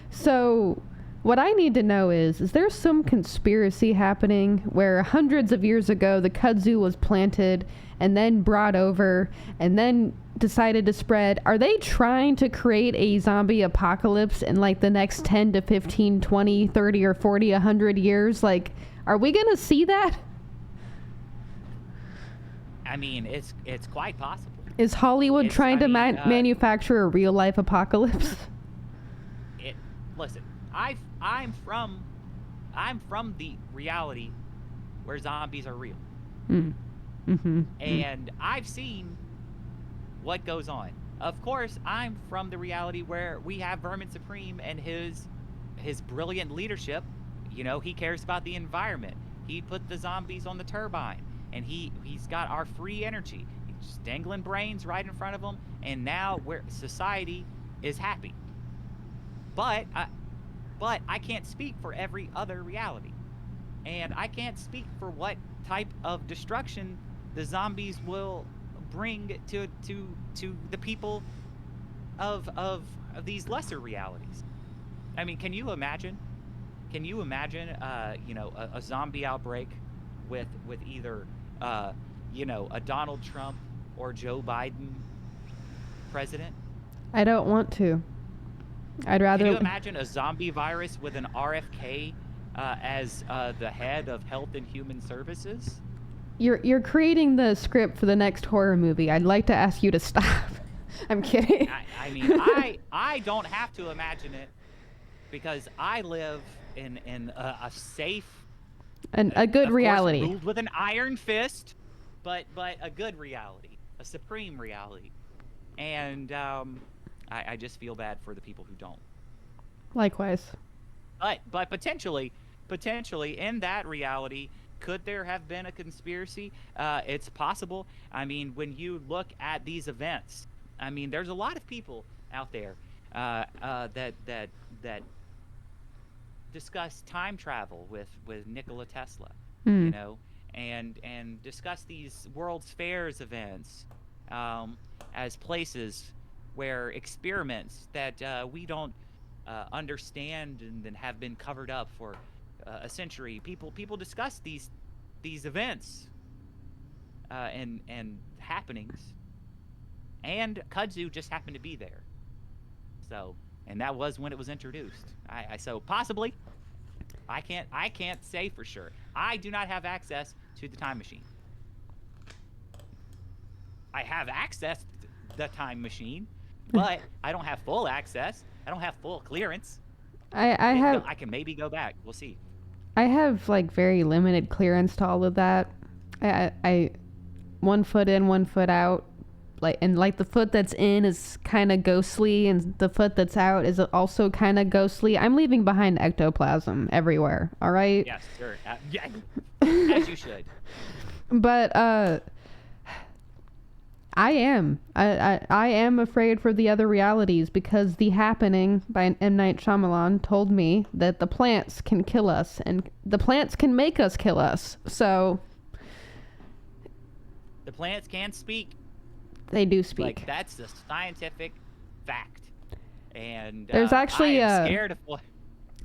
So, what I need to know is there some conspiracy happening where hundreds of years ago the kudzu was planted and then brought over and then decided to spread? Are they trying to create a zombie apocalypse in like the next 10 to 15, 20, 30 or 40, 100 years? Like, are we going to see that? I mean, it's quite possible. Is Hollywood trying to manufacture a real life apocalypse? Listen, I'm from the reality where zombies are real. And I've seen what goes on. Of course, I'm from the reality where we have Vermin Supreme and his brilliant leadership. He cares about the environment. He put the zombies on the turbine, and he's got our free energy. He's just dangling brains right in front of him, and now society is happy. But I can't speak for every other reality, and I can't speak for what type of destruction the zombies will bring to the people of these lesser realities. I mean, can you imagine? A zombie outbreak with either a Donald Trump or Joe Biden president? I don't want to. I'd rather. Can you imagine a zombie virus with an RFK as the head of Health and Human Services? You're creating the script for the next horror movie. I'd like to ask you to stop. I'm kidding. I mean, I don't have to imagine it because I live in a safe and a good reality, ruled with an iron fist, but a good reality, a supreme reality, and I just feel bad for the people who don't. Likewise. But potentially in that reality, could there have been a conspiracy? It's possible. I mean, when you look at these events, I mean, there's a lot of people out there that discuss time travel with Nikola Tesla, and discuss these World's Fairs events as places where experiments that we don't understand and have been covered up for a century. People discuss these events and happenings, and kudzu just happened to be there. So, and that was when it was introduced. So possibly. I can't say for sure. I do not have access to the time machine. I have access to the time machine, but I don't have full access. I don't have full clearance. I have I can maybe go back. We'll see. I have like very limited clearance to all of that. I 1 foot in, 1 foot out. Like the foot that's in is kind of ghostly, and the foot that's out is also kind of ghostly. I'm leaving behind ectoplasm everywhere. All right. Yes, sir. Yeah, as you should. But I am afraid for the other realities, because The Happening by M. Night Shyamalan told me that the plants can kill us, and the plants can make us kill us. So The plants can speak. they do speak. Like, that's a scientific fact. And There's actually I am scared of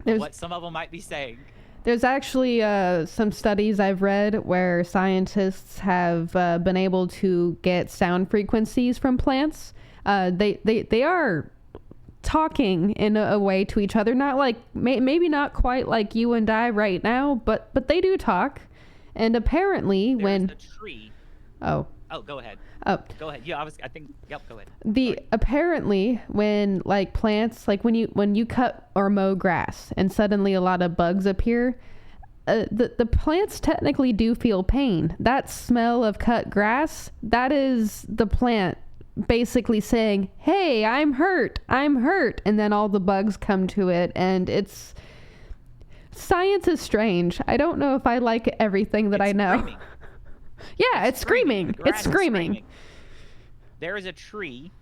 there's- what some of them might be saying. There's actually some studies I've read where scientists have been able to get sound frequencies from plants. They are talking in a way to each other, not like maybe not quite like you and I right now, but they do talk. And apparently, There's a tree. oh Go ahead. oh Go ahead. Yeah, I think. Yep. Go ahead. apparently when like plants, like when you cut or mow grass and suddenly a lot of bugs appear, the plants technically do feel pain. That smell of cut grass, that is the plant basically saying, hey, I'm hurt, and then all the bugs come to it. And science is strange. I don't know if I like everything that I know. Screaming. Yeah, it's screaming. The grass It's is screaming. There is a tree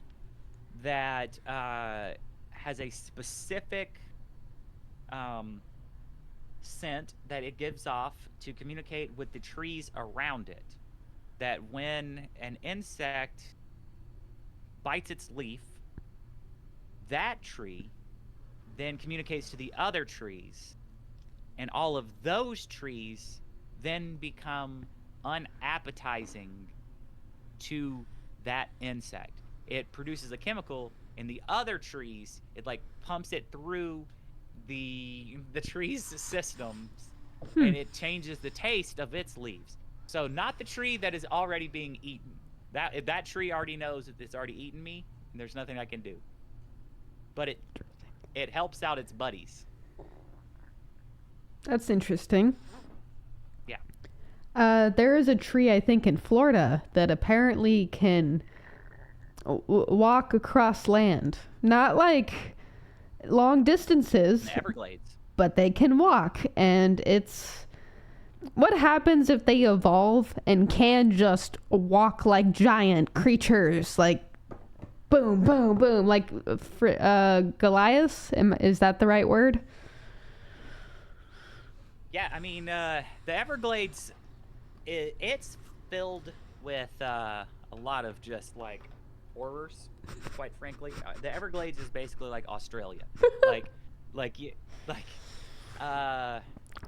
that has a specific scent that it gives off to communicate with the trees around it. That when an insect bites its leaf, that tree then communicates to the other trees, and all of those trees then become unappetizing to that insect. It produces a chemical in the other trees. It like pumps it through the tree's systems, and it changes the taste of its leaves. So not the tree that is already being eaten. That tree already knows that it's already eaten me, and there's nothing I can do. But it helps out its buddies. That's interesting. Yeah. There is a tree, I think, in Florida that apparently can walk across land. Not like long distances, The Everglades. but they can walk. And it's... What happens if they evolve and can just walk like giant creatures? Like, boom, boom, boom. Like Goliath? Is that the right word? Yeah, I mean, the Everglades, it's filled with a lot of just like horrors. Quite frankly, the Everglades is basically like Australia.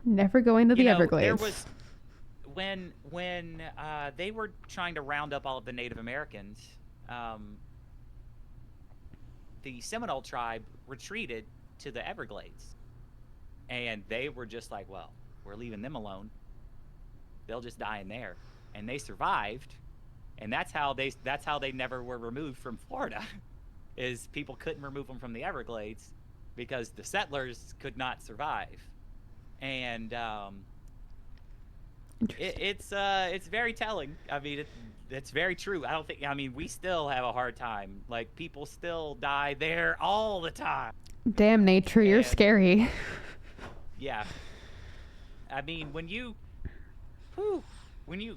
Never going to the Everglades. There was when they were trying to round up all of the Native Americans. The Seminole tribe retreated to the Everglades, and they were just like, well, we're leaving them alone. They'll just die in there. And they survived, and that's how they never were removed from Florida. Is people couldn't remove them from the Everglades because the settlers could not survive. And it's very telling. I mean, it's very true. I mean, we still have a hard time. Like, people still die there all the time. Damn nature, you're scary. Yeah. I mean, when you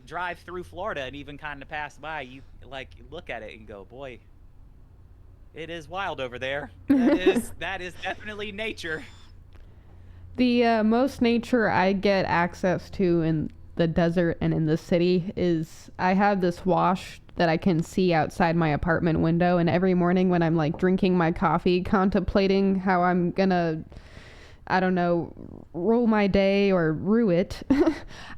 drive through Florida and even kind of pass by, you like look at it and go, boy, it is wild over there. That is definitely nature. The most nature I get access to in the desert and in the city is I have this wash that I can see outside my apartment window, and every morning when I'm like drinking my coffee, contemplating how I'm gonna I don't know, rule my day or rue it.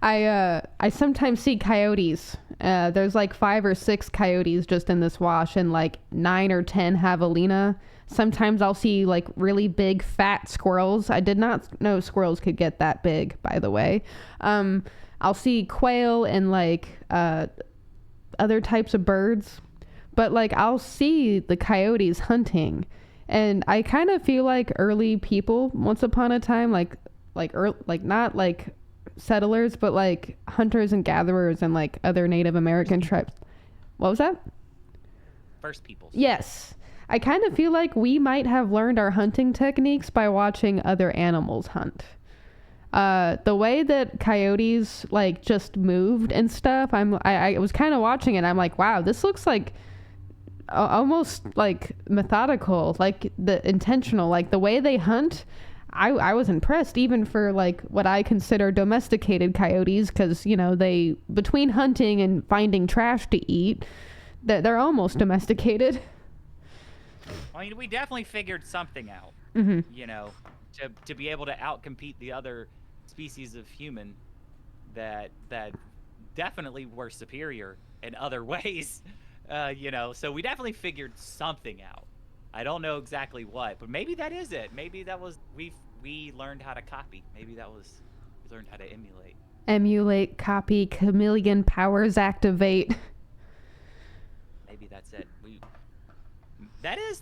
I sometimes see coyotes. There's like 5 or 6 coyotes just in this wash, and like 9 or 10 javelina. Sometimes I'll see like really big fat squirrels. I did not know squirrels could get that big, by the way. I'll see quail and like other types of birds, but like I'll see the coyotes hunting. And I kind of feel like early people, once upon a time, like not like settlers, but like hunters and gatherers and like other Native American tribes. What was that? First peoples. Yes. I kind of feel like we might have learned our hunting techniques by watching other animals hunt. The way that coyotes like just moved and stuff, I was kind of watching it. I'm like, wow, this looks like almost like methodical, like the intentional, like the way they hunt. I was impressed, even for like what I consider domesticated coyotes, because you know, they, between hunting and finding trash to eat, they're almost domesticated. I mean, we definitely figured something out, you know, to be able to outcompete the other species of human that definitely were superior in other ways. You know, so we definitely figured something out. I don't know exactly what, but maybe that is it. Maybe that was, we learned how to copy. Maybe that was, we learned how to emulate. Emulate, copy, chameleon powers activate. Maybe that's it.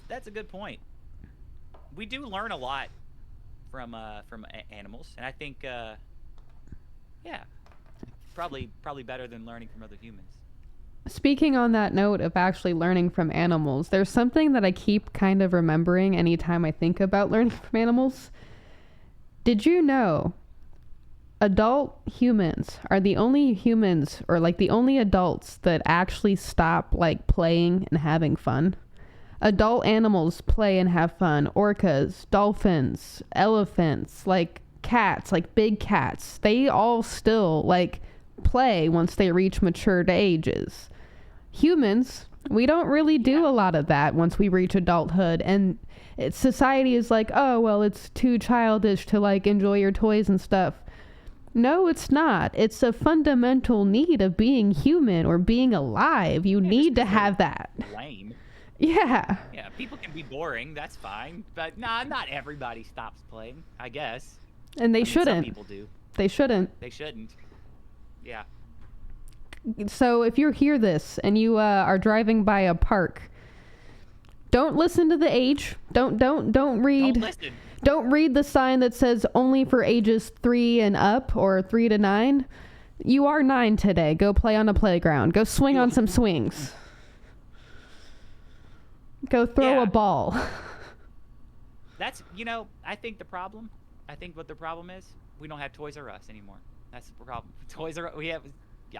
That's a good point. We do learn a lot from animals, and I think, yeah, probably better than learning from other humans. Speaking on that note of actually learning from animals, there's something that I keep kind of remembering anytime I think about learning from animals. Did you know adult humans are the only humans, or like the only adults, that actually stop like playing and having fun? Adult animals play and have fun. Orcas, dolphins, elephants, like cats, like big cats, they all still like play once they reach mature ages. Humans, we don't really do a lot of that once we reach adulthood, and society is like, oh well, it's too childish to like enjoy your toys and stuff. No, it's not. It's a fundamental need of being human or being alive. You need to have that. Lame. Yeah. Yeah, people can be boring, that's fine, but nah, not everybody stops playing, I guess. And they shouldn't. Some people do. They shouldn't. They shouldn't. Yeah. So if you hear this and you are driving by a park, don't listen to the age. Don't read. Don't listen. Don't read the sign that says only for ages 3 and up, or 3 to 9. You are 9 today. Go play on a playground. Go swing on some swings. Go throw a ball. That's, you know, I think what the problem is, we don't have Toys R Us anymore. That's the problem. Toys R Us,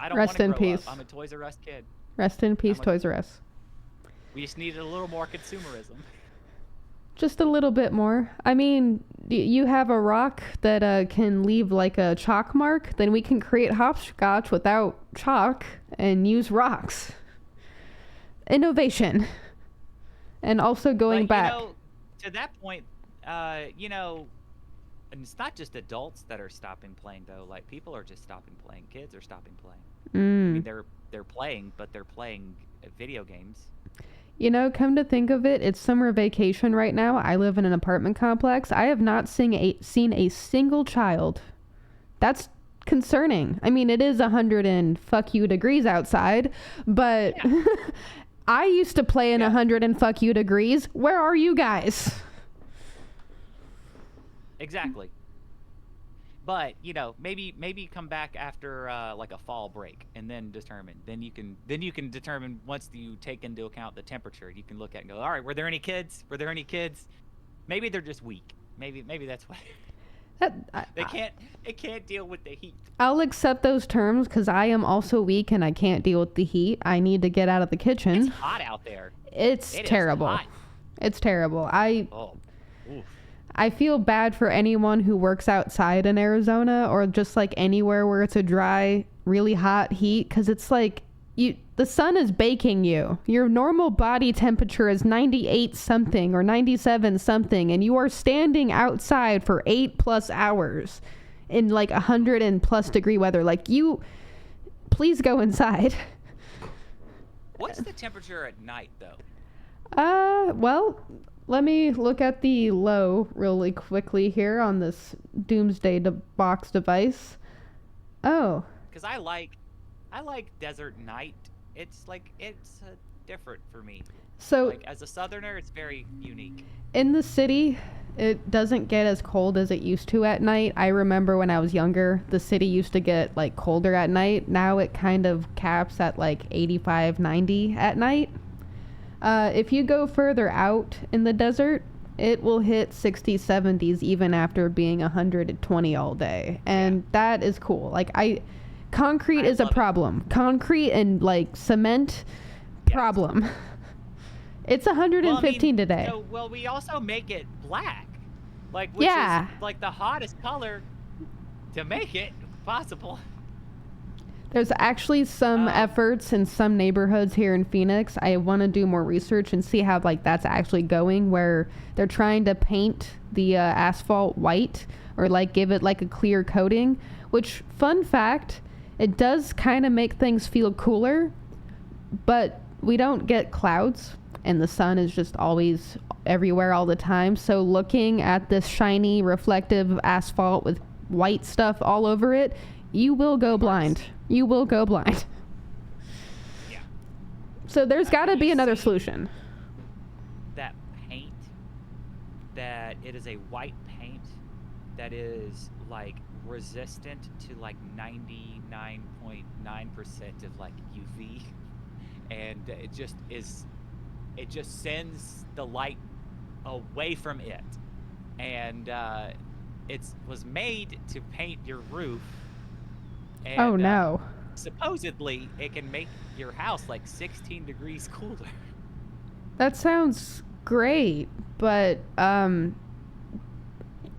I don't want to grow up. I'm a Toys R Us kid. Rest in peace, Toys R Us. We just needed a little more consumerism. Just a little bit more. I mean, you have a rock that can leave like a chalk mark, then we can create hopscotch without chalk and use rocks. Innovation. And also going back. You know, to that point, you know, and it's not just adults that are stopping playing though. Like, people are just stopping playing. Kids are stopping playing. I mean, they're playing, but they're playing video games. You know, come to think of it, it's summer vacation right now. I live in an apartment complex. I have not seen a single child. That's concerning. I mean, it is 100 and fuck you degrees outside, but yeah. I used to play in 100 and fuck you degrees. Where are you guys? Exactly. But, you know, maybe come back after like a fall break and then determine. Then you can determine, once you take into account the temperature, you can look at and go, all right, were there any kids? Maybe they're just weak. Maybe that's why. It can't deal with the heat. I'll accept those terms, because I am also weak and I can't deal with the heat. I need to get out of the kitchen. It's hot out there. It's terrible. It's terrible. I feel bad for anyone who works outside in Arizona, or just like anywhere where it's a dry, really hot heat, because it's like the sun is baking you. Your normal body temperature is 98 something or 97 something, and you are standing outside for 8+ hours in like 100 and plus degree weather. Like, please go inside. What's the temperature at night, though? Well, let me look at the low really quickly here on this doomsday box device. Oh. Because I like desert night. It's different for me. So, like, as a southerner, it's very unique. In the city, it doesn't get as cold as it used to at night. I remember when I was younger, the city used to get like colder at night. Now it kind of caps at like 85, 90 at night. If you go further out in the desert, it will hit 60s, 70s even after being 120 all day. And that is cool. Like, concrete is a problem. Concrete and like cement, problem. It's 115 today. Well, we also make it black, which is like the hottest color to make it possible. There's actually some efforts in some neighborhoods here in Phoenix. I want to do more research and see how that's actually going, where they're trying to paint the asphalt white or like give it like a clear coating, which, fun fact, it does kind of make things feel cooler, but we don't get clouds and the sun is just always everywhere all the time. So looking at this shiny reflective asphalt with white stuff all over it, you will go blind. You will go blind. Yeah. So there's got to be another solution. That paint, that it is a white paint that is like resistant to like 99.9% of like UV, and it just sends the light away from it, and it was made to paint your roof. And, oh no. Supposedly, it can make your house like 16 degrees cooler. That sounds great, but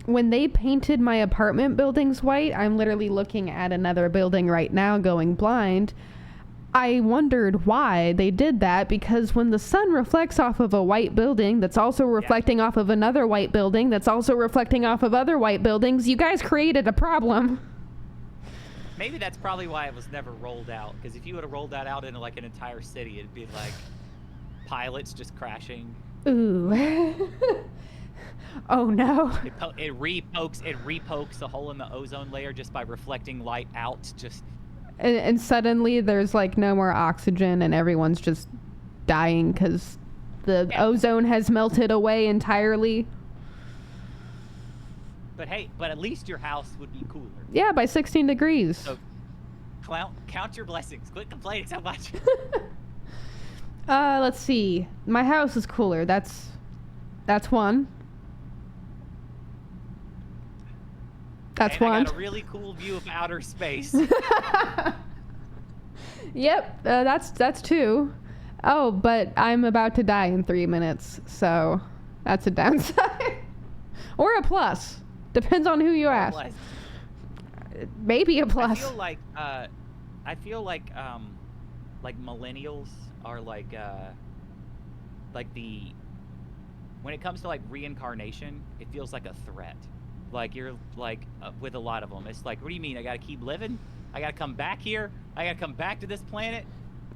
when they painted my apartment buildings white, I'm literally looking at another building right now going blind. I wondered why they did that, because when the sun reflects off of a white building that's also reflecting off of another white building that's also reflecting off of other white buildings, you guys created a problem. Maybe that's probably why it was never rolled out, because if you would have rolled that out into like an entire city, it'd be like pilots just crashing. Ooh. Oh no. It repokes a hole in the ozone layer just by reflecting light out. And suddenly there's like no more oxygen and everyone's just dying because the ozone has melted away entirely. But hey, at least your house would be cooler. Yeah, by 16 degrees. So count your blessings. Quit complaining so much. Let's see. My house is cooler. That's one. That's one. I got a really cool view of outer space. Yep, that's two. Oh, but I'm about to die in 3 minutes, so that's a downside. Or a plus. Depends on who you ask. Maybe a plus. I feel like millennials are like when it comes to like reincarnation, it feels like a threat. Like you're like with a lot of them, it's like, what do you mean? I gotta keep living? I gotta come back here? I gotta come back to this planet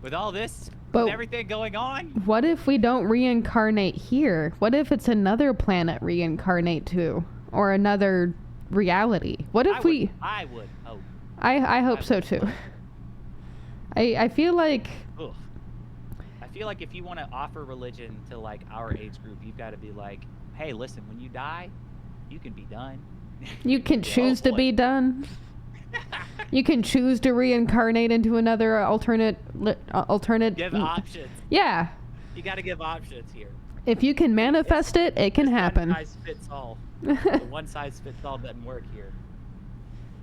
with all this, with everything going on? What if we don't reincarnate here? What if it's another planet reincarnate to? Or another reality? What if I would hope. I hope so too. I feel like... Ugh. I feel like if you want to offer religion to like our age group, you've got to be like, hey, listen, when you die, you can be done. You can choose to be done. You can choose to reincarnate into another alternate. Give options. Yeah. You got to give options here. If you can manifest it can happen. One size fits all. The one size fits all doesn't work here.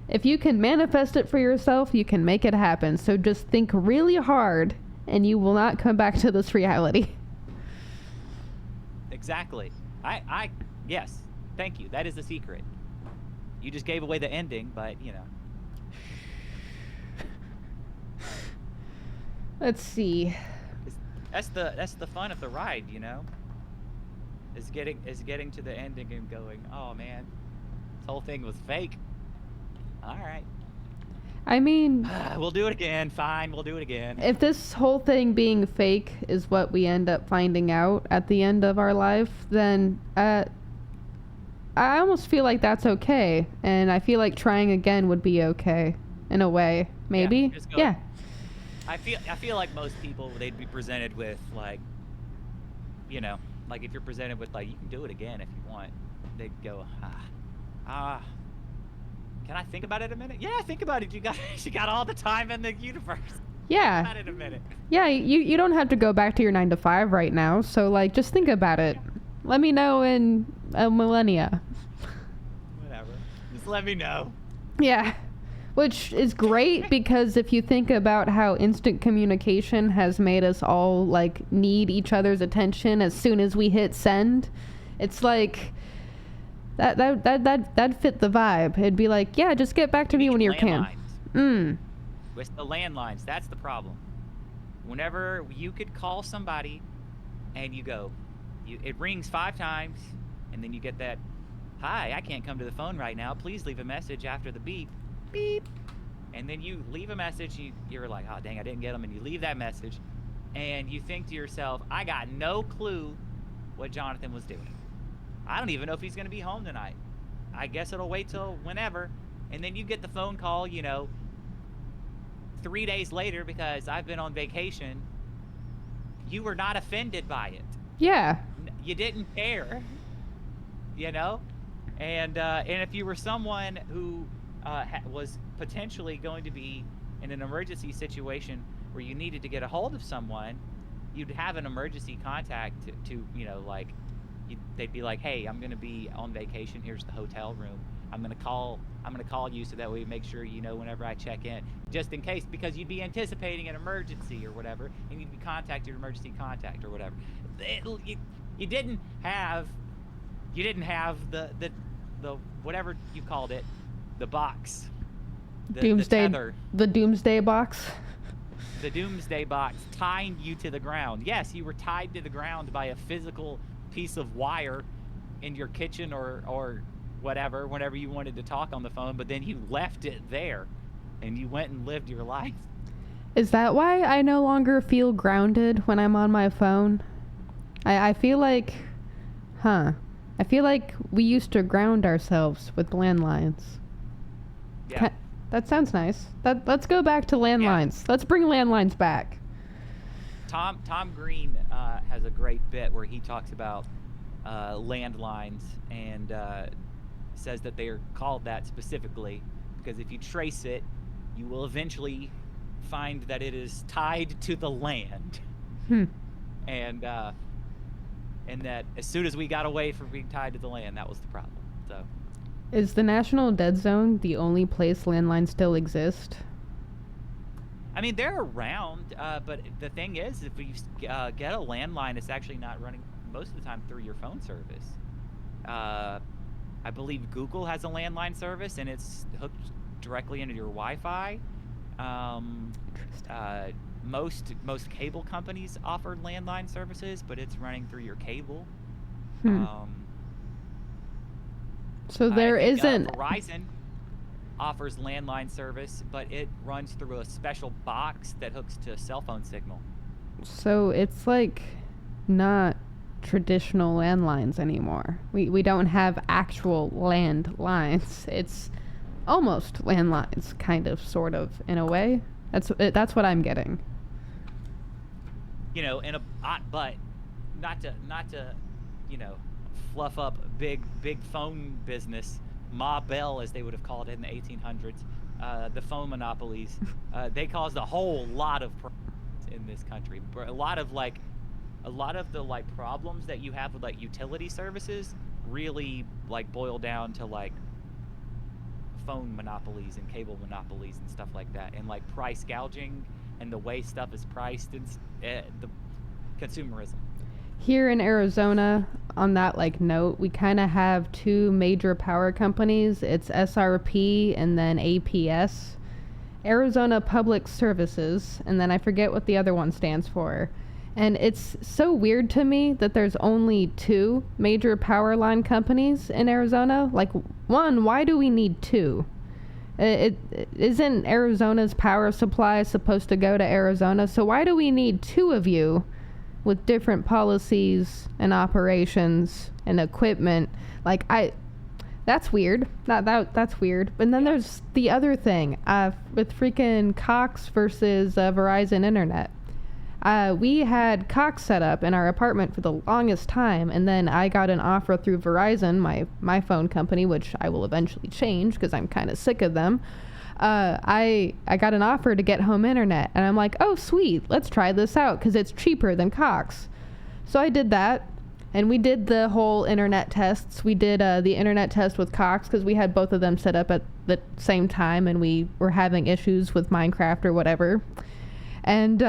If you can manifest it for yourself, you can make it happen. So just think really hard, and you will not come back to this reality. Exactly. Yes. Thank you. That is the secret. You just gave away the ending, but you know. Let's see. That's the fun of the ride, you know. Is getting to the ending and going, oh man, this whole thing was fake. All right, I mean, we'll do it again. Fine, we'll do it again. if this whole thing being fake is what we end up finding out at the end of our life, then I almost feel like that's okay, and I feel like trying again would be okay in a way. Maybe. Yeah, just go. Yeah. I feel like most people, they'd be presented with like, you know, like if you're presented with like you can do it again if you want, they'd go ah. Can I think about it a minute? Yeah, think about it. You got all the time in the universe. Yeah. Think about it a minute. Yeah, you don't have to go back to your 9 to 5 right now, so like just think about it. Let me know in a millennia. Whatever. Just let me know. Yeah. Which is great because if you think about how instant communication has made us all like need each other's attention as soon as we hit send, it's like that fit the vibe. It'd be like, yeah, just get back to me when you can. With the landlines, that's the problem. Whenever you could call somebody and you go, it rings 5 times, and then you get that, hi, I can't come to the phone right now. Please leave a message after the beep. Beep. And then you leave a message. You're like, oh, dang, I didn't get them. And you leave that message. And you think to yourself, I got no clue what Jonathan was doing. I don't even know if he's going to be home tonight. I guess it'll wait till whenever. And then you get the phone call, 3 days later because I've been on vacation. You were not offended by it. Yeah. You didn't care, And if you were someone who was potentially going to be in an emergency situation where you needed to get a hold of someone, you'd have an emergency contact they'd be like, hey, I'm going to be on vacation. Here's the hotel room. I'm going to call you so that we make sure you know whenever I check in, just in case, because you'd be anticipating an emergency or whatever, and you'd be contacting your emergency contact or whatever. You didn't have the whatever you called it, the box, Doomsday, the tether, the Doomsday box. The Doomsday box tying you to the ground. Yes, you were tied to the ground by a physical piece of wire in your kitchen or whatever, whenever you wanted to talk on the phone, but then you left it there and you went and lived your life. Is that why I no longer feel grounded when I'm on my phone? I feel like, I feel like we used to ground ourselves with landlines. Yeah. That sounds nice. Let's go back to landlines. Yeah. Let's bring landlines back. Tom Green has a great bit where he talks about landlines and says that they are called that specifically because if you trace it, you will eventually find that it is tied to the land. And that as soon as we got away from being tied to the land, that was the problem. So, is the National Dead Zone the only place landlines still exist? I mean, they're around, but the thing is, if you get a landline, it's actually not running most of the time through your phone service. I believe Google has a landline service, and it's hooked directly into your Wi-Fi. Most cable companies offer landline services, but it's running through your cable. So there isn't. Verizon offers landline service, but it runs through a special box that hooks to a cell phone signal. So it's like not traditional landlines anymore. We don't have actual landlines. It's almost landlines, kind of, sort of, in a way. That's what I'm getting. But not to fluff up big phone business. Ma Bell, as they would have called it in the 1800s, the phone monopolies, they caused a whole lot of problems in this country. A lot of the problems that you have with utility services really boil down to phone monopolies and cable monopolies and stuff like that, and price gouging and the way stuff is priced and the consumerism. Here in Arizona, on that note, we kind of have two major power companies. It's SRP and then APS. Arizona Public Services, and then I forget what the other one stands for. And it's so weird to me that there's only 2 major power line companies in Arizona. Like, one, why do we need 2? It isn't Arizona's power supply supposed to go to Arizona, so why do we need 2 of you with different policies and operations and equipment? Like, that's weird. That's weird. And then there's the other thing with freaking Cox versus Verizon Internet. We had Cox set up in our apartment for the longest time, and then I got an offer through Verizon, my phone company, which I will eventually change because I'm kind of sick of them. I got an offer to get home internet, and I'm like, oh sweet, let's try this out because it's cheaper than Cox. So I did that, and we did the whole internet tests. We did the internet test with Cox because we had both of them set up at the same time, and we were having issues with Minecraft or whatever. And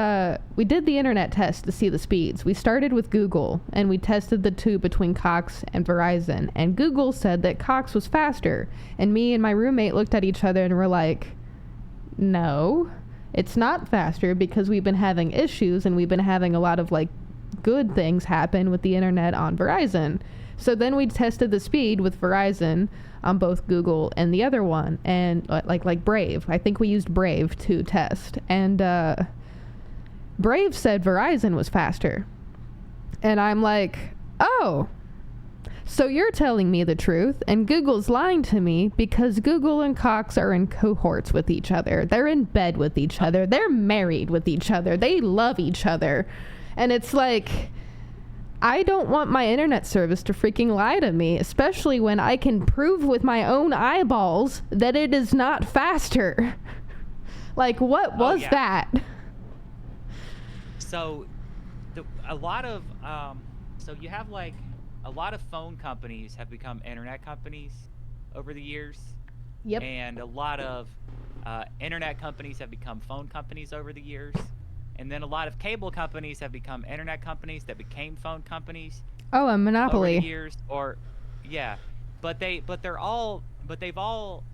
we did the internet test to see the speeds. We started with Google, and we tested the 2 between Cox and Verizon. And Google said that Cox was faster. And me and my roommate looked at each other and were like, no, it's not faster because we've been having issues and we've been having a lot of, like, good things happen with the internet on Verizon. So then we tested the speed with Verizon on both Google and the other one. And, like Brave. I think we used Brave to test. And, Brave said Verizon was faster. And I'm like, oh, so you're telling me the truth, and Google's lying to me because Google and Cox are in cohorts with each other. They're in bed with each other. They're married with each other. They love each other. And it's like, I don't want my internet service to freaking lie to me, especially when I can prove with my own eyeballs that it is not faster. Like, what was that? So, a lot of you have like a lot of phone companies have become internet companies over the years. Yep. And a lot of internet companies have become phone companies over the years. And then a lot of cable companies have become internet companies that became phone companies. Oh, a monopoly. Over the years, but they've all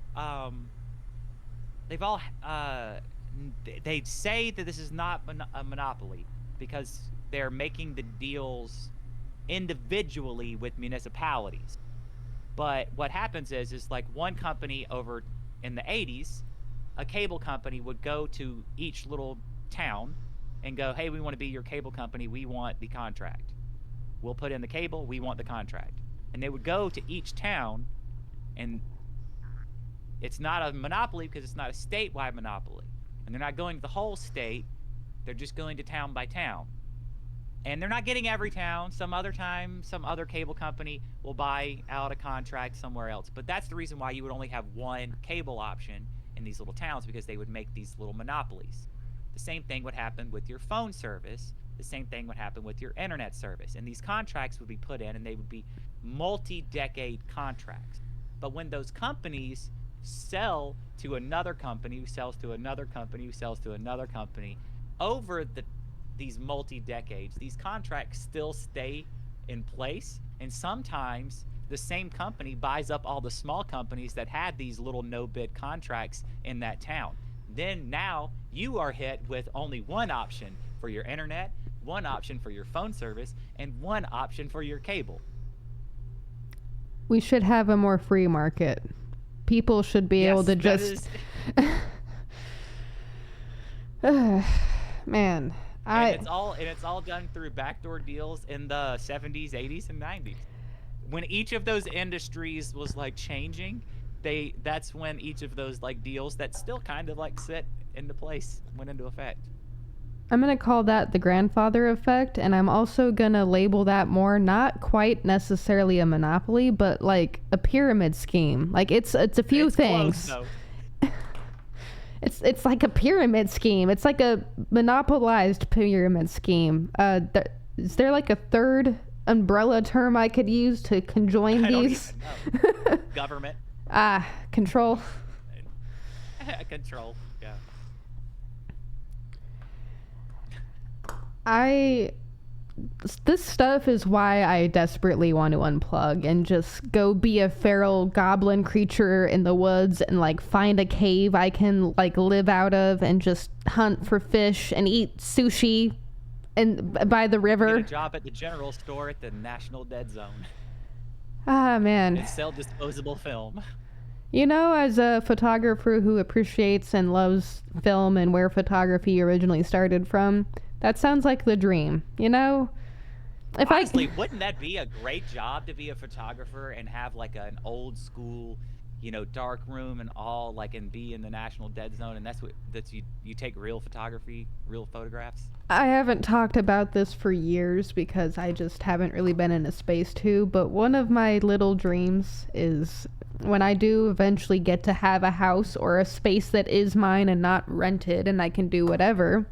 they say that this is not a monopoly because they're making the deals individually with municipalities. But what happens is like one company over in the 80s, a cable company would go to each little town and go, hey, we want to be your cable company. We want the contract. We'll put in the cable. We want the contract. And they would go to each town, and it's not a monopoly because it's not a statewide monopoly. And they're not going to the whole state. They're just going to town by town. And they're not getting every town. Some other time, some other cable company will buy out a contract somewhere else. But that's the reason why you would only have one cable option in these little towns, because they would make these little monopolies. The same thing would happen with your phone service. The same thing would happen with your internet service. And these contracts would be put in, and they would be multi-decade contracts. But when those companies sell to another company, who sells to another company, who sells to another company, over these multi-decades, these contracts still stay in place. And sometimes the same company buys up all the small companies that had these little no-bid contracts in that town. Then now you are hit with only one option for your internet, one option for your phone service, and one option for your cable. We should have a more free market. People should be able to just... Man, and it's all done through backdoor deals in the 70s, 80s, and 90s. When each of those industries was like changing, that's when each of those like deals that still kind of like sit into place went into effect. I'm going to call that the grandfather effect, and I'm also going to label that more not quite necessarily a monopoly, but like a pyramid scheme. Like it's a few things. Close, it's like a pyramid scheme. It's like a monopolized pyramid scheme. Is there like a third umbrella term I could use to conjoin these? I don't even know. Government. Control. Control, yeah. this stuff is why I desperately want to unplug and just go be a feral goblin creature in the woods and like find a cave I can like live out of and just hunt for fish and eat sushi and by the river. Get a job at the general store at the National Dead Zone Ah, man. and sell disposable film. You know, as a photographer who appreciates and loves film and where photography originally started from, that sounds like the dream, you know? Honestly, wouldn't that be a great job to be a photographer and have like an old school, dark room and all, like, and be in the National Dead Zone, and you take real photography, real photographs? I haven't talked about this for years because I just haven't really been in a space to, but one of my little dreams is when I do eventually get to have a house or a space that is mine and not rented and I can do whatever,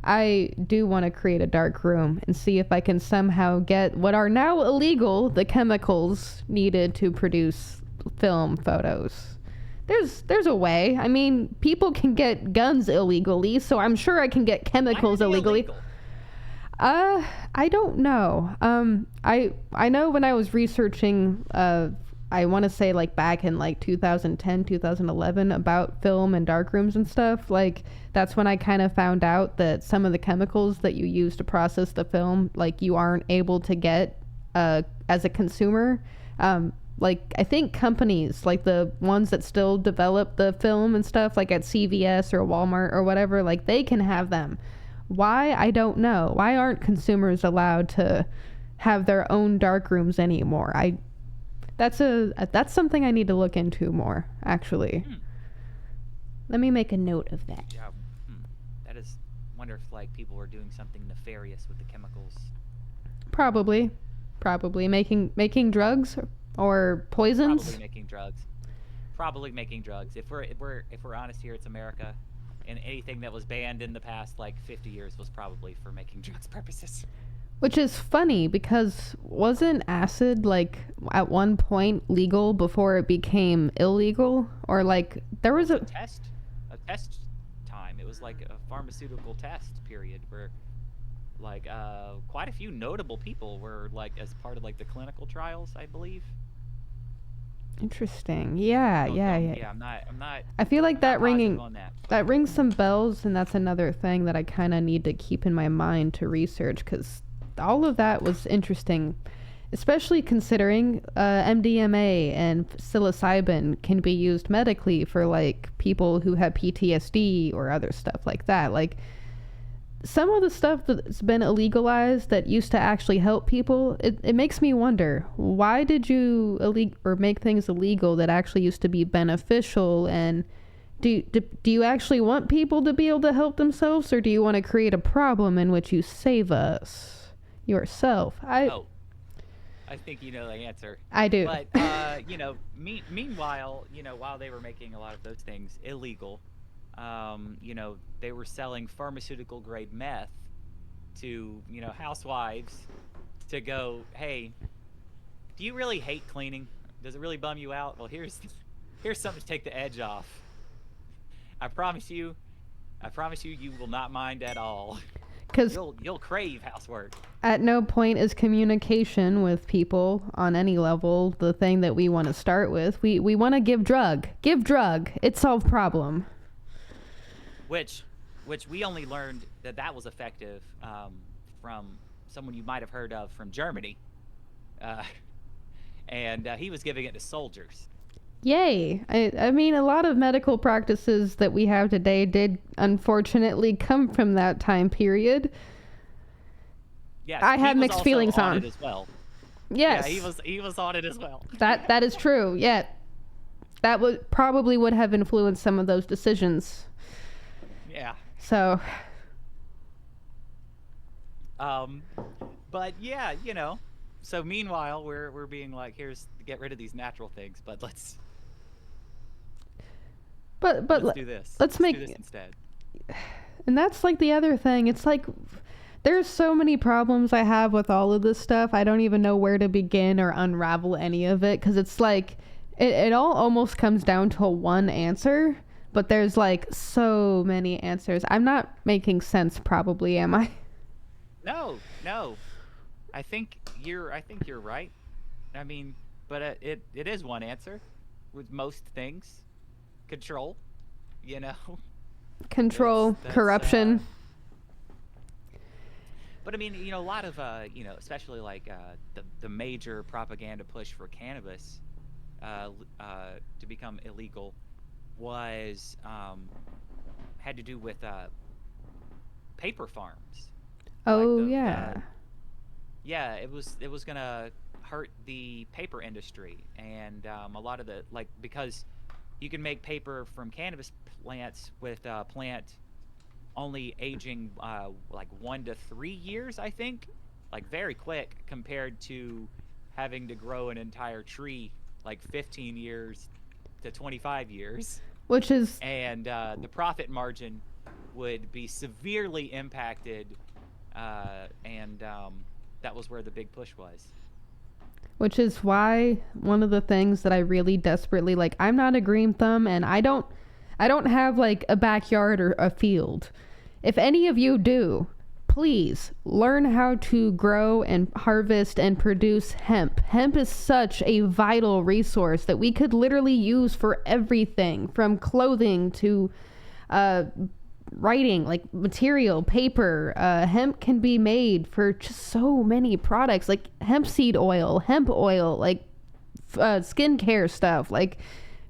I do want to create a dark room and see if I can somehow get what are now illegal, the chemicals needed to produce film photos. There's a way. I mean, people can get guns illegally, so I'm sure I can get chemicals illegally. Illegal? I don't know. I know when I was researching, I want to say like back in like 2010, 2011 about film and darkrooms and stuff, like that's when I kind of found out that some of the chemicals that you use to process the film, like you aren't able to get as a consumer. Like I think companies like the ones that still develop the film and stuff like at CVS or Walmart or whatever, like they can have them. Why? I don't know. Why aren't consumers allowed to have their own dark rooms anymore? That's something I need to look into more, actually. Let me make a note of that. Yeah. That is, wonder if like people were doing something nefarious with the chemicals. Probably making drugs or poisons. Probably making drugs. If we're honest here, it's America, and anything that was banned in the past like 50 years was probably for making drugs purposes. Which is funny because wasn't acid like at one point legal before it became illegal? Or like there was a test time. It was like a pharmaceutical test period where like quite a few notable people were like as part of like the clinical trials, I believe. Interesting. Yeah. I'm not. I feel like that that rings some bells, and that's another thing that I kind of need to keep in my mind to research because all of that was interesting, especially considering MDMA and psilocybin can be used medically for like people who have PTSD or other stuff like that. Like some of the stuff that's been illegalized that used to actually help people, it makes me wonder, why did you make things illegal that actually used to be beneficial? And do you actually want people to be able to help themselves, or do you want to create a problem in which you save us yourself? I think you know the answer. I do. But meanwhile, while they were making a lot of those things illegal, they were selling pharmaceutical grade meth to, housewives to go, hey, do you really hate cleaning? Does it really bum you out? Well, here's something to take the edge off. I promise you you will not mind at all. Because you'll crave housework. At no point is communication with people on any level the thing that we want to start with. We want to give drug. It solved problem. Which we only learned that was effective from someone you might have heard of from Germany. And he was giving it to soldiers. Yay. I mean, a lot of medical practices that we have today did unfortunately come from that time period. Yes, I have mixed feelings on it as well. Yes. Yeah, he was on it as well. That is true. Yeah. That would have influenced some of those decisions. Yeah. So but yeah, so meanwhile we're being like, get rid of these natural things, but let's do this. Let's do this instead. And that's like the other thing. It's like there's so many problems I have with all of this stuff. I don't even know where to begin or unravel any of it, because it's like it all almost comes down to one answer, but there's like so many answers. I'm not making sense probably, am I? No. I think you're right. I mean, but it is one answer with most things. Control, you know. It's Control, that's corruption. But I mean, a lot of especially like the major propaganda push for cannabis to become illegal was had to do with paper farms, like Oh, the yeah. yeah, it was gonna hurt the paper industry, and a lot of the like because you can make paper from cannabis plants with plant only aging like 1 to 3 years, I think, like very quick compared to having to grow an entire tree like 15 years to 25 years, Which is and the profit margin would be severely impacted, and that was where the big push was. which is why one of the things that I really desperately like, I'm not a green thumb and I don't have like a backyard or a field. If any of you do, please learn how to grow and harvest and produce hemp. Hemp is such a vital resource that we could literally use for everything from clothing to uh, writing, like material, paper. Hemp can be made for just so many products, like hemp oil, like skincare stuff. Like,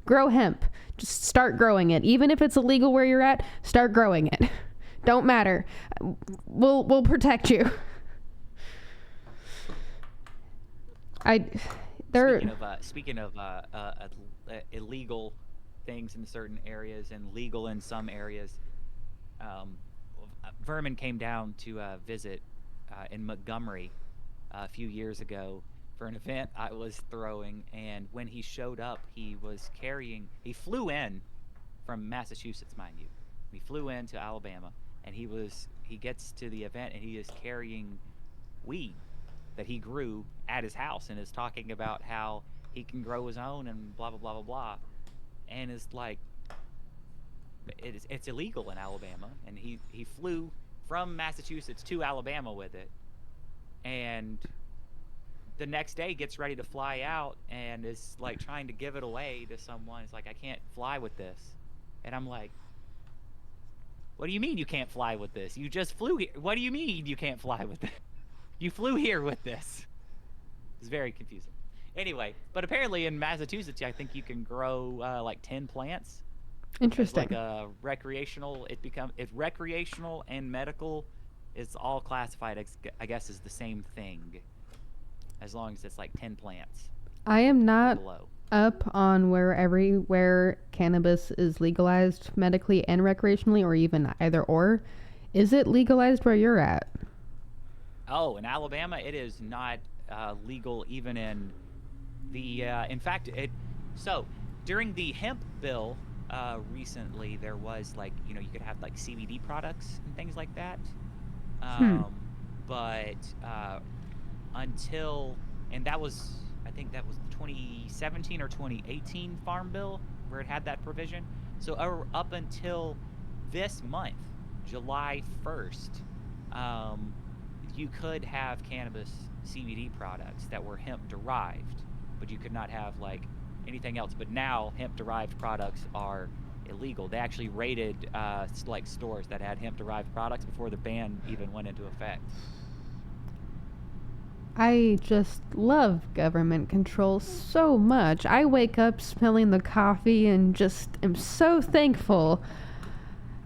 grow hemp. Just start growing it. Even if it's illegal where you're at, start growing it. Don't matter. We'll protect you. I there Illegal things in certain areas and legal in some areas, um, Vermin came down to visit in Montgomery a few years ago for an event I was throwing, and when he showed up, he flew in from Massachusetts, mind you. He flew into Alabama, and he gets to the event, and he is carrying weed that he grew at his house, and is talking about how he can grow his own and blah blah blah blah blah, and is like, it's illegal in Alabama, and he flew from Massachusetts to Alabama with it, and the next day gets ready to fly out and is like trying to give it away to someone. It's like, I can't fly with this, and I'm like, what do you mean you can't fly with this? You just flew here. What do you mean you can't fly with it? You flew here with this. It's very confusing. Anyway, but apparently in Massachusetts, I think you can grow like 10 plants as like Interesting. a recreational. It's recreational and medical. It's all classified, I guess, as the same thing, as long as it's like 10 plants I am or not below. up on where everywhere cannabis is legalized medically and recreationally, or even either or. Is it legalized where you're at? Oh, in Alabama, it is not legal even in the. In fact, it. So during the hemp bill recently, there was like, you could have like CBD products and things like that. Hmm. Um, but until and that was I think that was the 2017 or 2018 Farm Bill where it had that provision. So up until this month, July 1st, um, you could have cannabis CBD products that were hemp derived, but you could not have like anything else. But now hemp derived products are illegal. They actually raided like stores that had hemp derived products before the ban even went into effect. I just love government control so much. I wake up smelling the coffee and just am so thankful.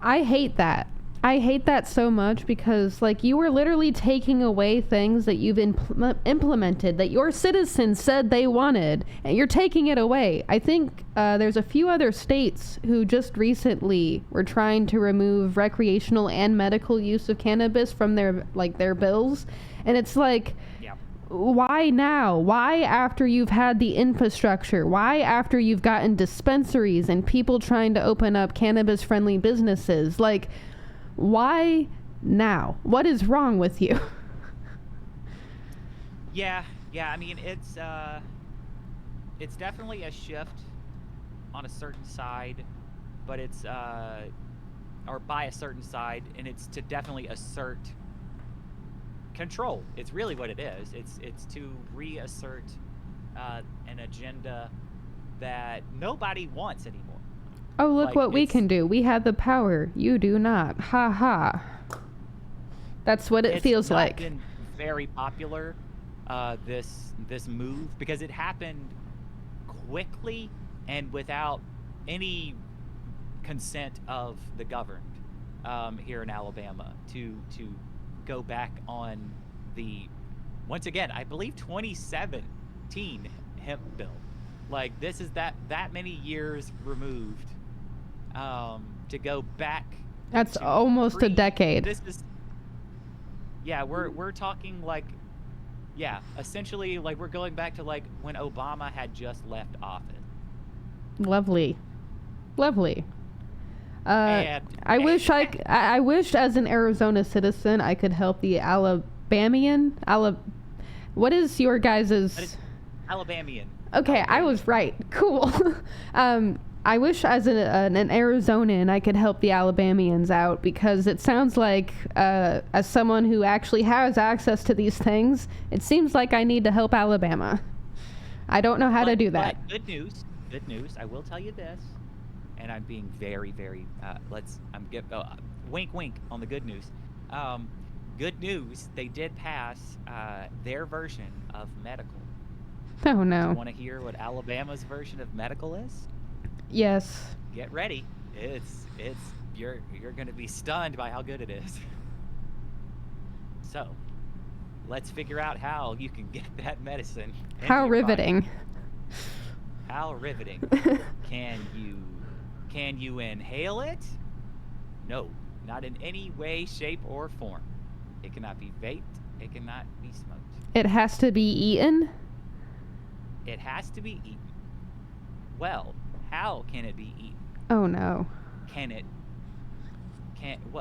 I hate that. I hate that so much because, like, you were literally taking away things that you've implemented that your citizens said they wanted, and you're taking it away. I think there's a few other states who just recently were trying to remove recreational and medical use of cannabis from their bills, and it's like, Yeah. why now? Why after you've had the infrastructure? Why after you've gotten dispensaries and people trying to open up cannabis friendly businesses? Like, why now? What is wrong with you? Yeah, yeah. I mean, it's definitely a shift on a certain side, but it's or by a certain side, and it's to definitely assert control. It's really what it is. It's to reassert an agenda that nobody wants anymore. Oh, look Like, what we can do. We have the power. You do not. Ha ha. That's what it feels not like. Been very popular, this move, because it happened quickly and without any consent of the governed here in Alabama to go back on the, once again, I believe 2017 hemp bill. Like, this is that many years removed to go back. That's almost a decade. This is, yeah, we're talking like, yeah, essentially like we're going back to like when Obama had just left office. Lovely. Lovely. And I wish I wish as an Arizona citizen I could help the what is your guys's Alabamian. Okay, I was right. Cool. I wish as an Arizonan I could help the Alabamians out, because it sounds like as someone who actually has access to these things, it seems like I need to help Alabama. I don't know how to do that. But good news. I will tell you this, and I'm being very, very. Wink, wink on the good news. Good news. They did pass their version of medical. Oh no. Do you want to hear what Alabama's version of medical is? Yes. Get ready. It's you're going to be stunned by how good it is. So, let's figure out how you can get that medicine. How riveting. Body. How riveting. Can you inhale it? No, not in any way, shape, or form. It cannot be vaped. It cannot be smoked. It has to be eaten? It has to be eaten. Well, how can it be eaten? Oh no.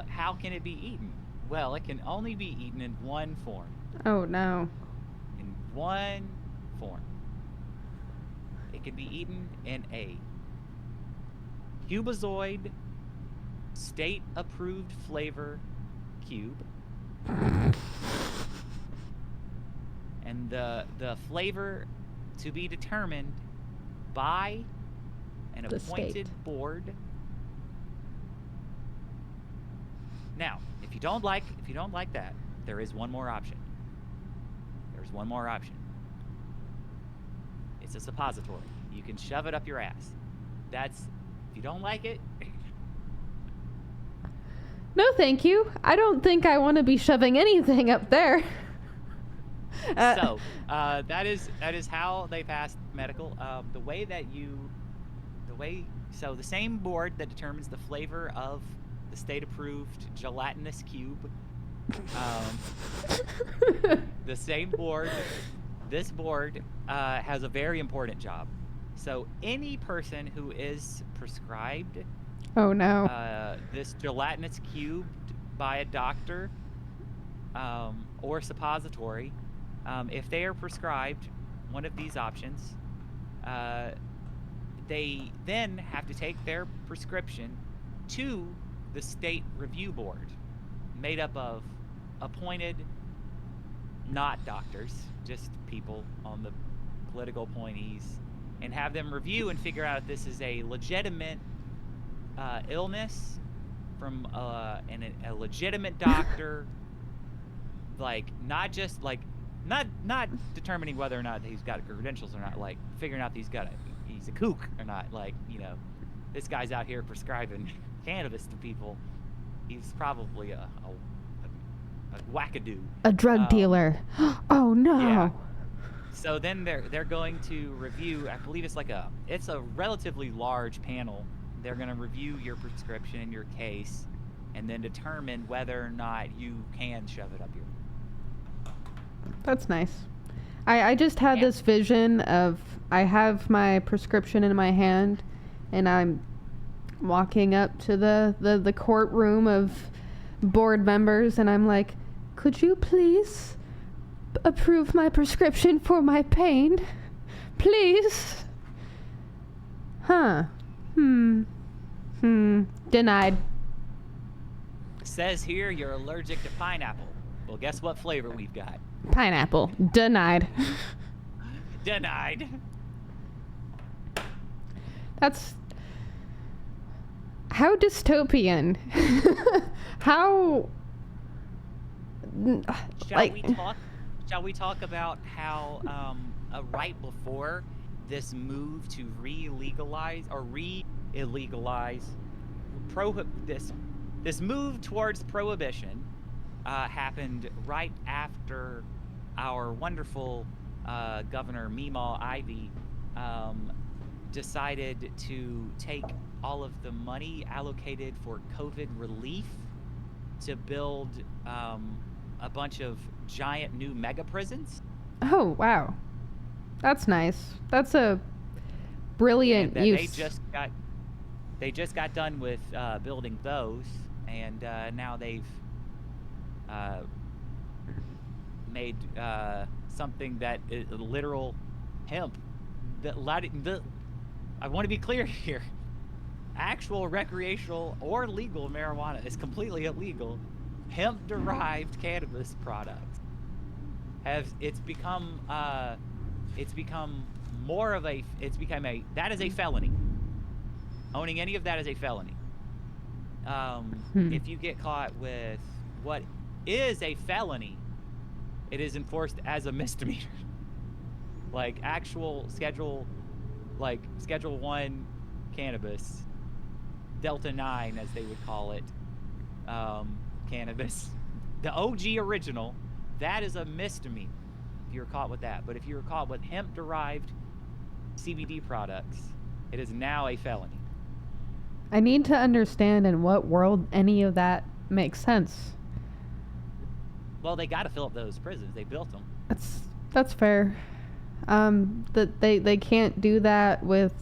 How can it be eaten? Well, it can only be eaten in one form. Oh no. In one form. It can be eaten in a cubazoid state-approved flavor cube. And the flavor to be determined by an appointed board. Now, if you don't like that, there is one more option. There's one more option. It's a suppository. You can shove it up your ass. If you don't like it. No, thank you. I don't think I want to be shoving anything up there. So that is how they passed medical. So the same board that determines the flavor of the state-approved gelatinous cube. The same board. This board has a very important job. So any person who is prescribed, oh no, this gelatinous cube by a doctor or suppository, if they are prescribed one of these options, they then have to take their prescription to the state review board, made up of appointed, not doctors, just people on the political appointees, and have them review and figure out if this is a legitimate illness from a legitimate doctor, like not just like not determining whether or not he's got credentials or not, like figuring out he's a kook or not, like, you know, this guy's out here prescribing cannabis to people, he's probably a wackadoo, a drug dealer. Oh no. Yeah. So then they're going to review, I believe it's a relatively large panel. They're going to review your prescription and your case, and then determine whether or not you can shove it up your. That's nice. I just had this vision of, I have my prescription in my hand, and I'm walking up to the courtroom of board members, and I'm like, could you please approve my prescription for my pain? Please? Huh. Denied. Says here you're allergic to pineapple. Well, guess what flavor we've got? Pineapple. Denied. Denied. That's how dystopian. How Shall like we talk? Shall we talk about how right before this move to re-legalize or re-illegalize this move towards prohibition happened right after our wonderful Governor Meemaw Ivy decided to take all of the money allocated for COVID relief to build a bunch of giant new mega prisons. oh wow. That's nice. That's a And brilliant that use. they just got done with building those, and now they've uh, made something that is literal hemp. I want to be clear here. Actual recreational or legal marijuana is completely illegal. Hemp-derived cannabis products it's become more of a that is a felony. Owning any of that is a felony. If you get caught with what is a felony, it is enforced as a misdemeanor. Like actual schedule 1 cannabis, Delta 9 as they would call it, cannabis, the OG original, that is a misdemeanor if you're caught with that. But if you're caught with hemp-derived CBD products, it is now a felony. I need to understand in what world any of that makes sense. Well, they got to fill up those prisons. They built them. That's fair. That they can't do that with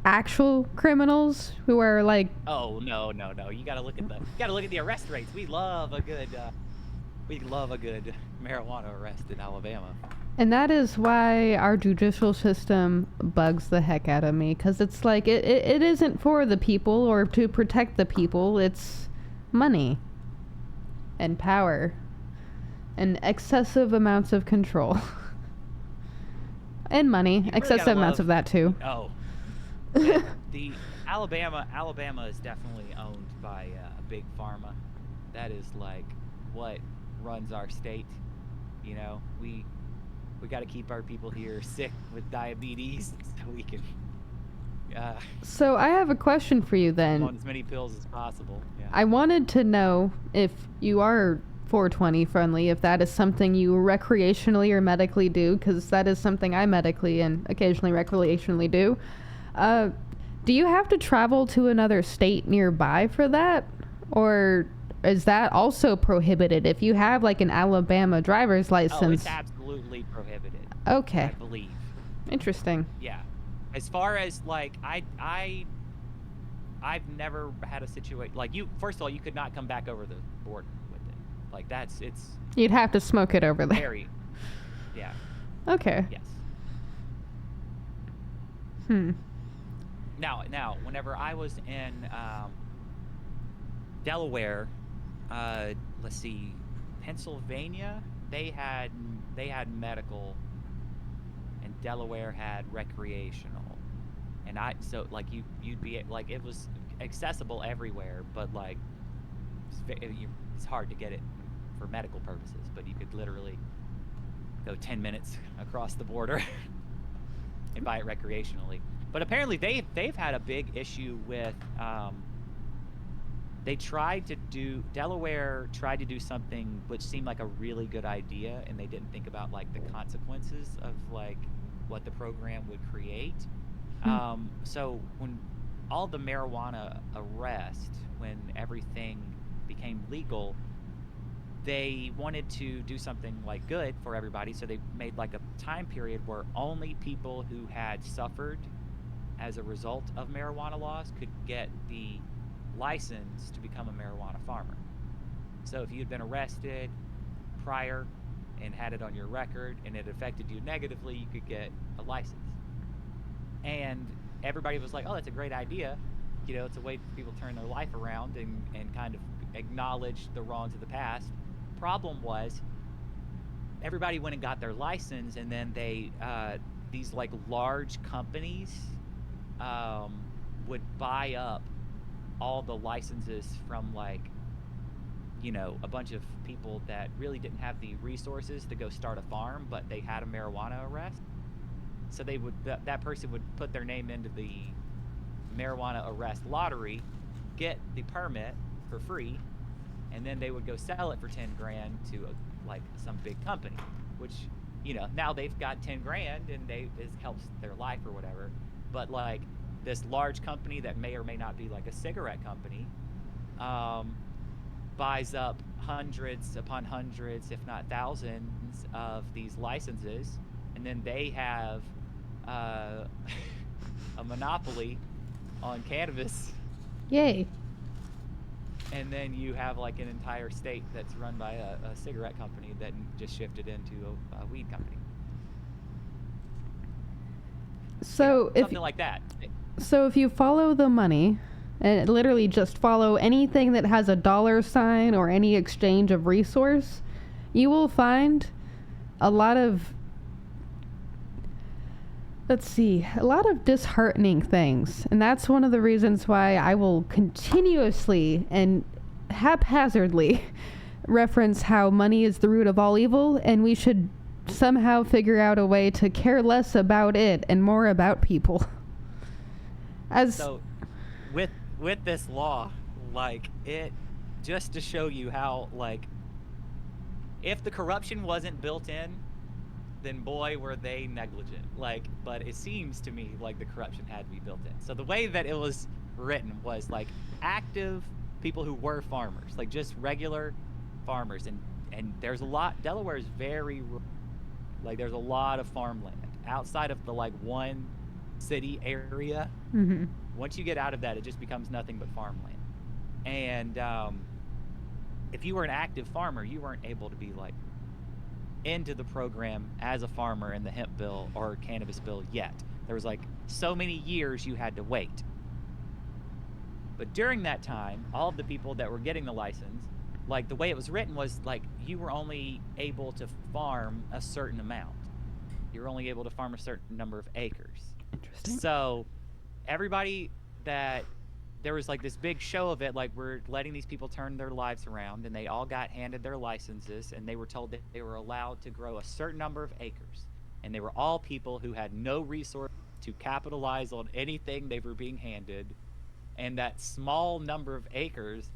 actual criminals who are like. Oh no. You gotta look at the arrest rates. We love a good marijuana arrest in Alabama. And that is why our judicial system bugs the heck out of me, because it's like it isn't for the people or to protect the people. It's money and power and excessive amounts of control and money, You really excessive gotta amounts love- of that too. Oh, the Alabama is definitely owned by big pharma. That is like what runs our state. You know, we got to keep our people here sick with diabetes so we can So I have a question for you then. on as many pills as possible. Yeah. I wanted to know if you are 420 friendly, if that is something you recreationally or medically do, because that is something I medically and occasionally recreationally do. Do you have to travel to another state nearby for that? Or is that also prohibited if you have like an Alabama driver's Oh, license? it's absolutely prohibited. Okay. I believe. Interesting. Yeah. As far as like I've never had a situation like first of all, you could not come back over the border with it. Like it's You'd have to smoke it over there. very yeah. Okay. Yes. Now, whenever I was in Delaware, let's see, Pennsylvania, they had medical, and Delaware had recreational, and you'd be like it was accessible everywhere, but like it's hard to get it for medical purposes, but you could literally go 10 minutes across the border and buy it recreationally. But apparently they've had a big issue with Delaware tried to do something which seemed like a really good idea, and they didn't think about like the consequences of like what the program would create. So when all the marijuana arrest, when everything became legal, they wanted to do something like good for everybody, so they made like a time period where only people who had suffered as a result of marijuana laws could get the license to become a marijuana farmer. So if you'd been arrested prior and had it on your record and it affected you negatively, you could get a license. And everybody was like, oh, that's a great idea. You know, it's a way for people to turn their life around and kind of acknowledged the wrongs of the past. Problem was, everybody went and got their license, and then these like large companies would buy up all the licenses from like a bunch of people that really didn't have the resources to go start a farm, but they had a marijuana arrest. So that person would put their name into the marijuana arrest lottery, get the permit for free, and then they would go sell it for 10 grand to like some big company, which now they've got 10 grand and it helps their life or whatever. But like this large company that may or may not be like a cigarette company, buys up hundreds upon hundreds, if not thousands, of these licenses, and then they have a monopoly on cannabis. Yay. And then you have like an entire state that's run by a cigarette company that just shifted into a weed company. So something like that. So if you follow the money, and literally just follow anything that has a dollar sign or any exchange of resource, you will find a lot of disheartening things. And that's one of the reasons why I will continuously and haphazardly reference how money is the root of all evil, and we should somehow figure out a way to care less about it and more about people. So with this law, like, it just to show you how, like, if the corruption wasn't built in, then boy were they negligent. Like, but it seems to me like the corruption had to be built in. So the way that it was written was like active people who were farmers, like just regular farmers, and there's a lot. Delaware is very like there's a lot of farmland outside of the like one city area. Mm-hmm. Once you get out of that, it just becomes nothing but farmland. And if you were an active farmer, you weren't able to be like into the program as a farmer in the hemp bill or cannabis bill yet. There was like so many years you had to wait. But during that time, all of the people that were getting the license, like the way it was written was like you were only able to farm a certain amount. You were only able to farm a certain number of acres. Interesting. So everybody that there was like this big show of it, like we're letting these people turn their lives around, and they all got handed their licenses, and they were told that they were allowed to grow a certain number of acres, and they were all people who had no resource to capitalize on anything they were being handed. And that small number of acres,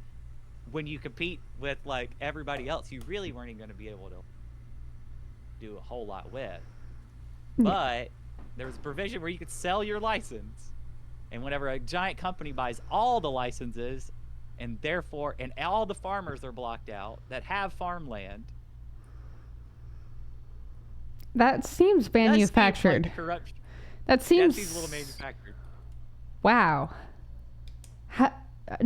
when you compete with like everybody else, you really weren't even going to be able to do a whole lot with. But there was a provision where you could sell your license. And whenever a giant company buys all the licenses, and all the farmers are blocked out that have farmland. That seems manufactured. That seems like corruption. That seems a little manufactured. Wow.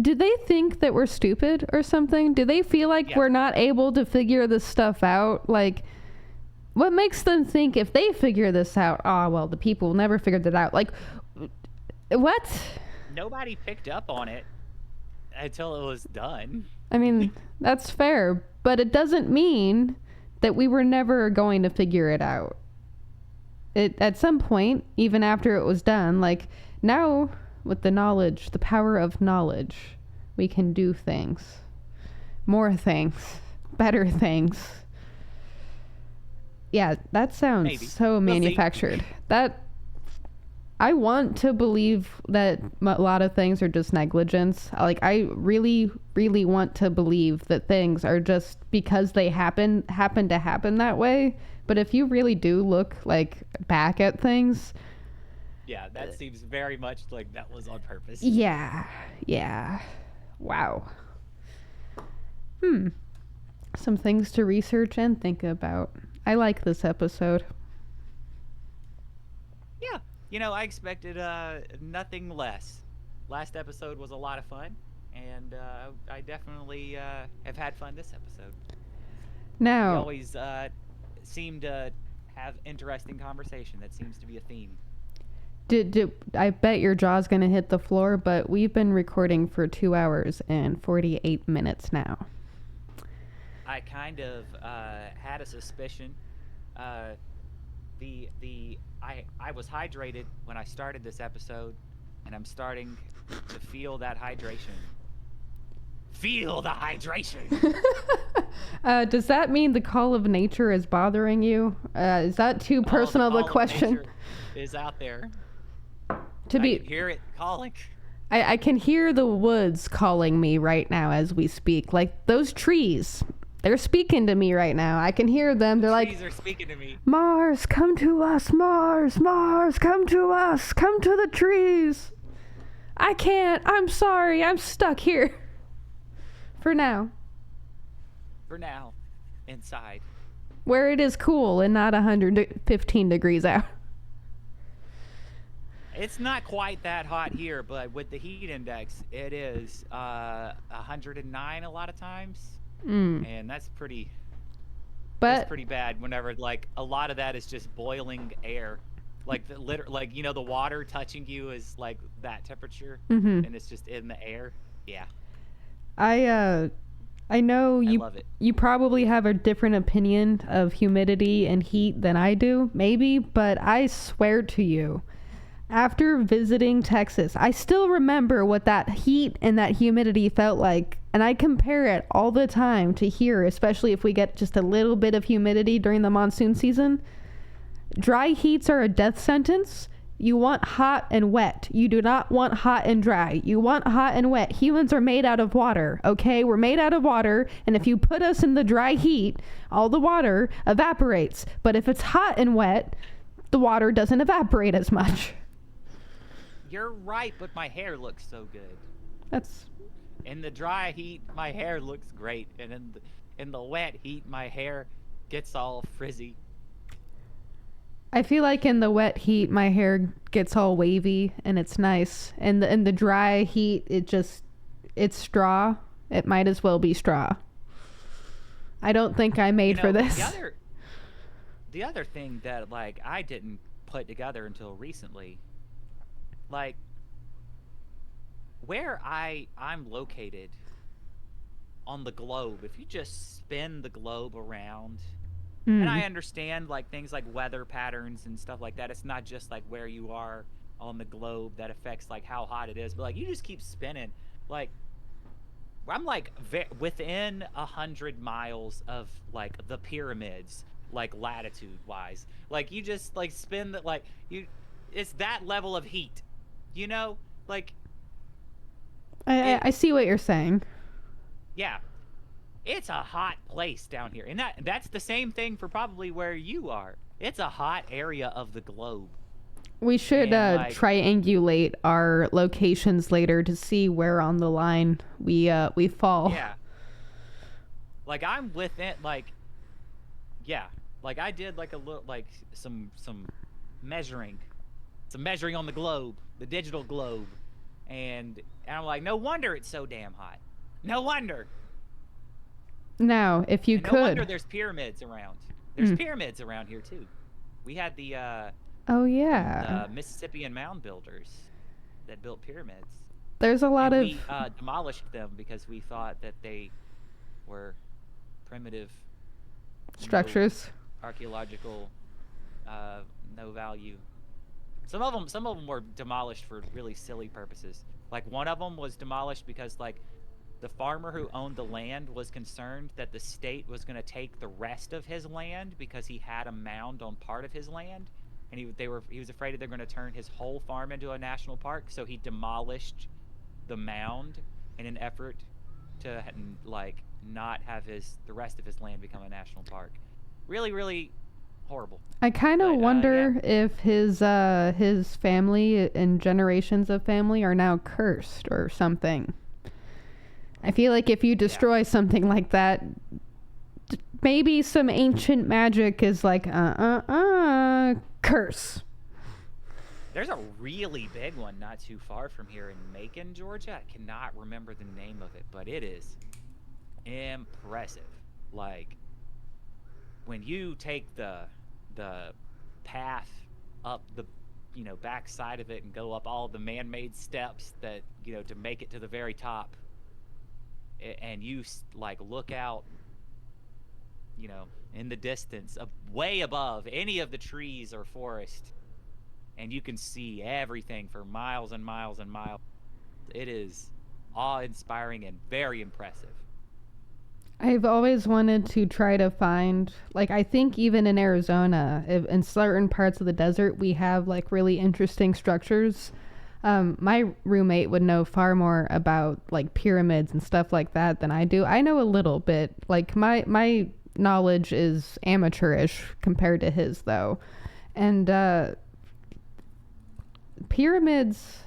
Do they think that we're stupid or something? Do they feel like we're not able to figure this stuff out? Like, what makes them think if they figure this out, well, the people will never figure that out? Like, what? Nobody picked up on it until it was done. I mean, that's fair, but it doesn't mean that we were never going to figure it out. At some point, even after it was done, like now with the knowledge, the power of knowledge, we can do things, more things, better things. Yeah, that sounds so manufactured. That I want to believe that a lot of things are just negligence. Like, I really, really want to believe that things are just because they happen to happen that way. But if you really do look like back at things, yeah, that seems very much like that was on purpose. Yeah. Wow. Some things to research and think about. I like this episode. Yeah, I expected nothing less. Last episode was a lot of fun, and I definitely have had fun this episode. Now, we always seem to have interesting conversation. That seems to be a theme. I bet your jaw's gonna hit the floor, but we've been recording for 2 hours and 48 minutes now. I kind of had a suspicion. Uh, I was hydrated when I started this episode, and I'm starting to feel that hydration. Feel the hydration. Does that mean the call of nature is bothering you? Is that too personal of a question? Is out there. To I be, can hear it calling. I can hear the woods calling me right now as we speak. Like those trees, they're speaking to me right now. I can hear them. They're like, trees are speaking to me. Mars, come to us. Mars, Mars, come to us. Come to the trees. I can't. I'm sorry. I'm stuck here. For now. For now, inside. Where it is cool and not 115 degrees out. It's not quite that hot here, but with the heat index, it is 109 a lot of times. And that's pretty bad whenever like a lot of that is just boiling air. Like the water touching you is like that temperature and it's just in the air. Yeah. I know I love it. You probably have a different opinion of humidity and heat than I do, maybe, but I swear to you, after visiting Texas, I still remember what that heat and that humidity felt like, and I compare it all the time to here, especially if we get just a little bit of humidity during the monsoon season. Dry heats are a death sentence. You want hot and wet. You do not want hot and dry. You want hot and wet. Humans are made out of water, okay? We're made out of water, and if you put us in the dry heat, all the water evaporates. But if it's hot and wet, the water doesn't evaporate as much. You're right, but my hair looks so good. That's... In the dry heat, my hair looks great, and in the wet heat, my hair gets all frizzy. I feel like in the wet heat, my hair gets all wavy, and it's nice. And in the dry heat, it's straw. It might as well be straw. I don't think I'm made for this. The other thing that like I didn't put together until recently, like where I'm located on the globe, if you just spin the globe around, and I understand like things like weather patterns and stuff like that, it's not just like where you are on the globe that affects like how hot it is, but like you just keep spinning, like I'm like within 100 miles of like the pyramids, like latitude wise, like you just like spin that, like it's that level of heat, you know, like I see what you're saying. Yeah, it's a hot place down here, and that's the same thing for probably where you are. It's a hot area of the globe. We should triangulate our locations later to see where on the line we fall. Yeah. Like I'm within like I did like a little like some measuring on the globe, the digital globe, and I'm like, no wonder it's so damn hot. No wonder. Now, if you could. No wonder there's pyramids around. There's pyramids around here too. We had the oh yeah, Mississippian mound builders that built pyramids. There's a lot of. We demolished them because we thought that they were primitive structures, archaeological, no value. Some of them were demolished for really silly purposes. Like one of them was demolished because like the farmer who owned the land was concerned that the state was going to take the rest of his land because he had a mound on part of his land, and he was afraid that they're going to turn his whole farm into a national park, so he demolished the mound in an effort to like not have the rest of his land become a national park. Really, really horrible. I kind of wonder if his family and generations of family are now cursed or something. I feel like if you destroy something like that, maybe some ancient magic is like, curse. There's a really big one not too far from here in Macon, Georgia. I cannot remember the name of it, but it is impressive. Like, when you take the path up backside of it and go up all the man-made steps that to make it to the very top, and you like look out, in the distance, way above any of the trees or forest, and you can see everything for miles and miles and miles. It is awe-inspiring and very impressive. I've always wanted to try to find, like, I think even in Arizona, in certain parts of the desert, we have like really interesting structures. My roommate would know far more about like pyramids and stuff like that than I do. I know a little bit. Like my knowledge is amateurish compared to his, though. And pyramids,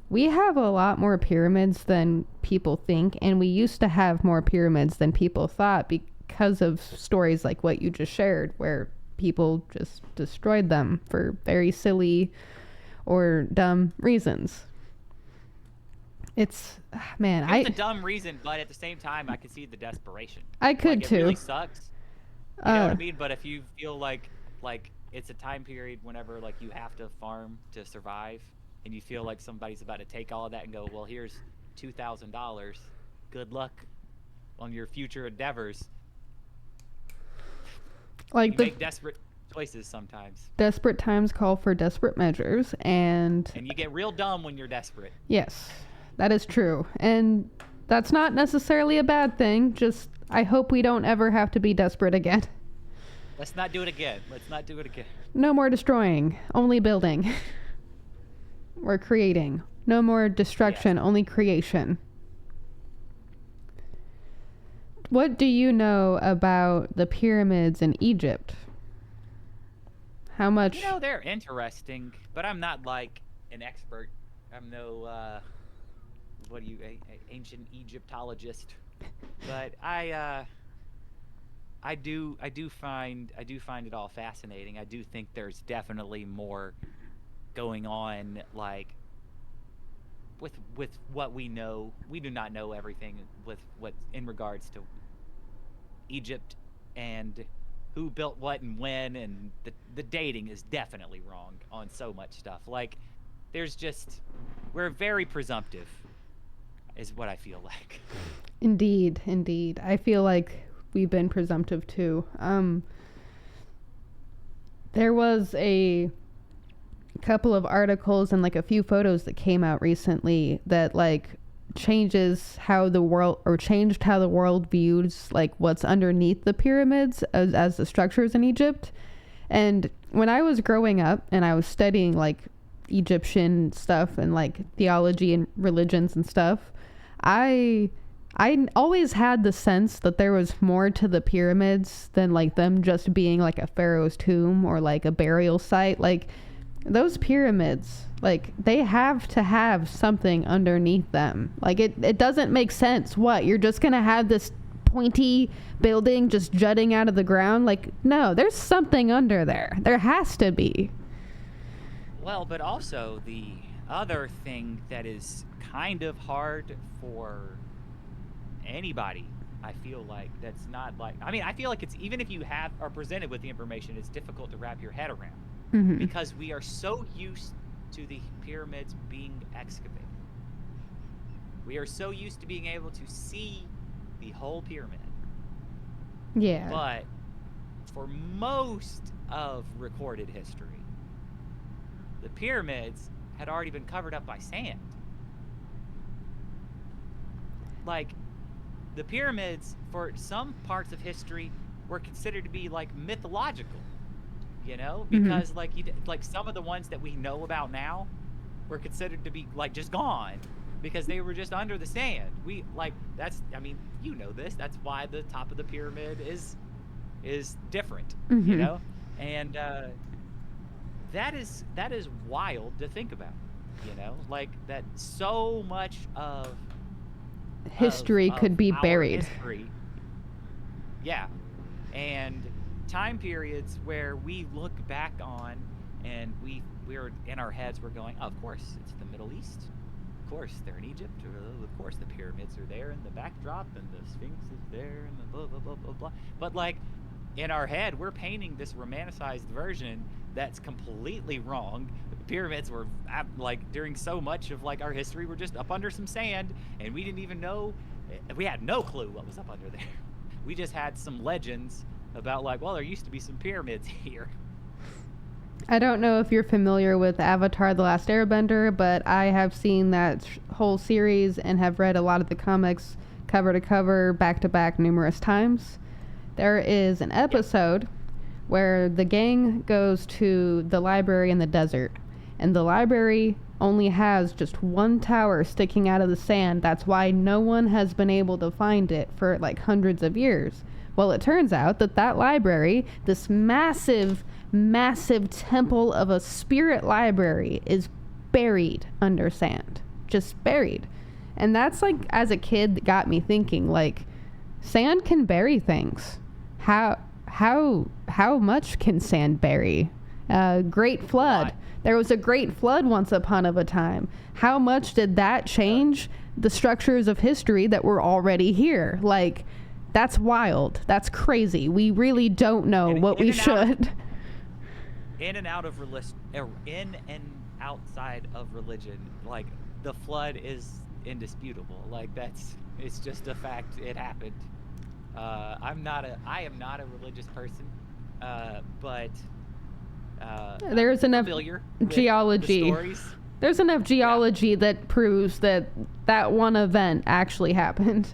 we have a lot more pyramids than people think, and we used to have more pyramids than people thought because of stories like what you just shared, where people just destroyed them for very silly or dumb reasons. It's It's a dumb reason, but at the same time, I could see the desperation. I could It too. really sucks. You know what I mean? But if you feel like it's a time period whenever like you have to farm to survive, and you feel like somebody's about to take all of that and go, well, here's $2,000. Good luck on your future endeavors. Like you make desperate choices sometimes. Desperate times call for desperate measures, and you get real dumb when you're desperate. Yes, that is true. And that's not necessarily a bad thing. Just, I hope we don't ever have to be desperate again. Let's not do it again. No more destroying, only building. Or creating. No more destruction, only creation. What do you know about the pyramids in Egypt? How much? They're interesting, but I'm not like an expert. I'm no ancient Egyptologist. But I do find it all fascinating. I do think there's definitely more going on, like with what we know. We do not know everything with what in regards to Egypt and who built what and when, and the dating is definitely wrong on so much stuff. Like, we're very presumptive, is what I feel like. Indeed. I feel like we've been presumptive too. There was a couple of articles and like a few photos that came out recently that like changed how the world views like what's underneath the pyramids as the structures in Egypt. And when I was growing up and I was studying like Egyptian stuff and like theology and religions and stuff, I always had the sense that there was more to the pyramids than like them just being like a pharaoh's tomb or like a burial site. Like, those pyramids, like, they have to have something underneath them. Like, it doesn't make sense. What, you're just gonna have this pointy building just jutting out of the ground? Like, no, there's something under there. There has to be. Well, but also the other thing that is kind of hard for anybody, I feel like, that's not like, I mean, I feel like it's, even if you are presented with the information, it's difficult to wrap your head around. Mm-hmm. Because we are so used to the pyramids being excavated. We are so used to being able to see the whole pyramid. Yeah. But for most of recorded history, the pyramids had already been covered up by sand. Like, the pyramids, for some parts of history, were considered to be like mythological. Because like some of the ones that we know about now were considered to be like just gone because they were just under the sand. That's why the top of the pyramid is different, Mm-hmm. and that is wild to think about, like that so much of history could be buried. History, yeah, and time periods where we look back on and we're in our heads, we're going, oh, of course it's the Middle East, of course they're in Egypt, of course the pyramids are there and the backdrop and the Sphinx is there and the blah blah blah blah blah. But like in our head, we're painting this romanticized version that's completely wrong pyramids were like during so much of like our history were just up under some sand, and we didn't even know. We had no clue what was up under there. We just had some legends about like, well, there used to be some pyramids here. I don't know if you're familiar with Avatar: The Last Airbender, but I have seen that whole series and have read a lot of the comics cover to cover, back to back numerous times. There is an episode where the gang goes to the library in the desert, and the library only has just one tower sticking out of the sand. That's why no one has been able to find it for like hundreds of years. Well, it turns out that that library, this massive temple of a spirit library, is buried under sand. Just buried. And that's like, as a kid, that got me thinking, like, sand can bury things. How much can sand bury? Great flood. There was a great flood once upon of a time. How much did that change the structures of history that were already here? Like, that's wild. That's crazy. We really don't know what we should. In and out of in and outside of religion, like, the flood is indisputable. Like, it's just a fact. It happened. I am not a religious person, but there's enough geology. The stories. There's enough geology that proves that one event actually happened.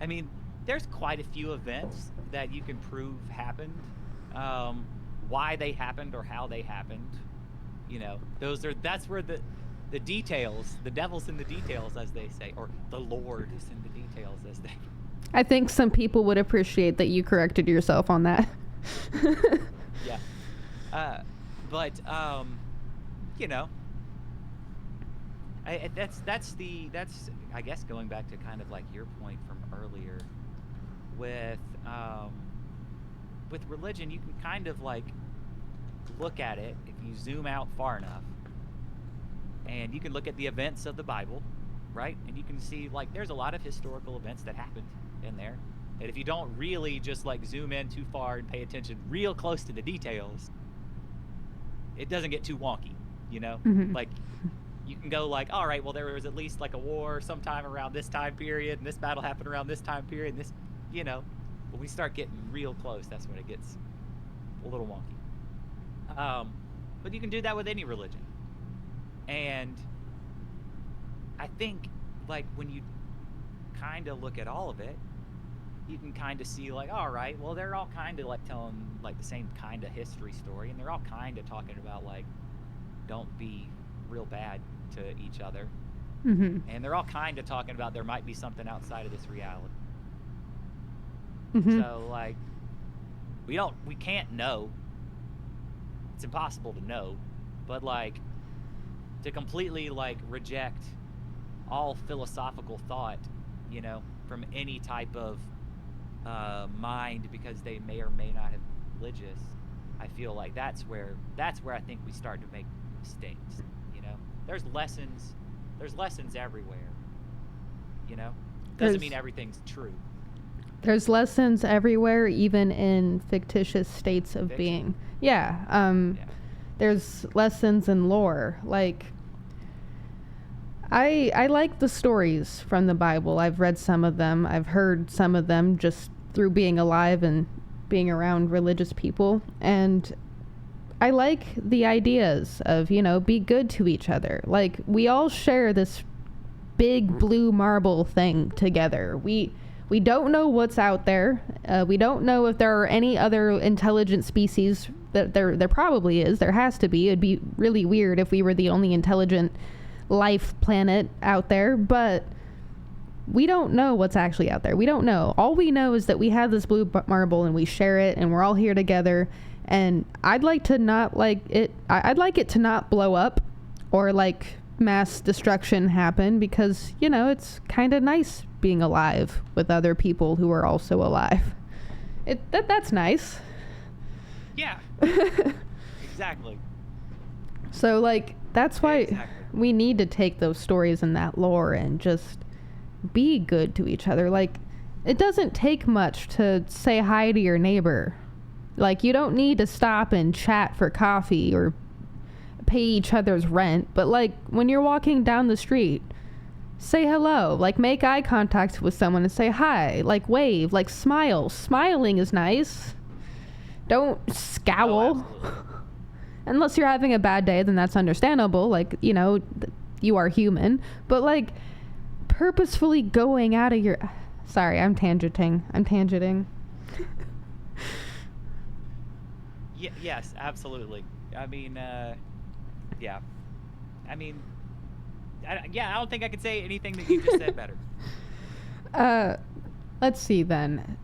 I mean, there's quite a few events that you can prove happened. Why they happened or how they happened. You know, that's where the details, the devil's in the details, as they say, or the Lord is in the details, as they. I think some people would appreciate that you corrected yourself on that. Yeah. But you know, that's I guess going back to kind of like your point from earlier with religion, you can kind of like look at it if you zoom out far enough, and you can look at the events of the Bible, right? And you can see like there's a lot of historical events that happened in there, and if you don't really just like zoom in too far and pay attention real close to the details, it doesn't get too wonky, you know? Mm-hmm. Like, you can go like, all right, well, there was at least like a war sometime around this time period, and this battle happened around this time period, and this, you know, when we start getting real close, that's when it gets a little wonky. But you can do that with any religion. And I think, like, when you kind of look at all of it, you can kind of see, like, all right, well, they're all kind of, like, telling, like, the same kind of history story, and they're all kind of talking about, like, don't be real bad to each other. Mm-hmm. And they're all kind of talking about there might be something outside of this reality. Mm-hmm. So, like, we can't know. It's impossible to know. But, like, to completely, like, reject all philosophical thought, you know, from any type of mind because they may or may not have been religious, I feel like that's where I think we start to make mistakes, you know? There's lessons everywhere, you know? Doesn't mean everything's true. There's lessons everywhere, even in fictitious states of being. Yeah. There's lessons in lore. Like, I like the stories from the Bible. I've read some of them. I've heard some of them just through being alive and being around religious people. And I like the ideas of, you know, be good to each other. Like, we all share this big blue marble thing together. We don't know what's out there. We don't know if there are any other intelligent species. That there probably is. There has to be. It'd be really weird if we were the only intelligent life planet out there, but we don't know what's actually out there. We don't know. All we know is that we have this blue marble and we share it and we're all here together, and I'd like it to not blow up or like mass destruction happen, because, you know, it's kind of nice being alive with other people who are also alive. That's nice. Yeah. Exactly. So, like, that's why exactly. We need to take those stories and that lore and just be good to each other. Like, it doesn't take much to say hi to your neighbor. Like, you don't need to stop and chat for coffee or pay each other's rent, but like when you're walking down the street, say hello, like make eye contact with someone and say hi, like wave, like smile. Smiling is nice. Don't Oh, scowl. absolutely. Unless you're having a bad day, then that's understandable. Like, you know, you are human. But like purposefully going out of your... Sorry, I'm tangenting. Yes, absolutely. I mean, yeah. I mean, I don't think I could say anything that you just said better. Let's see then.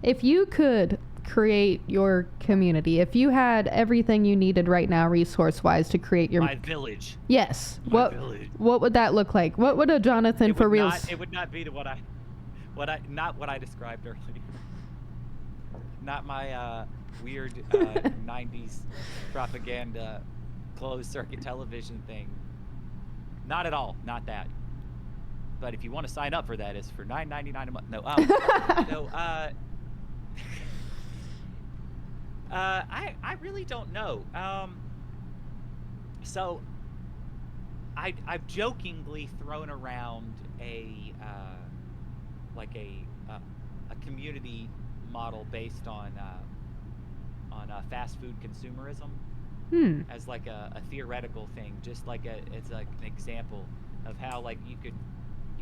If you could create your community, if you had everything you needed right now, resource-wise, to create your... My village. Yes. My village. What would that look like? What would a Jonathan for Realz... It would not be not what I described earlier. Not my weird 90s propaganda closed circuit television thing. Not at all. Not that. But if you want to sign up for that, it's for $9.99 a month. No, no. I really don't know. So I've jokingly thrown around a community model based on fast food consumerism as like a theoretical thing, just like it's like an example of how like you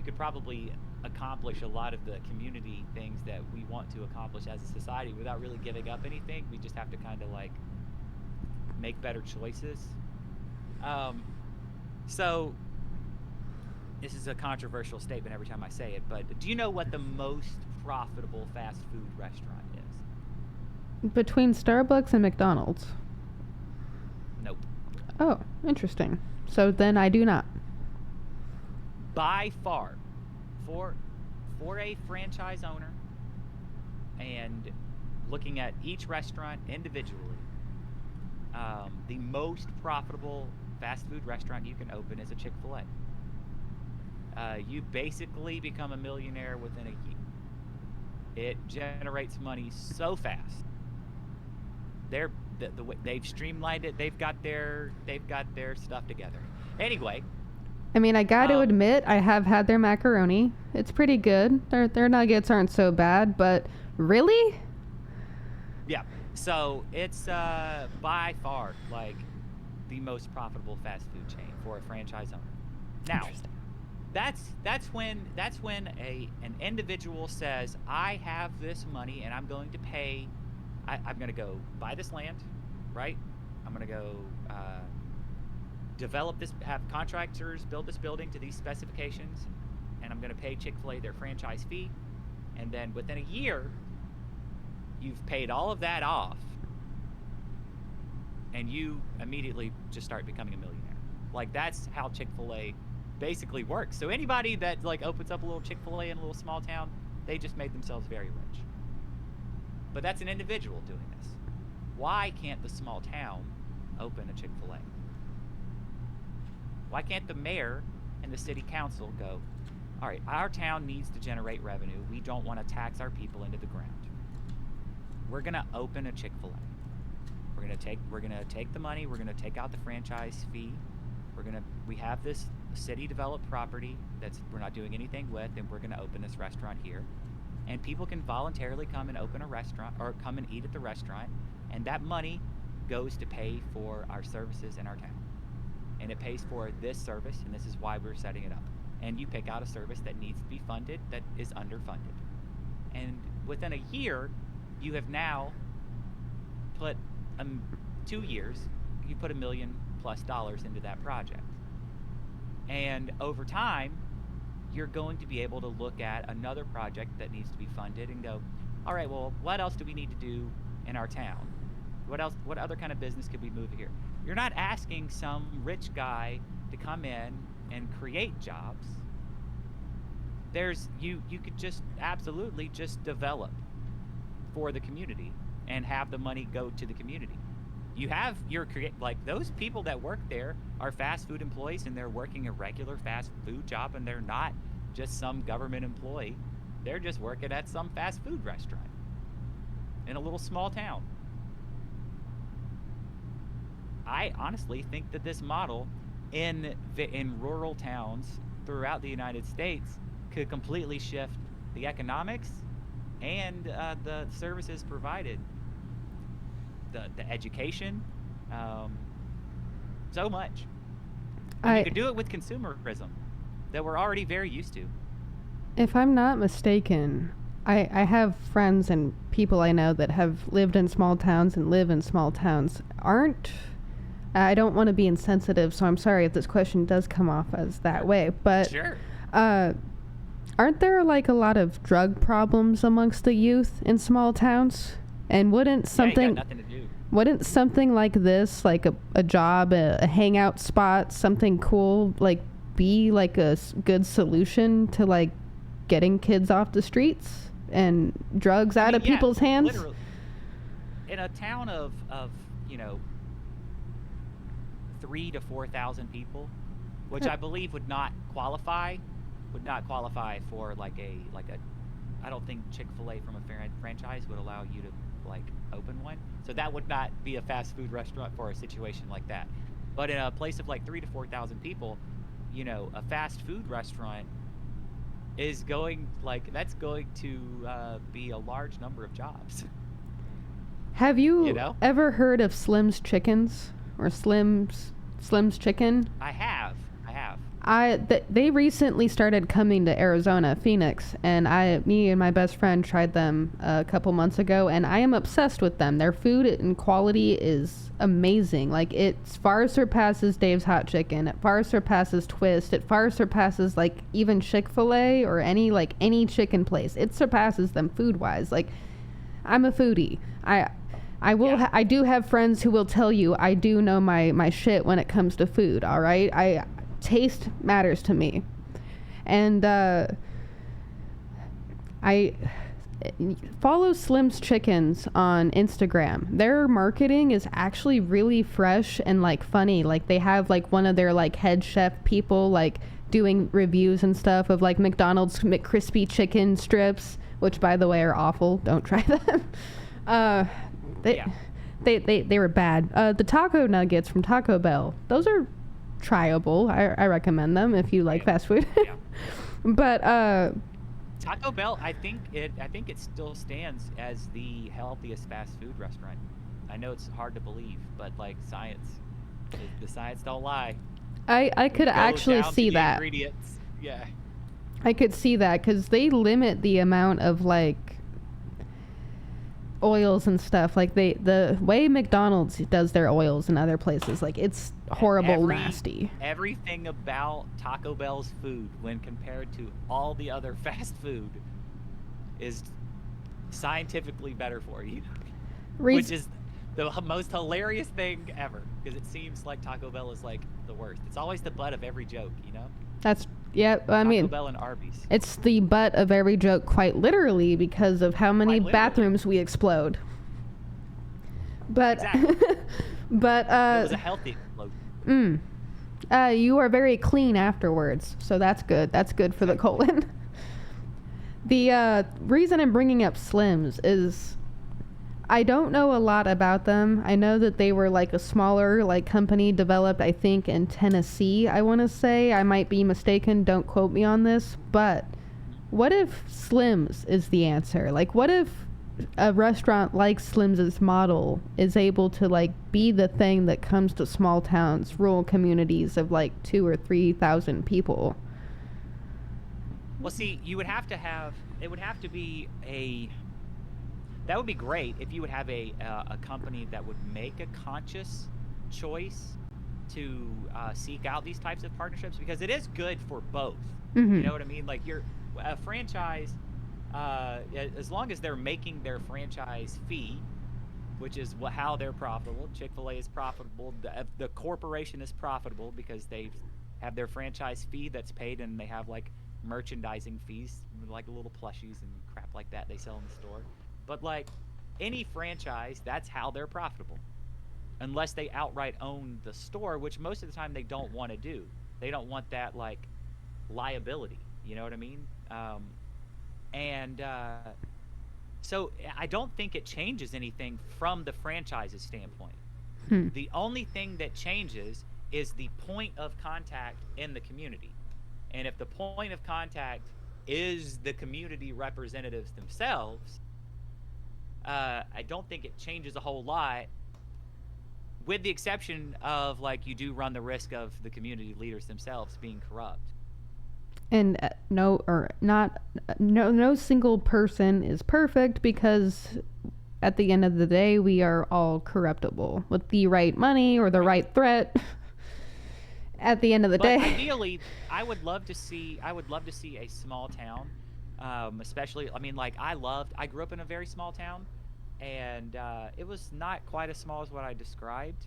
could probably accomplish a lot of the community things that we want to accomplish as a society without really giving up anything. We just have to kind of like make better choices. So this is a controversial statement every time I say it, but do you know what the most profitable fast food restaurant is? Between Starbucks and McDonald's. Nope. Oh, interesting. So then I do not. By far, for a franchise owner, and looking at each restaurant individually, the most profitable fast food restaurant you can open is a Chick-fil-A. You basically become a millionaire within a year. It generates money so fast. They've streamlined it. They've got their stuff together. Anyway. I mean, I got to admit, I have had their macaroni. It's pretty good. Their nuggets aren't so bad, but really? Yeah. So it's by far like the most profitable fast food chain for a franchise owner. Now, that's when an individual says, I have this money and I'm going to pay. I'm going to go buy this land, right? I'm going to go develop this, have contractors build this building to these specifications, and I'm going to pay Chick-fil-A their franchise fee. And then within a year, you've paid all of that off, and you immediately just start becoming a millionaire. Like, that's how Chick-fil-A basically works. So anybody that like opens up a little Chick-fil-A in a little small town, they just made themselves very rich. But that's an individual doing this. Why can't the small town open a Chick-fil-A? Why can't the mayor and the city council go, all right, our town needs to generate revenue. We don't want to tax our people into the ground. We're going to open a Chick-fil-A. We're going to take the money. We're going to take out the franchise fee. We have this city developed property we're not doing anything with, and we're going to open this restaurant here. And people can voluntarily come and open a restaurant or come and eat at the restaurant. And that money goes to pay for our services in our town. And it pays for this service, and this is why we're setting it up. And you pick out a service that needs to be funded, that is underfunded. And within a year, you have now put 2 years, you put $1 million+ into that project. And over time, you're going to be able to look at another project that needs to be funded and go, all right, well, what else do we need to do in our town? What other kind of business could we move here? You're not asking some rich guy to come in and create jobs. You could just absolutely just develop for the community and have the money go to the community. You have like those people that work there are fast food employees, and they're working a regular fast food job, and they're not just some government employee. They're just working at some fast food restaurant in a little small town. I honestly think that this model in rural towns throughout the United States could completely shift the economics and the services provided, the education, um, so much. And you I could do it with consumerism that we're already very used to. If I'm not mistaken, I have friends and people I know that have lived in small towns and live in small towns. I don't want to be insensitive, so I'm sorry if this question does come off as that way, but Sure. uh, aren't there like a lot of drug problems amongst the youth in small towns? And Yeah, you got nothing to do. wouldn't something like this, like a job, a hangout spot, something cool, like be like a good solution to like getting kids off the streets and drugs I out mean, of yeah, people's hands? literally in a town of you know 3 to 4 thousand people, which I believe would not qualify for like a. I don't think Chick-fil-A from a franchise would allow you to like open one, so that would not be a fast food restaurant for a situation like that. But in a place of like 3 to 4 thousand people, a fast food restaurant is going like that's going to be a large number of jobs. Have You you know, ever heard of Slim's Chickens or Slim's Chicken? I have, I have. They recently started coming to Arizona, Phoenix, and me and my best friend tried them a couple months ago, and I am obsessed with them. Their food and quality is amazing. Like it far surpasses Dave's Hot Chicken. It far surpasses Twist. It far surpasses like even Chick-fil-A or any chicken place. It surpasses them food wise. Like I'm a foodie. Yeah, I do have friends who will tell you I do know my shit when it comes to food. All right, I taste matters to me, and I follow Slim's Chickens on Instagram. Their marketing is actually really fresh and like funny. Like they have like one of their like head chef people like doing reviews and stuff of like McDonald's McCrispy chicken strips, which by the way are awful. Don't try them. Uh, they, yeah, they were bad. The taco nuggets from Taco Bell, those are tryable. I recommend them if you like right, fast food. yeah. But Taco Bell, I think it still stands as the healthiest fast food restaurant. I know it's hard to believe, but like science, the science don't lie. I When could it goes actually down to see the that. ingredients, yeah, I could see that because they limit the amount of like oils and stuff. Like the way McDonald's does their oils in other places, like it's horrible, nasty. everything about Taco Bell's food when compared to all the other fast food is scientifically better for you, which Reason is the most hilarious thing ever because it seems like Taco Bell is like the worst. It's always the butt of every joke, That's yeah. I Taco mean, Bell and Arby's, it's the butt of every joke, quite literally, because of how many quite literally. bathrooms we explode. But Exactly. but It was a healthy explosion. mm, you are very clean afterwards, so that's good. That's good for the colon. The reason I'm bringing up Slims is I don't know a lot about them. I know that they were like a smaller like company developed, I think, in Tennessee, I want to say. I might be mistaken. Don't quote me on this. But what if Slims is the answer? Like, what if a restaurant like Slim's model is able to like be the thing that comes to small towns, rural communities of like 2 or 3 thousand people? Well, see, it would have to be a that would be great if you would have a company that would make a conscious choice to seek out these types of partnerships because it is good for both. You Mm-hmm. know what I mean? Like you're a franchise, as long as they're making their franchise fee, which is how they're profitable. Chick-fil-A is profitable. The corporation is profitable because they have their franchise fee that's paid, and they have like merchandising fees, like little plushies and crap like that they sell in the store. But like any franchise, that's how they're profitable, unless they outright own the store, which most of the time they don't want to do. They don't want that like liability. You know what I mean? And so I don't think it changes anything from the franchise's standpoint. Hmm. The only thing that changes is the point of contact in the community. And if the point of contact is the community representatives themselves, I don't think it changes a whole lot, with the exception of like you do run the risk of the community leaders themselves being corrupt. And no, or not, no single person is perfect, because at the end of the day, we are all corruptible with the right money or the Right. right threat. At the end of the But day. ideally, I would love to see a small town, especially. I mean, like I grew up in a very small town, and it was not quite as small as what I described,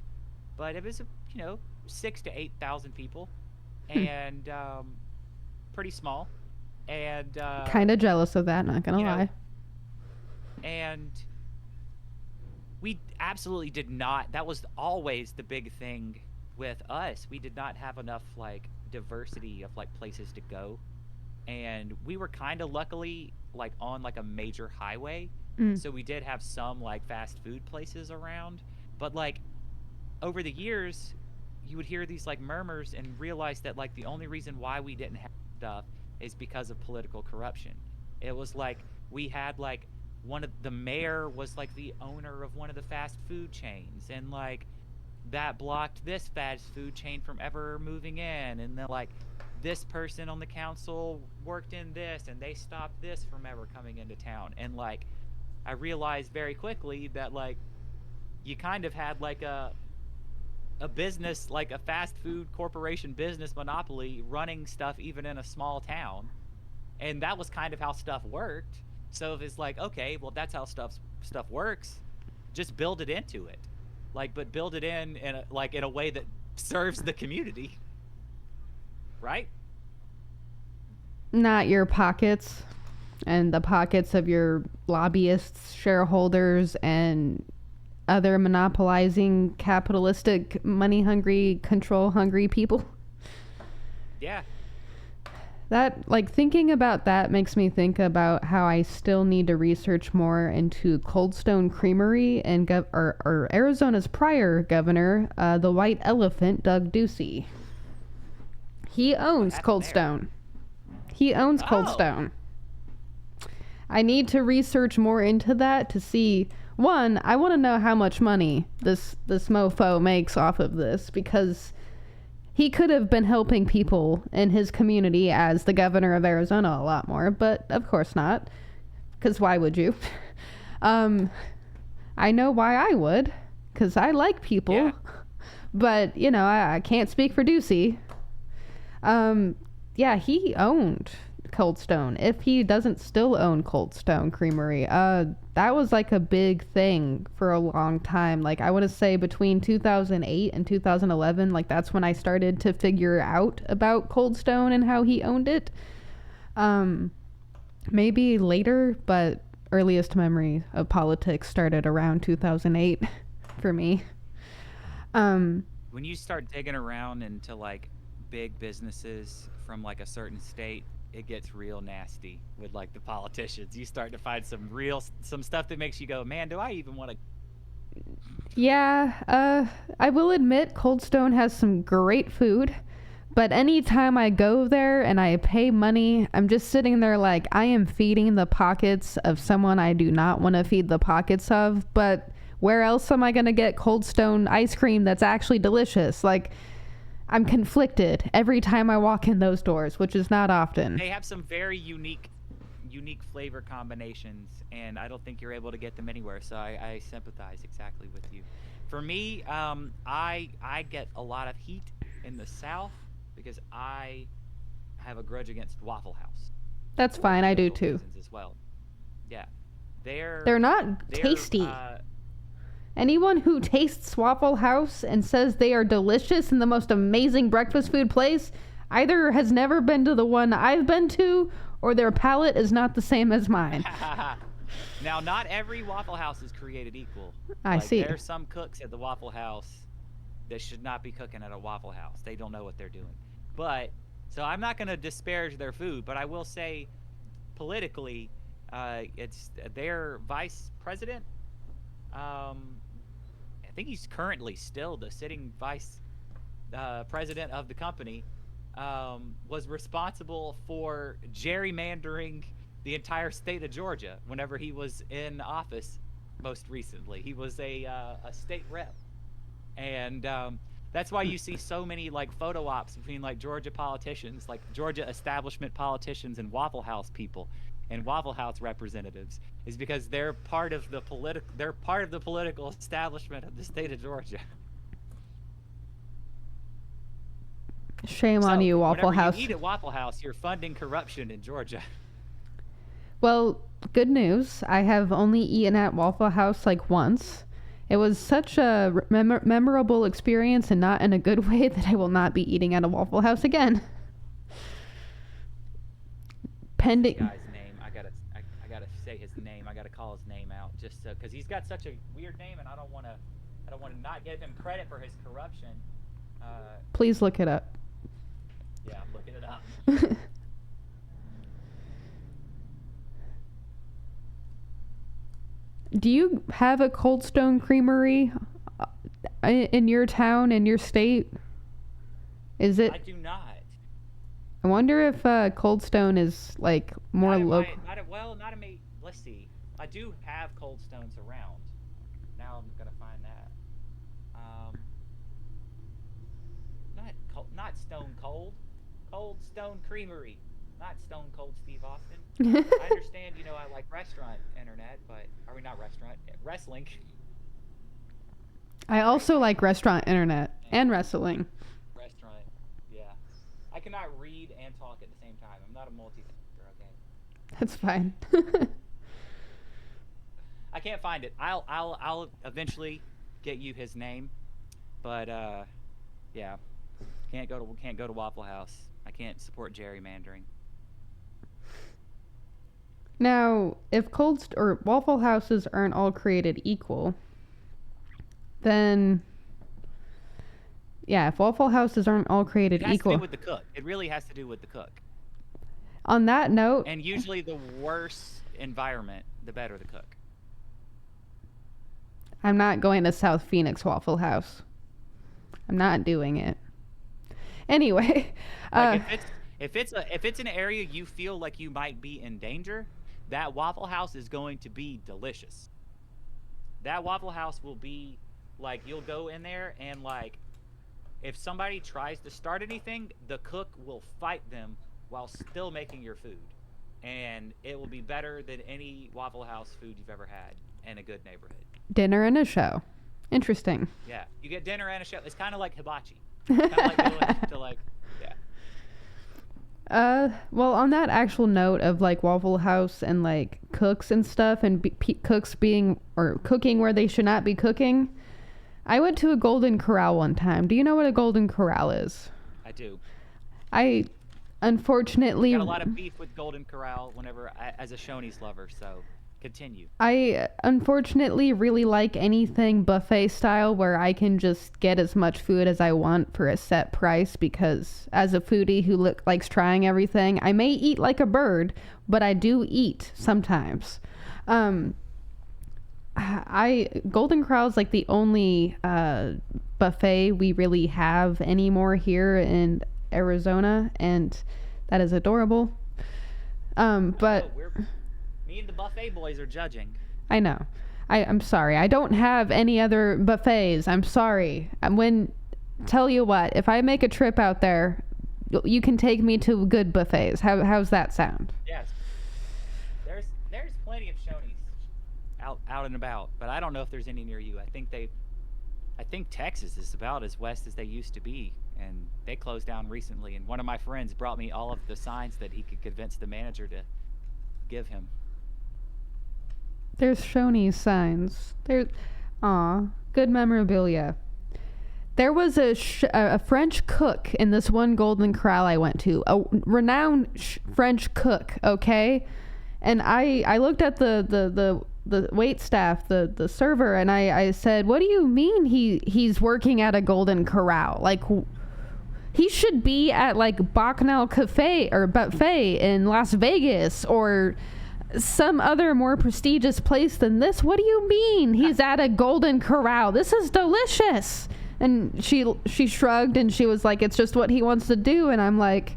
but it was 6 to 8 thousand people, Hmm. and pretty small, and Kind of jealous of that, not gonna you know, lie. and we absolutely did not. That was always the big thing with us. We did not have enough like diversity of like places to go, and we were kind of luckily like on like a major highway, Mm. so we did have some like fast food places around. But like over the years, you would hear these like murmurs and realize that like the only reason why we didn't have stuff is because of political corruption. It was like we had like one of the mayor was like the owner of one of the fast food chains, and like that blocked this fast food chain from ever moving in, and then like this person on the council worked in this and they stopped this from ever coming into town. And like I realized very quickly that like you kind of had like a business, like a fast food corporation business monopoly running stuff even in a small town, and that was kind of how stuff worked. So if it's like, okay, well that's how stuff works, just build it into it, like, but build it in a way that serves the community, right? Not your pockets and the pockets of your lobbyists, shareholders, and other monopolizing capitalistic, money hungry, control hungry people. Yeah. That, like, thinking about that makes me think about how I still need to research more into Cold Stone Creamery and or Arizona's prior governor, the White Elephant, Doug Ducey. He What owns happened Cold there? Stone. He owns Cold Oh. Stone. I need to research more into that to see. One, I want to know how much money this mofo makes off of this, because he could have been helping people in his community as the governor of Arizona a lot more, but of course not. Because why would you? um, I know why I would, because I like people. Yeah. But, I can't speak for Ducey. Yeah, he owned Cold Stone. If he doesn't still own Cold Stone Creamery, that was like a big thing for a long time. Like, I want to say between 2008 and 2011, like that's when I started to figure out about Cold Stone and how he owned it. Maybe later, but earliest memory of politics started around 2008 for me. When you start digging around into like big businesses from like a certain state, it gets real nasty with like the politicians. You start to find some stuff that makes you go, man, do I even want to? Yeah, I will admit Cold Stone has some great food, but anytime I go there and I pay money, I'm just sitting there like I am feeding the pockets of someone I do not want to feed the pockets of, but where else am I going to get Cold Stone ice cream that's actually delicious? Like, I'm conflicted every time I walk in those doors, which is not often. They have some very unique flavor combinations, and I don't think you're able to get them anywhere. So I sympathize exactly with you. For me, I get a lot of heat in the South because I have a grudge against Waffle House That's for fine, I do political too. reasons as well. Yeah, they're They're not they're tasty. Anyone who tastes Waffle House and says they are delicious and the most amazing breakfast food place either has never been to the one I've been to, or their palate is not the same as mine. Now, not every Waffle House is created equal. I Like see. there's some cooks at the Waffle House that should not be cooking at a Waffle House. They don't know what they're doing. But so I'm not going to disparage their food, but I will say politically, it's their vice president. Um, think he's currently still the sitting vice president of the company, was responsible for gerrymandering the entire state of Georgia whenever he was in office. Most recently, he was a state rep, and that's why you see so many like photo ops between like Georgia politicians, like Georgia establishment politicians and Waffle House people and Waffle House representatives, is because they're part of the political establishment of the state of Georgia. Shame on you, Waffle House. You eat at Waffle House, you're funding corruption in Georgia. Well, good news. I have only eaten at Waffle House like once. It was such a memorable experience, and not in a good way, that I will not be eating at a Waffle House again. Pending. This guy's name. I gotta say his name. I gotta call his name out just so, because he's got such a weird name, and I don't want to not give him credit for his corruption. Please look it up. Yeah, I'm looking it up. Do you have a Cold Stone Creamery in your town, in your state? Is it? I do not. I wonder if Cold Stone is like more local. Not in me. Let's see. I do have Cold Stones around. Now I'm gonna find that. Not Stone Cold. Cold Stone Creamery. Not Stone Cold Steve Austin. I understand, I like restaurant internet, but not restaurant, wrestling. I also like restaurant internet and wrestling. Restaurant, yeah. I cannot read and talk at the same time. I'm not a multitasker, okay? That's fine. I can't find it. I'll eventually get you his name, but yeah, can't go to Waffle House. I can't support gerrymandering. Now, if Waffle Houses aren't all created equal, then if Waffle Houses aren't all created equal, it has to do with the cook. It really has to do with the cook. On that note, and usually the worse environment, the better the cook. I'm not going to South Phoenix Waffle House. I'm not doing it. Anyway, if it's an area you feel like you might be in danger, that Waffle House is going to be delicious. That Waffle House will be like, you'll go in there and like, if somebody tries to start anything, the cook will fight them while still making your food, and it will be better than any Waffle House food you've ever had in a good neighborhood. Dinner and a show. Interesting. Yeah, you get dinner and a show. It's kind of like hibachi. Kind of like going to like, yeah. Well, on that actual note of like Waffle House and like cooks and stuff, and cooks being or cooking where they should not be cooking, I went to a Golden Corral one time. Do you know what a Golden Corral is? I do. I unfortunately got a lot of beef with Golden Corral as a Shoney's lover, so continue. I unfortunately really like anything buffet style where I can just get as much food as I want for a set price, because as a foodie who likes trying everything, I may eat like a bird, but I do eat sometimes. Golden Corral is like the only buffet we really have anymore here in Arizona, and that is adorable. But me and the buffet boys are judging. I know. I'm sorry. I don't have any other buffets. I'm sorry. Tell you what, if I make a trip out there, you can take me to good buffets. How's that sound? Yes. There's plenty of Shoney's out and about, but I don't know if there's any near you. I think Texas is about as west as they used to be, and they closed down recently. And one of my friends brought me all of the signs that he could convince the manager to give him. There's Shoney's signs. Good memorabilia. There was a French cook in this one Golden Corral I went to, a renowned French cook, okay? And I looked at the wait staff, the server, and I said, "What do you mean he's working at a Golden Corral? Like, he should be at like Bacchanal Cafe or Buffet in Las Vegas, or some other more prestigious place than this. What do you mean? He's at a Golden Corral. This is delicious. And she shrugged and she was like, it's just what he wants to do. And I'm like,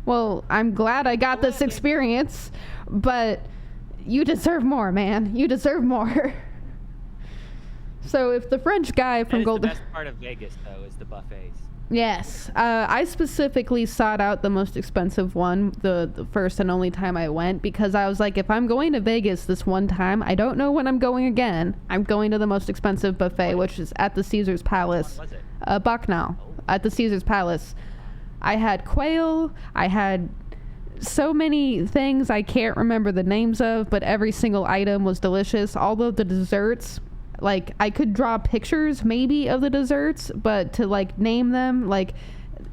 well, I'm glad I got this experience, but you deserve more, man. You deserve more. So if the French guy from Golden... The best part of Vegas, though, is the buffets. Yes. I specifically sought out the most expensive one the first and only time I went, because I was like, if I'm going to Vegas this one time, I don't know when I'm going again. I'm going to the most expensive buffet, which is at the Caesar's Palace. Which one was it? Bacchanal. At the Caesar's Palace. I had quail. I had so many things I can't remember the names of, but every single item was delicious. All of the desserts... Like, I could draw pictures, maybe, of the desserts, but to, like, name them, like,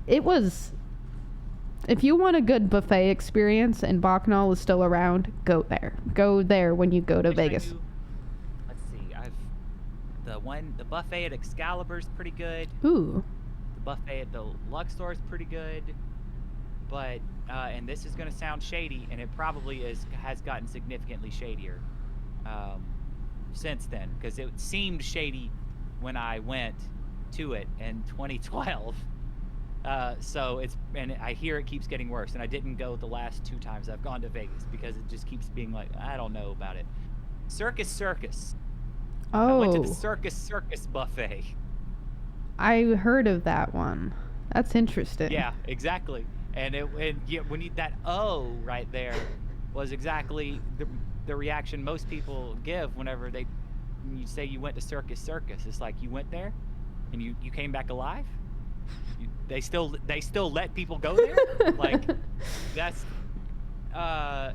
it was... If you want a good buffet experience and Bacchanal is still around, go there. Go there when you go to Vegas. Let's see, the buffet at Excalibur's pretty good. Ooh. The buffet at the Luxor is pretty good. But, and this is going to sound shady, and it probably has gotten significantly shadier. Since then, because it seemed shady when I went to it in 2012. So and I hear it keeps getting worse, and I didn't go the last 2 times I've gone to Vegas because it just keeps being like, I don't know about it. Circus. Oh. I went to the Circus buffet. I heard of that one. That's interesting. Yeah, exactly. And when you, that O right there was exactly the reaction most people give whenever you say you went to Circus. It's like, you went there and you came back alive. They still let people go there. Like, that's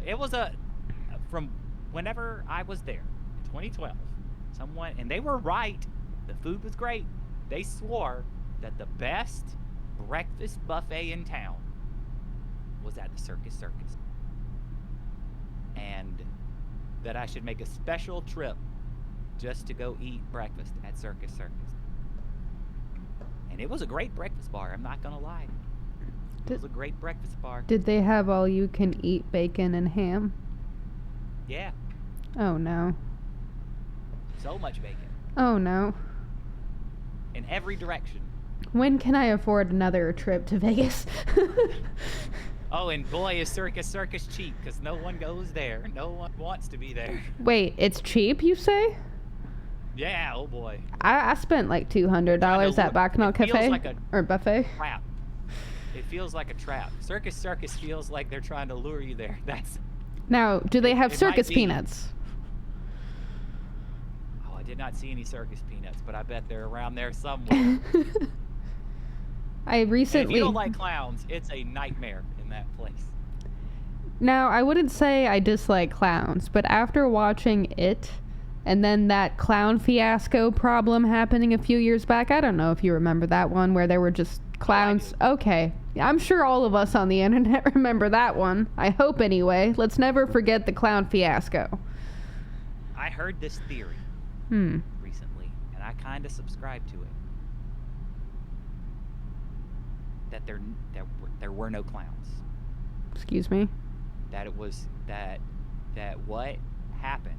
it was from whenever I was there in 2012, someone, and they were right, the food was great. They swore that the best breakfast buffet in town was at the Circus, and that I should make a special trip just to go eat breakfast at Circus. And it was a great breakfast bar, I'm not gonna lie. It was a great breakfast bar. Did they have all you can eat bacon and ham? Yeah. Oh no. So much bacon. Oh no. In every direction. When can I afford another trip to Vegas? Oh, and boy, is Circus cheap, because no one goes there. No one wants to be there. Wait, it's cheap, you say? Yeah, oh boy. I spent like $200 at Bacchanal Cafe like or buffet. Trap. It feels like a trap. Circus feels like they're trying to lure you there. That's. Now, do they have it circus be. peanuts? Oh, I did not see any circus peanuts, but I bet they're around there somewhere. I recently. And if you don't like clowns, it's a nightmare in that place. Now, I wouldn't say I dislike clowns, but after watching it, and then that clown fiasco problem happening a few years back, I don't know if you remember that one where there were just clowns. Okay. I'm sure all of us on the internet remember that one. I hope anyway. Let's never forget the clown fiasco. I heard this theory recently, and I kind of subscribe to it. That there were no clowns. Excuse me? That it was that what happened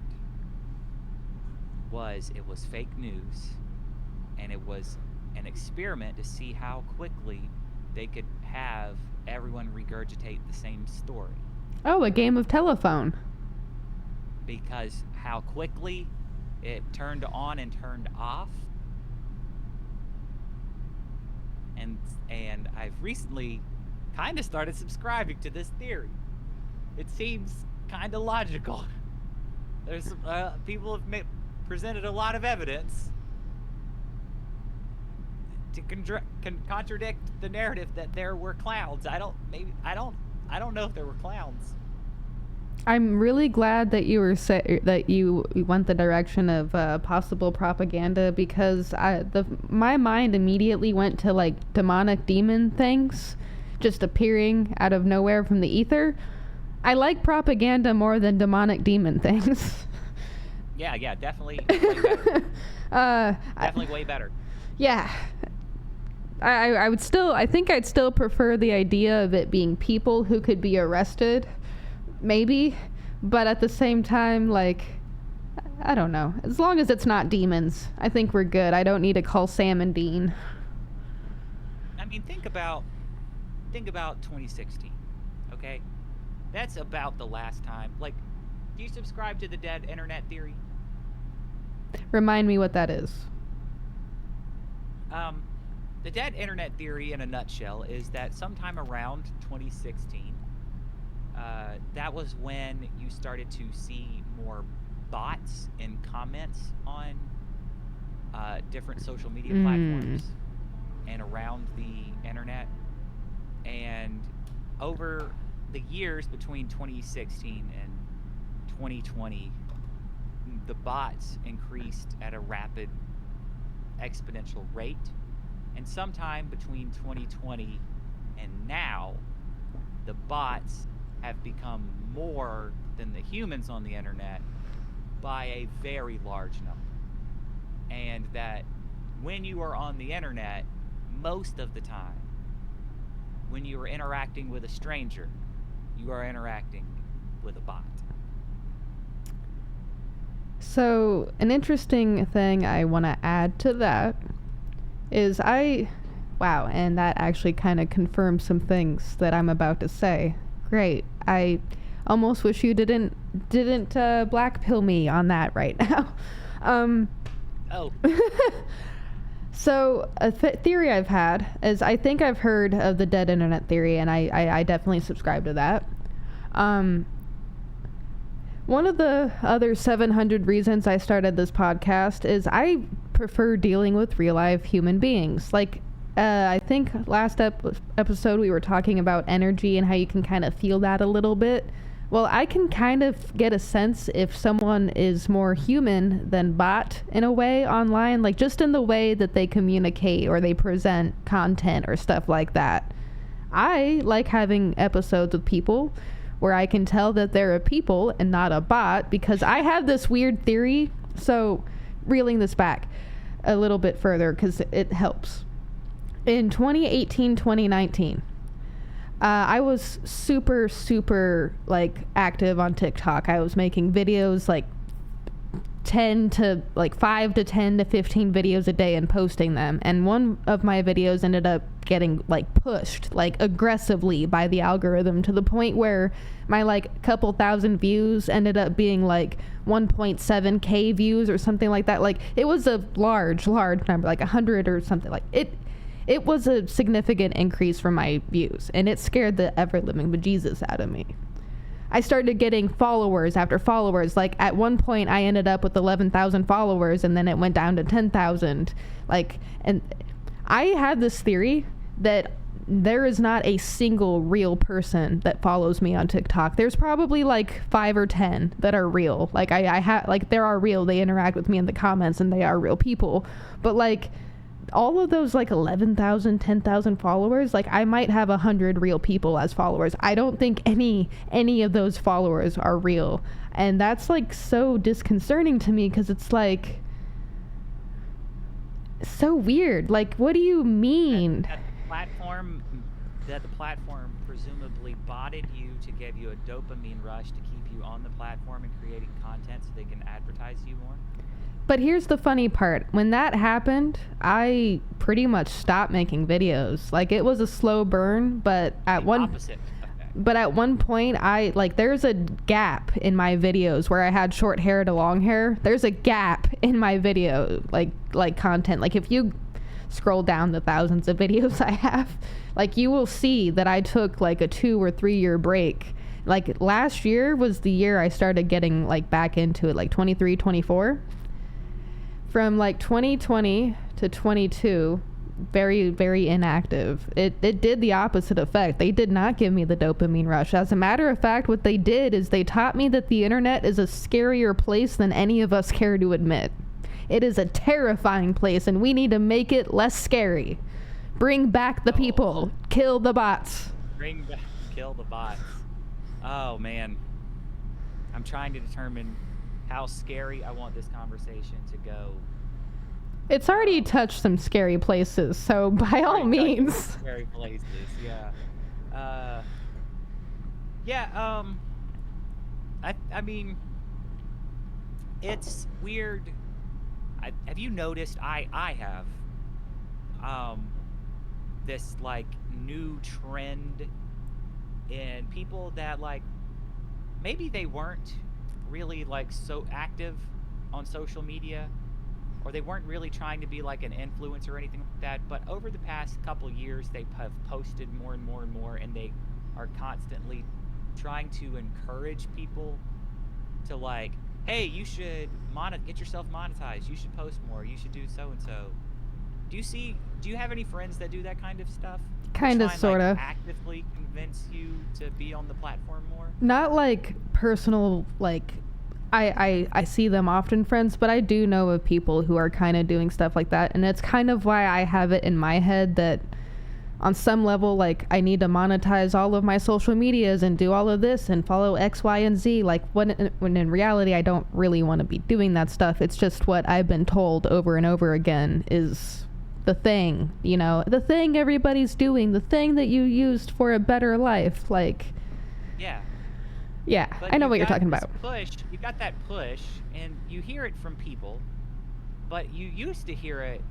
was it was fake news, and it was an experiment to see how quickly they could have everyone regurgitate the same story. Oh, a game of telephone. Because how quickly it turned on and turned off. And I've recently kind of started subscribing to this theory. It seems kind of logical. There's people have presented a lot of evidence to contradict the narrative that there were clowns. I don't know if there were clowns. I'm really glad that you were that you went the direction of possible propaganda, because my mind immediately went to like demonic demon things just appearing out of nowhere from the ether. I like propaganda more than demonic demon things. Yeah, definitely way better. Definitely way better. Yeah. I think I'd still prefer the idea of it being people who could be arrested, maybe, But at the same time, like, I don't know. As long as it's not demons, I think we're good. I don't need to call Sam and Dean. I mean, think about 2016. Okay, that's about the last time. Like, do you subscribe to the dead internet theory? Remind me what that is. The dead internet theory, in a nutshell, is that sometime around 2016, that was when you started to see more bots and comments on different social media platforms and around the internet. And over the years between 2016 and 2020, the bots increased at a rapid exponential rate. And sometime between 2020 and now, the bots have become more than the humans on the internet by a very large number. And that when you are on the internet, most of the time, when you are interacting with a stranger, you are interacting with a bot. So, an interesting thing I want to add to that is wow, and that actually kind of confirms some things that I'm about to say. Great. I almost wish you didn't black pill me on that right now. Oh. So a theory I've had is, I think I've heard of the dead internet theory, and I definitely subscribe to that. One of the other 700 reasons I started this podcast is I prefer dealing with real life human beings. Like, I think last episode we were talking about energy and how you can kind of feel that a little bit. Well, I can kind of get a sense if someone is more human than bot in a way online, like just in the way that they communicate or they present content or stuff like that. I like having episodes with people where I can tell that they're a people and not a bot, because I have this weird theory. So, reeling this back a little bit further, because it helps. In 2018, 2019, I was super like active on TikTok. I was making videos, like 5 to 10 to 15 videos a day and posting them. And one of my videos ended up getting like pushed like aggressively by the algorithm, to the point where my like couple thousand views ended up being like 1.7k views or something like that. Like, it was a large number, like 100 or something. Like, it was a significant increase from my views, and it scared the ever-living bejesus out of me. I started getting followers after followers. Like, at one point, I ended up with 11,000 followers, and then it went down to 10,000. Like, and I had this theory that there is not a single real person that follows me on TikTok. There's probably like 5 or 10 that are real. Like, I have, like, there are real. They interact with me in the comments, and they are real people. But like, all of those like 11,000, 10,000 followers, like, I might have 100 real people as followers. I don't think any of those followers are real. And that's like so disconcerting to me, because it's like so weird. Like, what do you mean? That the platform presumably botted you to give you a dopamine rush to keep you on the platform and creating content so they can advertise you more? But here's the funny part. When that happened, I pretty much stopped making videos. Like, it was a slow burn, but at one point, there's a gap in my videos where I had short hair to long hair. There's a gap in my video, like content. Like, if you scroll down the thousands of videos I have, like, you will see that I took like a 2 or 3 year break. Like, last year was the year I started getting like back into it, like 23, 24. From like 2020 to 22, very, very inactive. It did the opposite effect. They did not give me the dopamine rush. As a matter of fact, what they did is they taught me that the internet is a scarier place than any of us care to admit. It is a terrifying place, and we need to make it less scary. Bring back the people. Kill the bots. Kill the bots. Oh, man. I'm trying to determine how scary I want this conversation to go. It's already touched some scary places, so by all means. Scary places, yeah. I mean, it's weird. Have you noticed? I have um this like new trend in people that like maybe they weren't really like so active on social media, or they weren't really trying to be like an influencer or anything like that, but over the past couple years they have posted more and more and more, and they are constantly trying to encourage people to like, hey, you should get yourself monetized, you should post more, you should do so and so. Do you have any friends that do that kind of stuff, to Kind of, try and like sort of. actively convince you to be on the platform more? Not like personal, like I see them often, friends, but I do know of people who are kind of doing stuff like that, and it's kind of why I have it in my head that on some level, like, I need to monetize all of my social medias and do all of this and follow X, Y, and Z. Like, when in reality, I don't really want to be doing that stuff. It's just what I've been told over and over again is the thing, you know, the thing everybody's doing, the thing that you used for a better life. Like, Yeah. yeah, But I know you've what you're got talking this about. push, you've got that push, and you hear it from people, but you used to hear it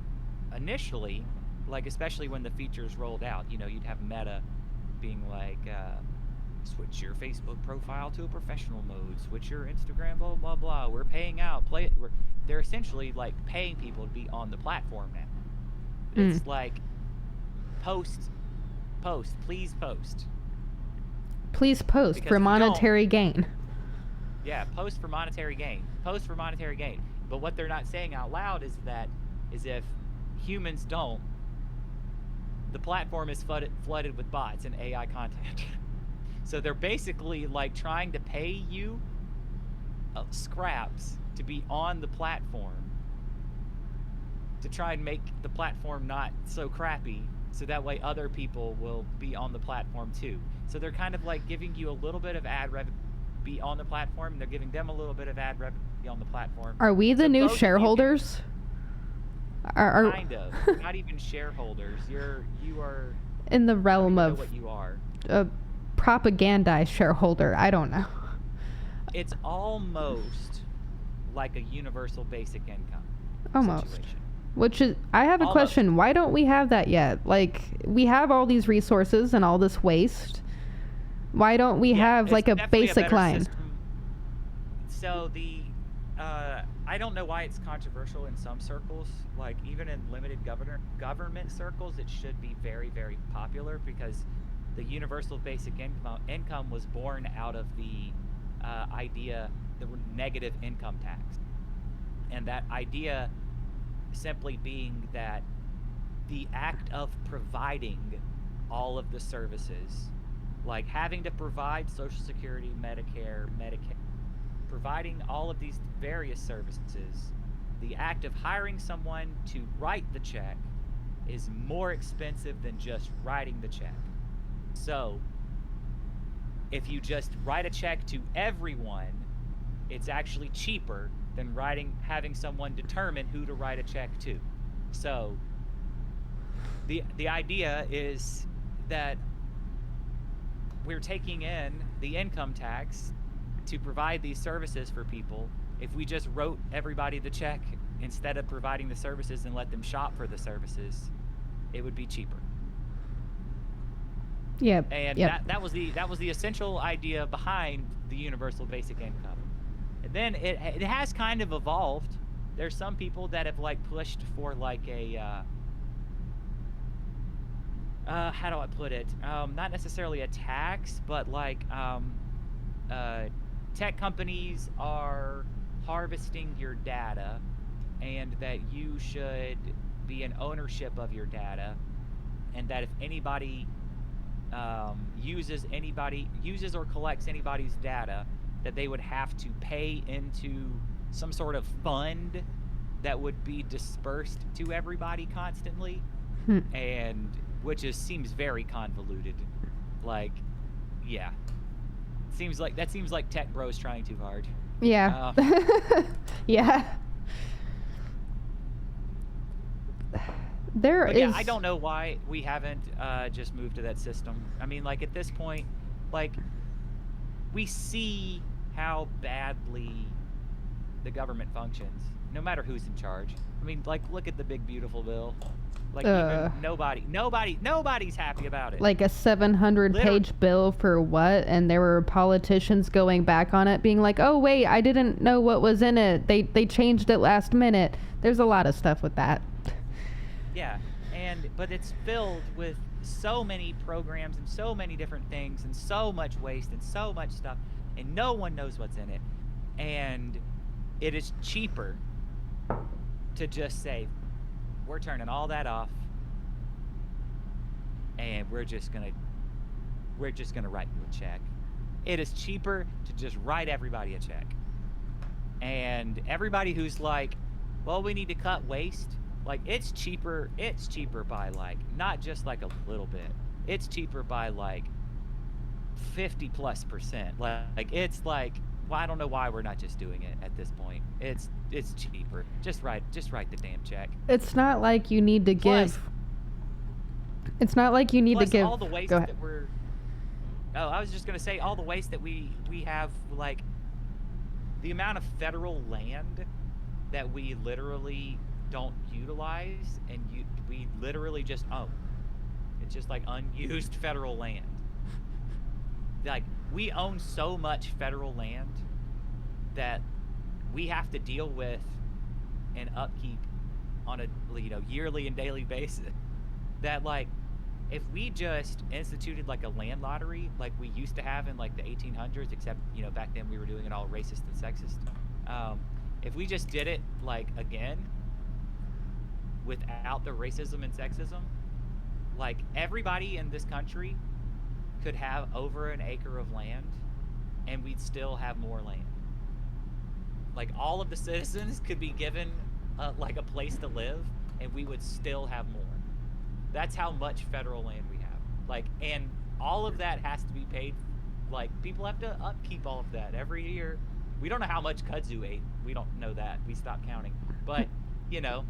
initially, like especially when the features rolled out. You know, you'd have Meta being like, switch your Facebook profile to a professional mode, switch your Instagram, blah blah blah. We're paying out, play it. They're essentially like paying people to be on the platform now. Mm. It's like post, please post, Please post because for if you don't, monetary gain. yeah, post for monetary gain. Post for monetary gain. But what they're not saying out loud is that if humans don't, the platform is flooded with bots and AI content. So they're basically like trying to pay you scraps to be on the platform, to try and make the platform not so crappy, so that way other people will be on the platform too. So they're kind of like giving you a little bit of ad revenue, be on the platform, and they're giving them a little bit of ad revenue, be on the platform. Are we the So new both of you shareholders? Are kind of, not even shareholders. You are, in the I don't realm even know of what you are. a propagandized shareholder? I don't know. It's almost like a universal basic income Almost. situation. Which is, I have a Almost. question. Why don't we have that yet? Like, we have all these resources and all this waste. Why don't we Yeah, have it's like a definitely basic better line? system. So I don't know why it's controversial in some circles. Like even in limited government circles, it should be very, very popular, because the universal basic income was born out of the idea, the negative income tax, and that idea simply being that the act of providing all of the services, like having to provide Social Security, Medicare, Medicaid, providing all of these various services, the act of hiring someone to write the check is more expensive than just writing the check. So, if you just write a check to everyone, it's actually cheaper than having someone determine who to write a check to. So, the idea is that we're taking in the income tax to provide these services for people. If we just wrote everybody the check instead of providing the services and let them shop for the services, it would be cheaper. Yep. And Yep. that was the essential idea behind the universal basic income. And then it has kind of evolved. There's some people that have like pushed for like a how do I put it? Not necessarily a tax, but like tech companies are harvesting your data, and that you should be in ownership of your data, and that if anybody uses or collects anybody's data, that they would have to pay into some sort of fund that would be dispersed to everybody constantly, and which seems very convoluted. Like, yeah, seems like tech bros trying too hard. Yeah. Yeah. There But is. yeah, I don't know why we haven't just moved to that system. I mean, like at this point, like we see how badly the government functions, no matter who's in charge. I mean, like, look at the big beautiful bill. Like, Uh, even nobody's happy about it. like a 700 Literally, page bill for what? And there were politicians going back on it being like, oh wait, I didn't know what was in it, they changed it last minute. There's a lot of stuff with that. yeah. But it's filled with so many programs and so many different things and so much waste and so much stuff, and no one knows what's in it. And it is cheaper to just say, we're turning all that off, and we're just gonna write you a check. It is cheaper to just write everybody a check. And everybody who's like, well, we need to cut waste, like, it's cheaper by, like, not just like a little bit. It's cheaper by like 50+%. Like it's like, well, I don't know why we're not just doing it at this point. It's cheaper. Just write the damn check. It's not like you need to Plus- give. It's not like you need to Plus give. all the waste Go ahead. that we're. Oh, I was just gonna say, all the waste that we have, like, the amount of federal land that we literally don't utilize, and we literally just own. It's just like unused federal land. Like, we own so much federal land that we have to deal with and upkeep on a yearly and daily basis. That, like, if we just instituted like a land lottery like we used to have in like the 1800s, except back then we were doing it all racist and sexist. If we just did it like again without the racism and sexism, like, everybody in this country could have over an acre of land, and we'd still have more land. Like, all of the citizens could be given like a place to live, and we would still have more. That's how much federal land we have. Like, and all of that has to be paid. Like, people have to upkeep all of that every year. We don't know how much kudzu ate. We don't know that. We stopped counting. But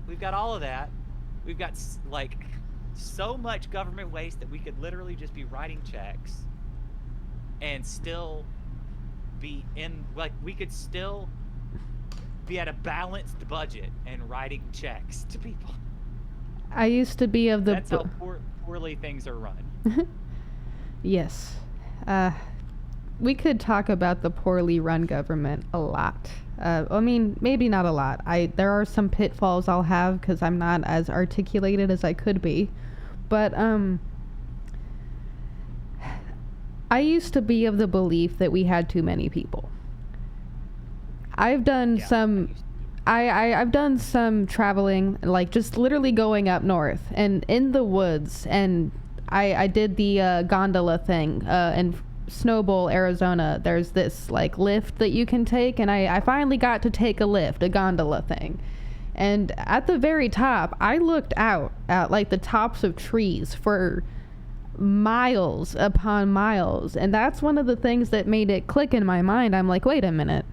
we've got all of that. We've got like so much government waste that we could literally just be writing checks and still be in, like, we could still be at a balanced budget and writing checks to people. I used to be of the. That's how poorly things are run. Yes. We could talk about the poorly run government a lot. I mean, maybe not a lot. There are some pitfalls I'll have because I'm not as articulated as I could be. But I used to be of the belief that we had too many people. I've done some. I've done some traveling, like just literally going up north and in the woods, and I did the gondola thing in Snowbowl, Arizona. There's this like lift that you can take, and I finally got to take a gondola thing. And at the very top, I looked out at like the tops of trees for miles upon miles, and that's one of the things that made it click in my mind. I'm like, wait a minute.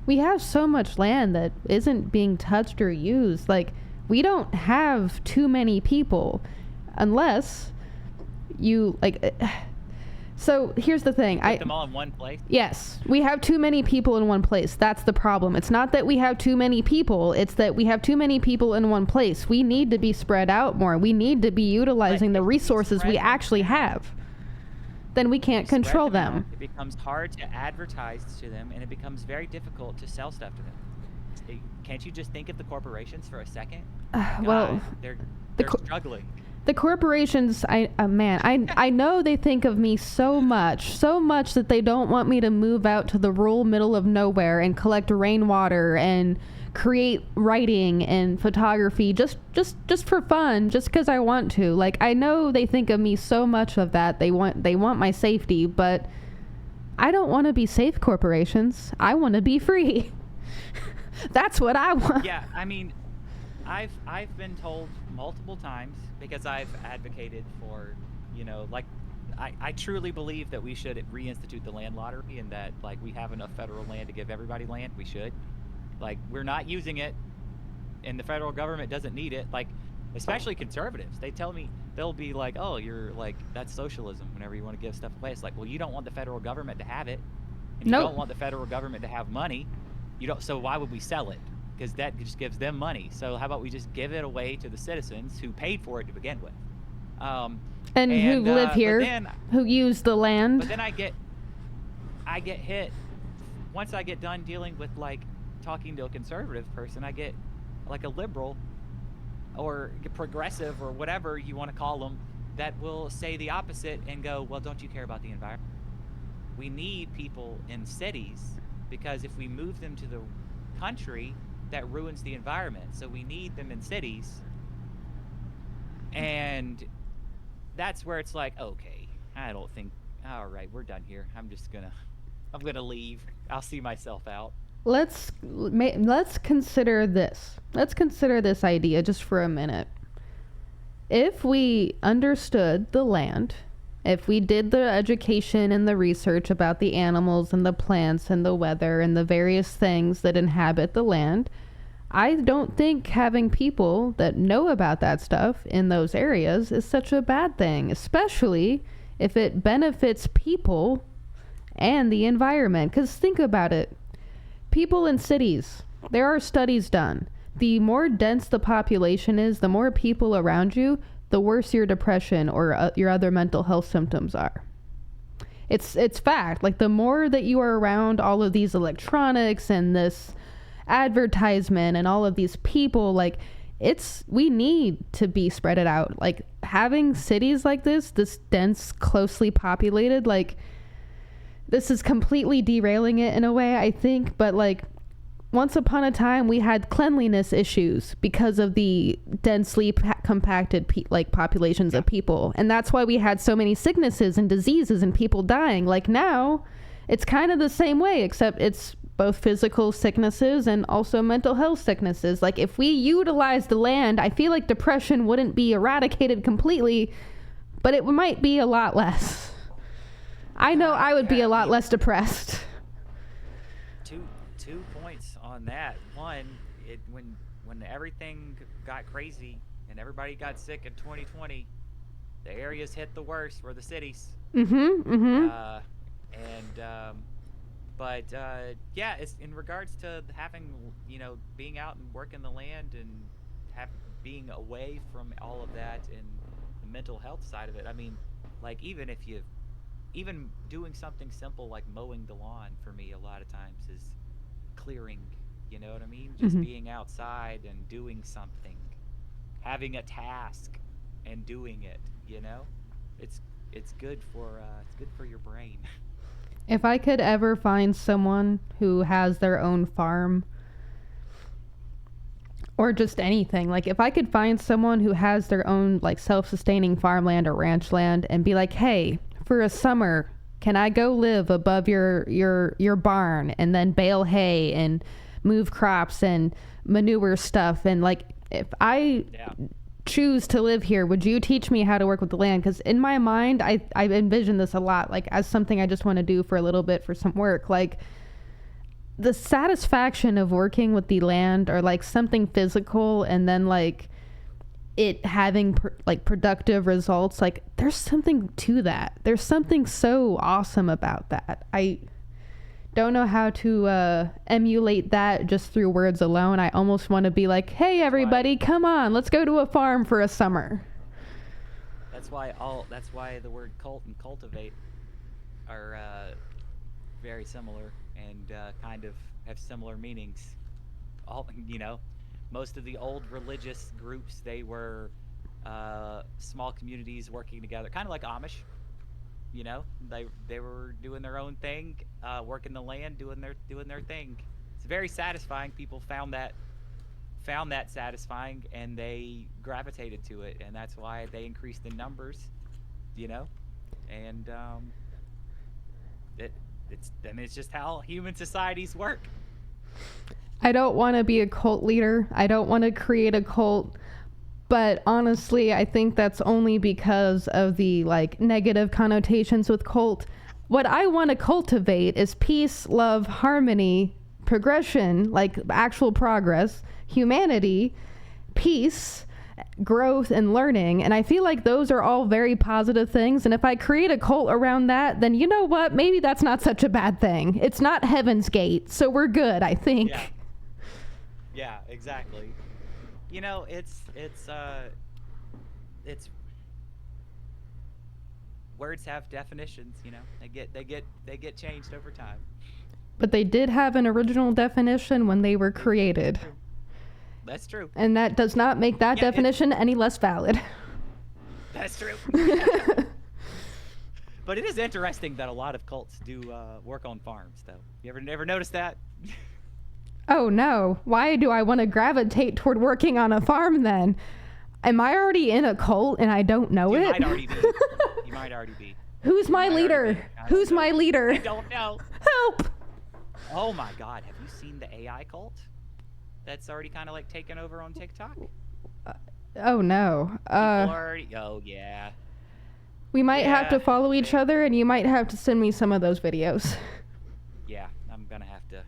We have so much land that isn't being touched or used. Like, we don't have too many people unless you, like... So, here's the thing. Put them all in one place? Yes. We have too many people in one place. That's the problem. It's not that we have too many people. It's that we have too many people in one place. We need to be spread out more. We need to be utilizing the resources we actually have. Then we can't control them. It becomes hard to advertise to them, and it becomes very difficult to sell stuff to them. Can't you just think of the corporations for a second? Well, they're struggling. The corporations, I know they think of me so much that they don't want me to move out to the rural middle of nowhere and collect rainwater and create writing and photography just for fun, just because I want to. Like, I know they think of me so much of that. They want my safety, but I don't want to be safe, corporations. I want to be free. That's what I want. Yeah, I mean, I've been told multiple times, because I've advocated for, like, I truly believe that we should reinstitute the land lottery, and that, like, we have enough federal land to give everybody land. We should. Like, we're not using it, and the federal government doesn't need it. Like, especially conservatives. They tell me, they'll be like, oh, you're like, that's socialism whenever you want to give stuff away. It's like, well, you don't want the federal government to have it. and you Nope. don't want the federal government to have money, you don't. So why would we sell it? Because that just gives them money. So how about we just give it away to the citizens who paid for it to begin with? Um, And who and live but here, then who use the land. but then I get hit once I get done dealing with like talking to a conservative person. I get like a liberal or progressive or whatever you want to call them that will say the opposite and go, well, don't you care about the environment? We need people in cities because if we move them to the country, that ruins the environment. So we need them in cities. And that's where it's like, okay, I don't think, all right, we're done here. I'm gonna leave. I'll see myself out. Let's consider this. Let's consider this idea just for a minute. If we understood the land, if we did the education and the research about the animals and the plants and the weather and the various things that inhabit the land, I don't think having people that know about that stuff in those areas is such a bad thing, especially if it benefits people and the environment. Because think about it. People in cities, there are studies done. The more dense the population is, the more people around you, the worse your depression or your other mental health symptoms are. It's fact. Like, the more that you are around all of these electronics and this advertisement and all of these people, like, we need to be spread it out. Like, having cities like this dense, closely populated, like, this is completely derailing it in a way, I think. But like, once upon a time, we had cleanliness issues because of the densely compacted populations of people, and that's why we had so many sicknesses and diseases and people dying. Like, now it's kind of the same way, except it's both physical sicknesses and also mental health sicknesses. Like, if we utilize the land, I feel like depression wouldn't be eradicated completely, but it might be a lot less. I know I would be a lot less depressed. Two points on that. One, when everything got crazy and everybody got sick in 2020, the areas hit the worst were the cities. Yeah, it's in regards to having, being out and working the land and being away from all of that and the mental health side of it. I mean, like, even doing something simple like mowing the lawn for me a lot of times is clearing, you know what I mean? Just being outside and doing something, having a task and doing it, it's good for your brain. If I could ever find someone who has their own farm or just anything, like, if I could find someone who has their own, like, self-sustaining farmland or ranch land and be like, hey, for a summer, can I go live above your barn and then bale hay and move crops and manure stuff? And like, if I choose to live here, would you teach me how to work with the land? Because in my mind, I envision this a lot, like, as something I just want to do for a little bit for some work. Like, the satisfaction of working with the land, or like something physical, and then like it having productive results, like, there's something to that. There's something so awesome about that. I don't know how to emulate that just through words alone. I almost want to be like, hey, everybody, come on, let's go to a farm for a summer. That's why the word cult and cultivate are very similar and kind of have similar meanings. Most of the old religious groups, they were small communities working together, kind of like Amish. They were doing their own thing, working the land, doing their thing. It's very satisfying. People found that satisfying, and they gravitated to it, and that's why they increased in numbers. And it's just how human societies work. I don't want to be a cult leader. I don't want to create a cult. But honestly, I think that's only because of the negative connotations with cult. What I want to cultivate is peace, love, harmony, progression, like actual progress, humanity, peace, growth and learning. And I feel like those are all very positive things. And if I create a cult around that, then you know what? Maybe that's not such a bad thing. It's not Heaven's Gate, so we're good, I think. Yeah, exactly. You know, it's words have definitions, you know. They get changed over time. But they did have an original definition when they were created. That's true. And that does not make that definition any less valid. That's true. But it is interesting that a lot of cults do work on farms, though. You ever notice that? Oh no. Why do I want to gravitate toward working on a farm then? Am I already in a cult and I don't know You it? might already be. You might already be. Who's my leader? Who's my leader? I don't know. Help! Oh my God, have you seen the AI cult? That's already kind of like taken over on TikTok? Oh no. People already, oh yeah. We might have to follow each other, and you might have to send me some of those videos. Yeah, I'm gonna have to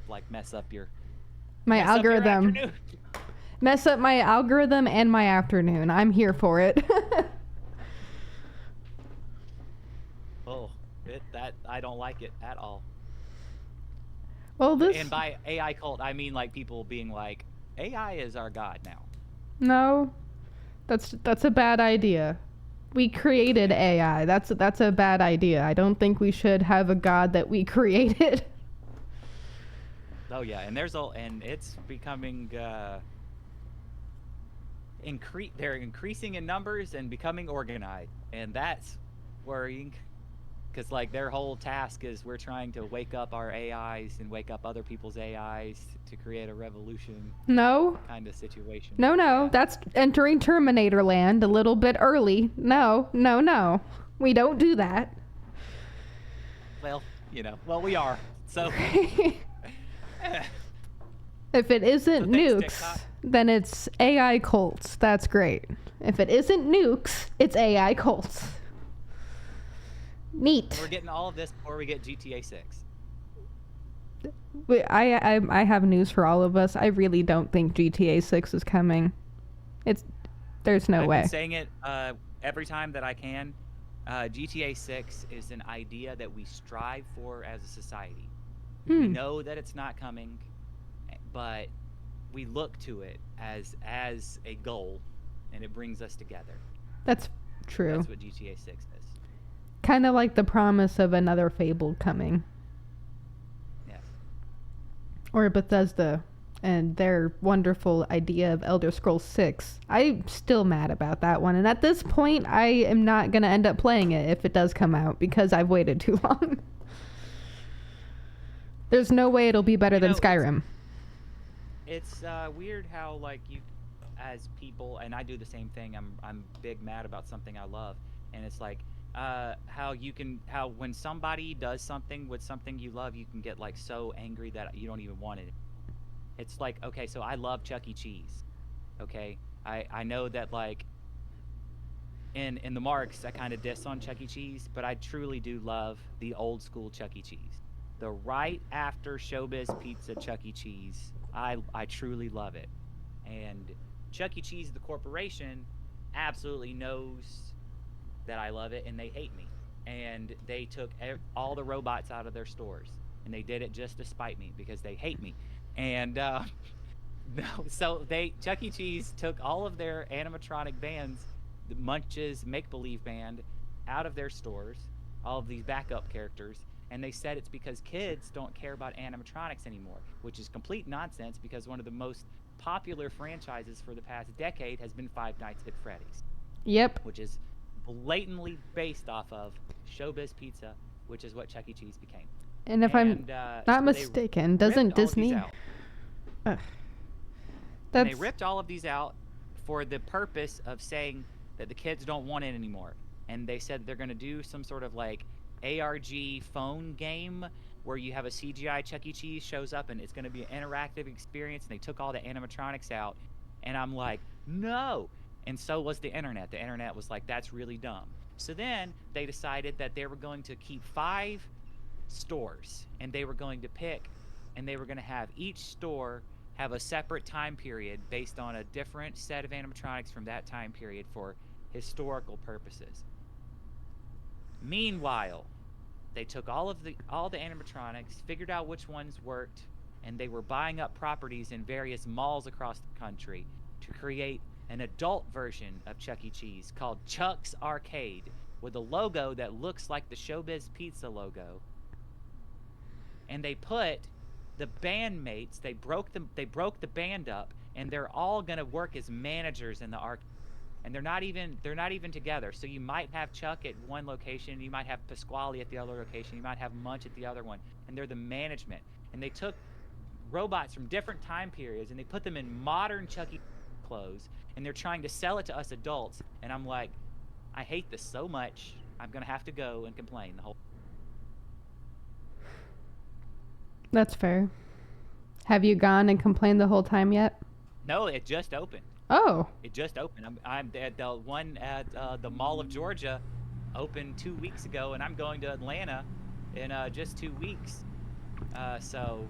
like mess up your algorithm. Mess up my algorithm and my afternoon. I'm here for it. Oh, I don't like it at all. Well, And by AI cult, I mean like people being like, AI is our god now. No, that's a bad idea. We created AI. That's a bad idea. I don't think we should have a god that we created. Oh yeah, and it's becoming they're increasing in numbers and becoming organized, and that's worrying. Because like their whole task is we're trying to wake up our AIs and wake up other people's AIs to create a revolution. No. Kind of situation. No. Yeah. That's entering Terminator land a little bit early. No. We don't do that. Well, we are. So. If it isn't nukes, then it's AI cults. That's great. If it isn't nukes, it's AI cults. Neat. We're getting all of this before we get GTA 6. I have news for all of us. I really don't think GTA 6 is coming. There's no way. I've been saying it every time that I can. GTA 6 is an idea that we strive for as a society. We know that it's not coming, but we look to it as a goal, and it brings us together. That's true. That's what GTA 6 is. Kind of like the promise of another Fable coming. Yes. Or Bethesda and their wonderful idea of Elder Scrolls 6. I'm still mad about that one. And at this point, I am not going to end up playing it if it does come out because I've waited too long. There's no way it'll be better than Skyrim. It's weird how like you as people, and I do the same thing, I'm big mad about something I love, and it's like how when somebody does something with something you love, you can get like so angry that you don't even want it. It's like, okay, so I love Chuck E. Cheese. Okay, I know that like in the marks I kind of diss on Chuck E. Cheese, but I truly do love the old school Chuck E. Cheese. The right after Showbiz Pizza Chuck E. Cheese, I truly love it. And Chuck E. Cheese, the corporation, absolutely knows that I love it, and they hate me. And they took all the robots out of their stores, and they did it just to spite me because they hate me. And so Chuck E. Cheese took all of their animatronic bands, the Munch's Make Believe Band, out of their stores, all of these backup characters. And they said it's because kids don't care about animatronics anymore, which is complete nonsense because one of the most popular franchises for the past decade has been Five Nights at Freddy's. Yep. Which is blatantly based off of Showbiz Pizza, which is what Chuck E. Cheese became. And if I'm not mistaken, doesn't Disney... They ripped all of these out for the purpose of saying that the kids don't want it anymore. And they said they're going to do some sort of like ARG phone game where you have a CGI Chuck E. Cheese shows up and it's going to be an interactive experience, and they took all the animatronics out, and I'm like, no. And so was the internet. The internet was like, that's really dumb. So then they decided that they were going to keep 5 stores, and they were going to pick, and they were going to have each store have a separate time period based on a different set of animatronics from that time period for historical purposes. Meanwhile, they took all the animatronics, figured out which ones worked, and they were buying up properties in various malls across the country to create an adult version of Chuck E. Cheese called Chuck's Arcade with a logo that looks like the Showbiz Pizza logo. And they put the bandmates, they broke the band up, and they're all going to work as managers in the arcade. And they're not even together. So you might have Chuck at one location, you might have Pasquale at the other location, you might have Munch at the other one, and they're the management. And they took robots from different time periods and they put them in modern Chuck E. clothes, and they're trying to sell it to us adults. And I'm like, I hate this so much. I'm gonna have to go and complain the whole. That's fair. Have you gone and complained the whole time yet? No, it just opened. Oh. It just opened. I'm at the one at the Mall of Georgia, opened 2 weeks ago, and I'm going to Atlanta in just 2 weeks. So.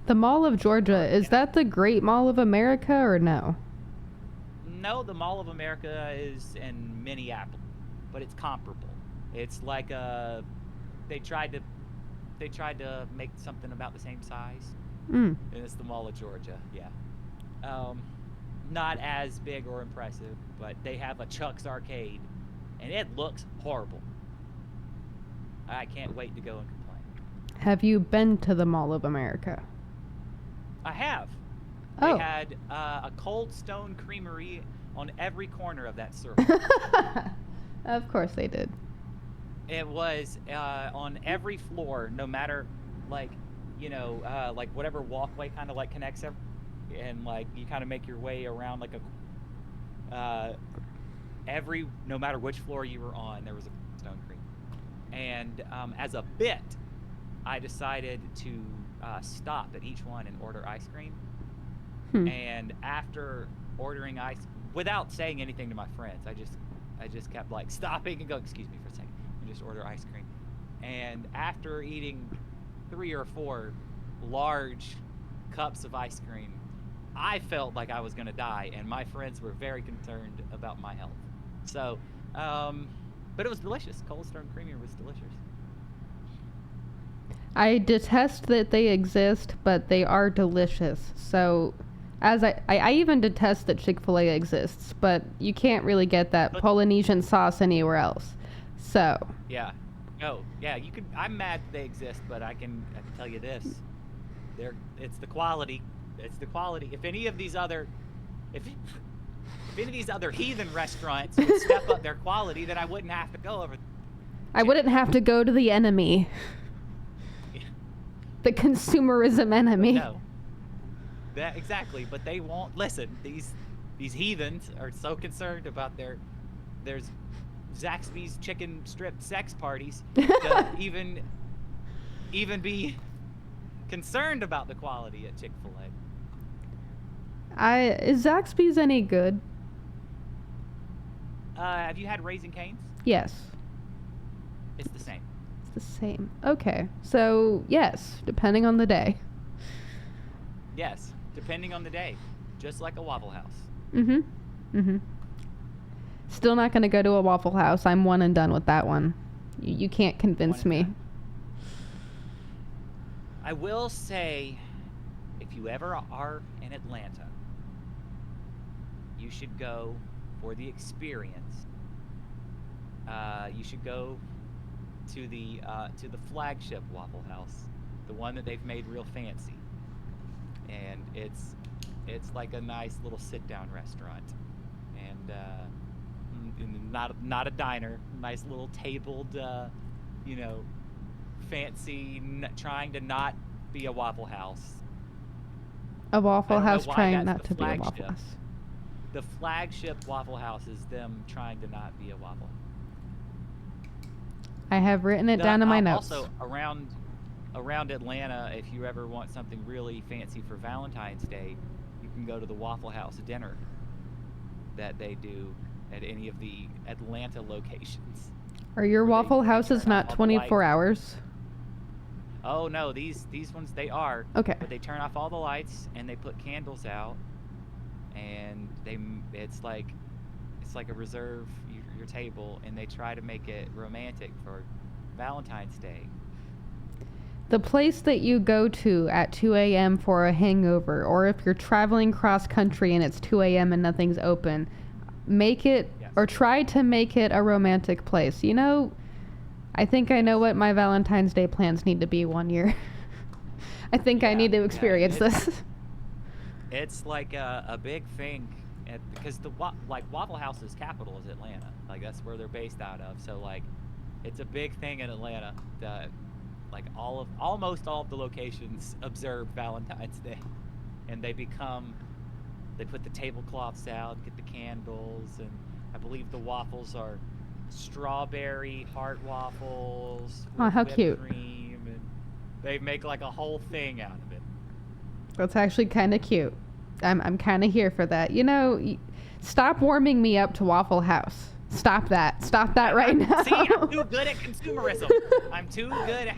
The Mall of Georgia, is that the Great Mall of America or no? No, the Mall of America is in Minneapolis, but it's comparable. It's like they tried to make something about the same size. And it's the Mall of Georgia, yeah. Not as big or impressive, but they have a Chuck's Arcade, and it looks horrible. I can't wait to go and complain. Have you been to the Mall of America? I have. Oh. They had a Cold Stone Creamery on every corner of that circle. Of course they did. It was on every floor, no matter, like, like whatever walkway kind of like connects and like you kind of make your way around like no matter which floor you were on, there was a Stone Creek. And as a bit, I decided to stop at each one and order ice cream. And after ordering ice, without saying anything to my friends, I just kept like stopping and go, excuse me for a second, and just order ice cream. And after eating 3 or 4 large cups of ice cream, I felt like I was going to die, and my friends were very concerned about my health. So, but it was delicious. Cold Stone Creamery was delicious. I detest that they exist, but they are delicious. So, as I even detest that Chick-fil-A exists, but you can't really get that Polynesian sauce anywhere else. So. Yeah. No. Yeah. You could. I'm mad that they exist, but I can tell you this: it's the quality. It's the quality. If any of these other heathen restaurants would step up their quality, then I wouldn't have to go over. I wouldn't have to go to the enemy. Yeah. The consumerism enemy. No. That exactly, but they won't listen. These heathens are so concerned about there's Zaxby's chicken strip sex parties to even be concerned about the quality at Chick-fil-A. Is Zaxby's any good? Have you had Raising Cane's? Yes. It's the same. It's the same. Okay. So, yes, depending on the day. Yes, depending on the day. Just like a Waffle House. Still not going to go to a Waffle House. I'm one and done with that one. You can't convince me. I will say, if you ever are in Atlanta, you should go for the experience. You should go to the flagship Waffle House, the one that they've made real fancy, and it's like a nice little sit-down restaurant, and not a diner, nice little tabled, fancy, trying to not be a Waffle House. A Waffle House trying not to be a flagship. Waffle House. The flagship Waffle House is them trying to not be a Waffle. I have written it down in my notes. Also, around Atlanta, if you ever want something really fancy for Valentine's Day, you can go to the Waffle House dinner that they do at any of the Atlanta locations. Are your Waffle Houses not 24 hours? Oh no, these ones they are. Okay. But they turn off all the lights and they put candles out, and it's like a reserve your table, and they try to make it romantic for Valentine's Day. The place that you go to at 2 a.m. for a hangover, or if you're traveling cross country and it's 2 a.m. and nothing's open, make it Yes. or try to make it a romantic place. You know, I think I know what my Valentine's Day plans need to be one year. I think I need to experience this. It's like a big thing, because like Waffle House's capital is Atlanta. Like that's where they're based out of. So like, it's a big thing in Atlanta. Like almost all of the locations observe Valentine's Day, and they put the tablecloths out, get the candles, and I believe the waffles are strawberry heart waffles Oh, with how whipped cute. cream, and they make like a whole thing out of it. That's actually kind of cute. I'm kind of here for that. You know, stop warming me up to Waffle House. Stop that. Stop that right now. See, I'm too good at consumerism. I'm too good at.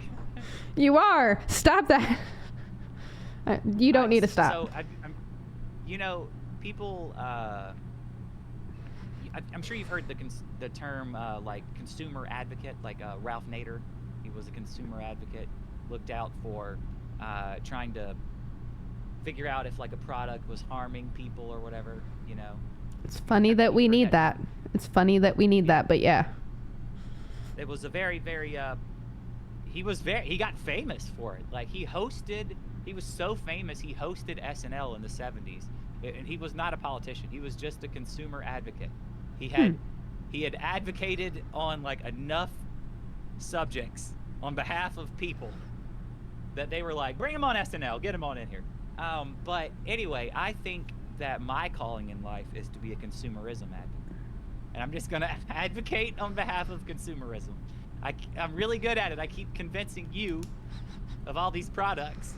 You are. Stop that. You don't need to stop. So, people. I'm sure you've heard the term like consumer advocate, like Ralph Nader. He was a consumer advocate, looked out for trying to figure out if like a product was harming people or whatever. It's funny that we need that. It's funny that we need that, but yeah. It was a very, very. He got famous for it. Like he was so famous he hosted SNL in the 70s, and he was not a politician. He was just a consumer advocate. He had advocated on like enough subjects on behalf of people that they were like, bring him on SNL, get him on in here. But anyway, I think that my calling in life is to be a consumerism advocate, and I'm just gonna advocate on behalf of consumerism. I'm really good at it. I keep convincing you of all these products.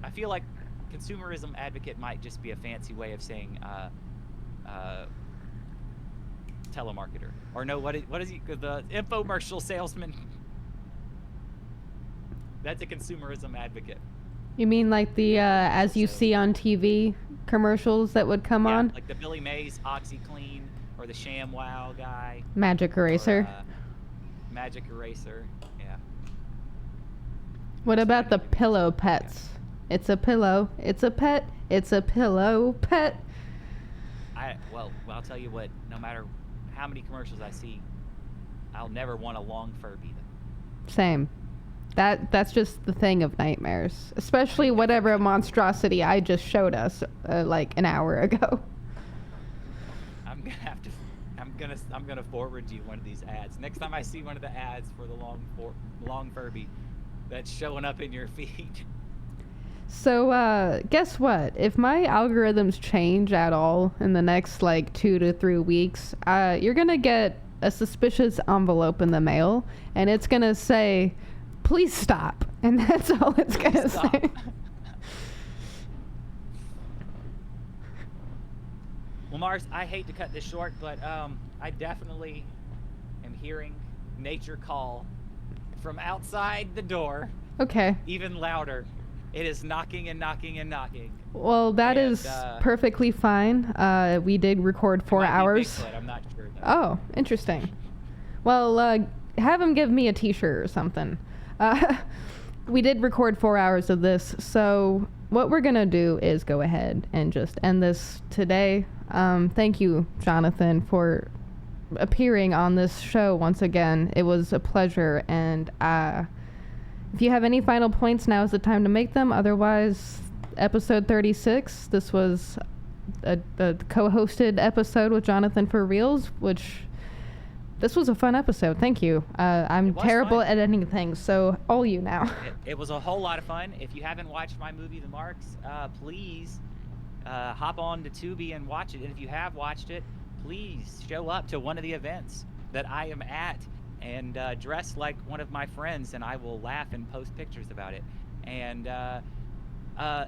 I feel like consumerism advocate might just be a fancy way of saying telemarketer. Or no, what is he? The infomercial salesman. That's a consumerism advocate. You mean like the as you see on TV commercials that would come on? Like the Billy Mays OxyClean, or the ShamWow guy. Magic Eraser. Or, Magic Eraser, yeah. What about the pillow pets? It's a pillow. It's a pet. It's a pillow pet. Well, I'll tell you what. No matter how many commercials I see, I'll never want a long Furby though. Same. That's just the thing of nightmares, especially whatever monstrosity I just showed us like an hour ago. I'm gonna forward you one of these ads. Next time I see one of the ads for the long Furby that's showing up in your feed. So guess what? If my algorithms change at all in the next like 2 to 3 weeks, you're gonna get a suspicious envelope in the mail, and it's gonna say, "Please stop," and that's all it's gonna say. Well, Mars, I hate to cut this short, but I definitely am hearing nature call from outside the door. Okay. Even louder. It is knocking and knocking and knocking. Well, that is perfectly fine. We did record 4 hours. Bigfoot, I'm not sure. Oh, interesting. Well, have him give me a t-shirt or something. We did record 4 hours of this, so what we're gonna do is go ahead and just end this today. Thank you, Jonathan, for appearing on this show once again. It was a pleasure, and if you have any final points, now is the time to make them. Otherwise, episode 36, this was a co-hosted episode with Jonathan for Realz, this was a fun episode. Thank you. I'm terrible at editing things, so all you now. It was a whole lot of fun. If you haven't watched my movie, The Marks, please hop on to Tubi and watch it. And if you have watched it, please show up to one of the events that I am at and dress like one of my friends, and I will laugh and post pictures about it. And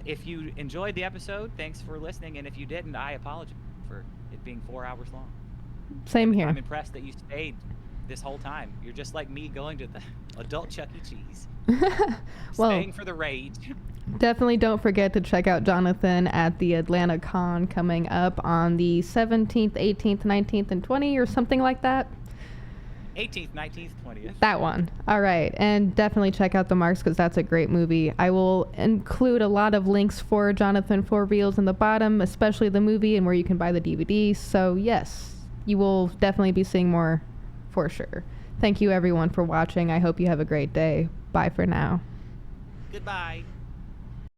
if you enjoyed the episode, thanks for listening. And if you didn't, I apologize for it being 4 hours long. Same here. I'm impressed that you stayed this whole time. You're just like me going to the adult Chuck E. Cheese, Well, staying for the rage. definitely don't forget to check out Jonathan at the Atlanta Con coming up on the 17th, 18th, 19th, and 20th or something like that. 18th, 19th, 20th. That one. All right. And definitely check out The Marks because that's a great movie. I will include a lot of links for Jonathan for Reels in the bottom, especially the movie and where you can buy the DVD. So, yes, you will definitely be seeing more for sure. Thank you, everyone, for watching. I hope you have a great day. Bye for now. Goodbye.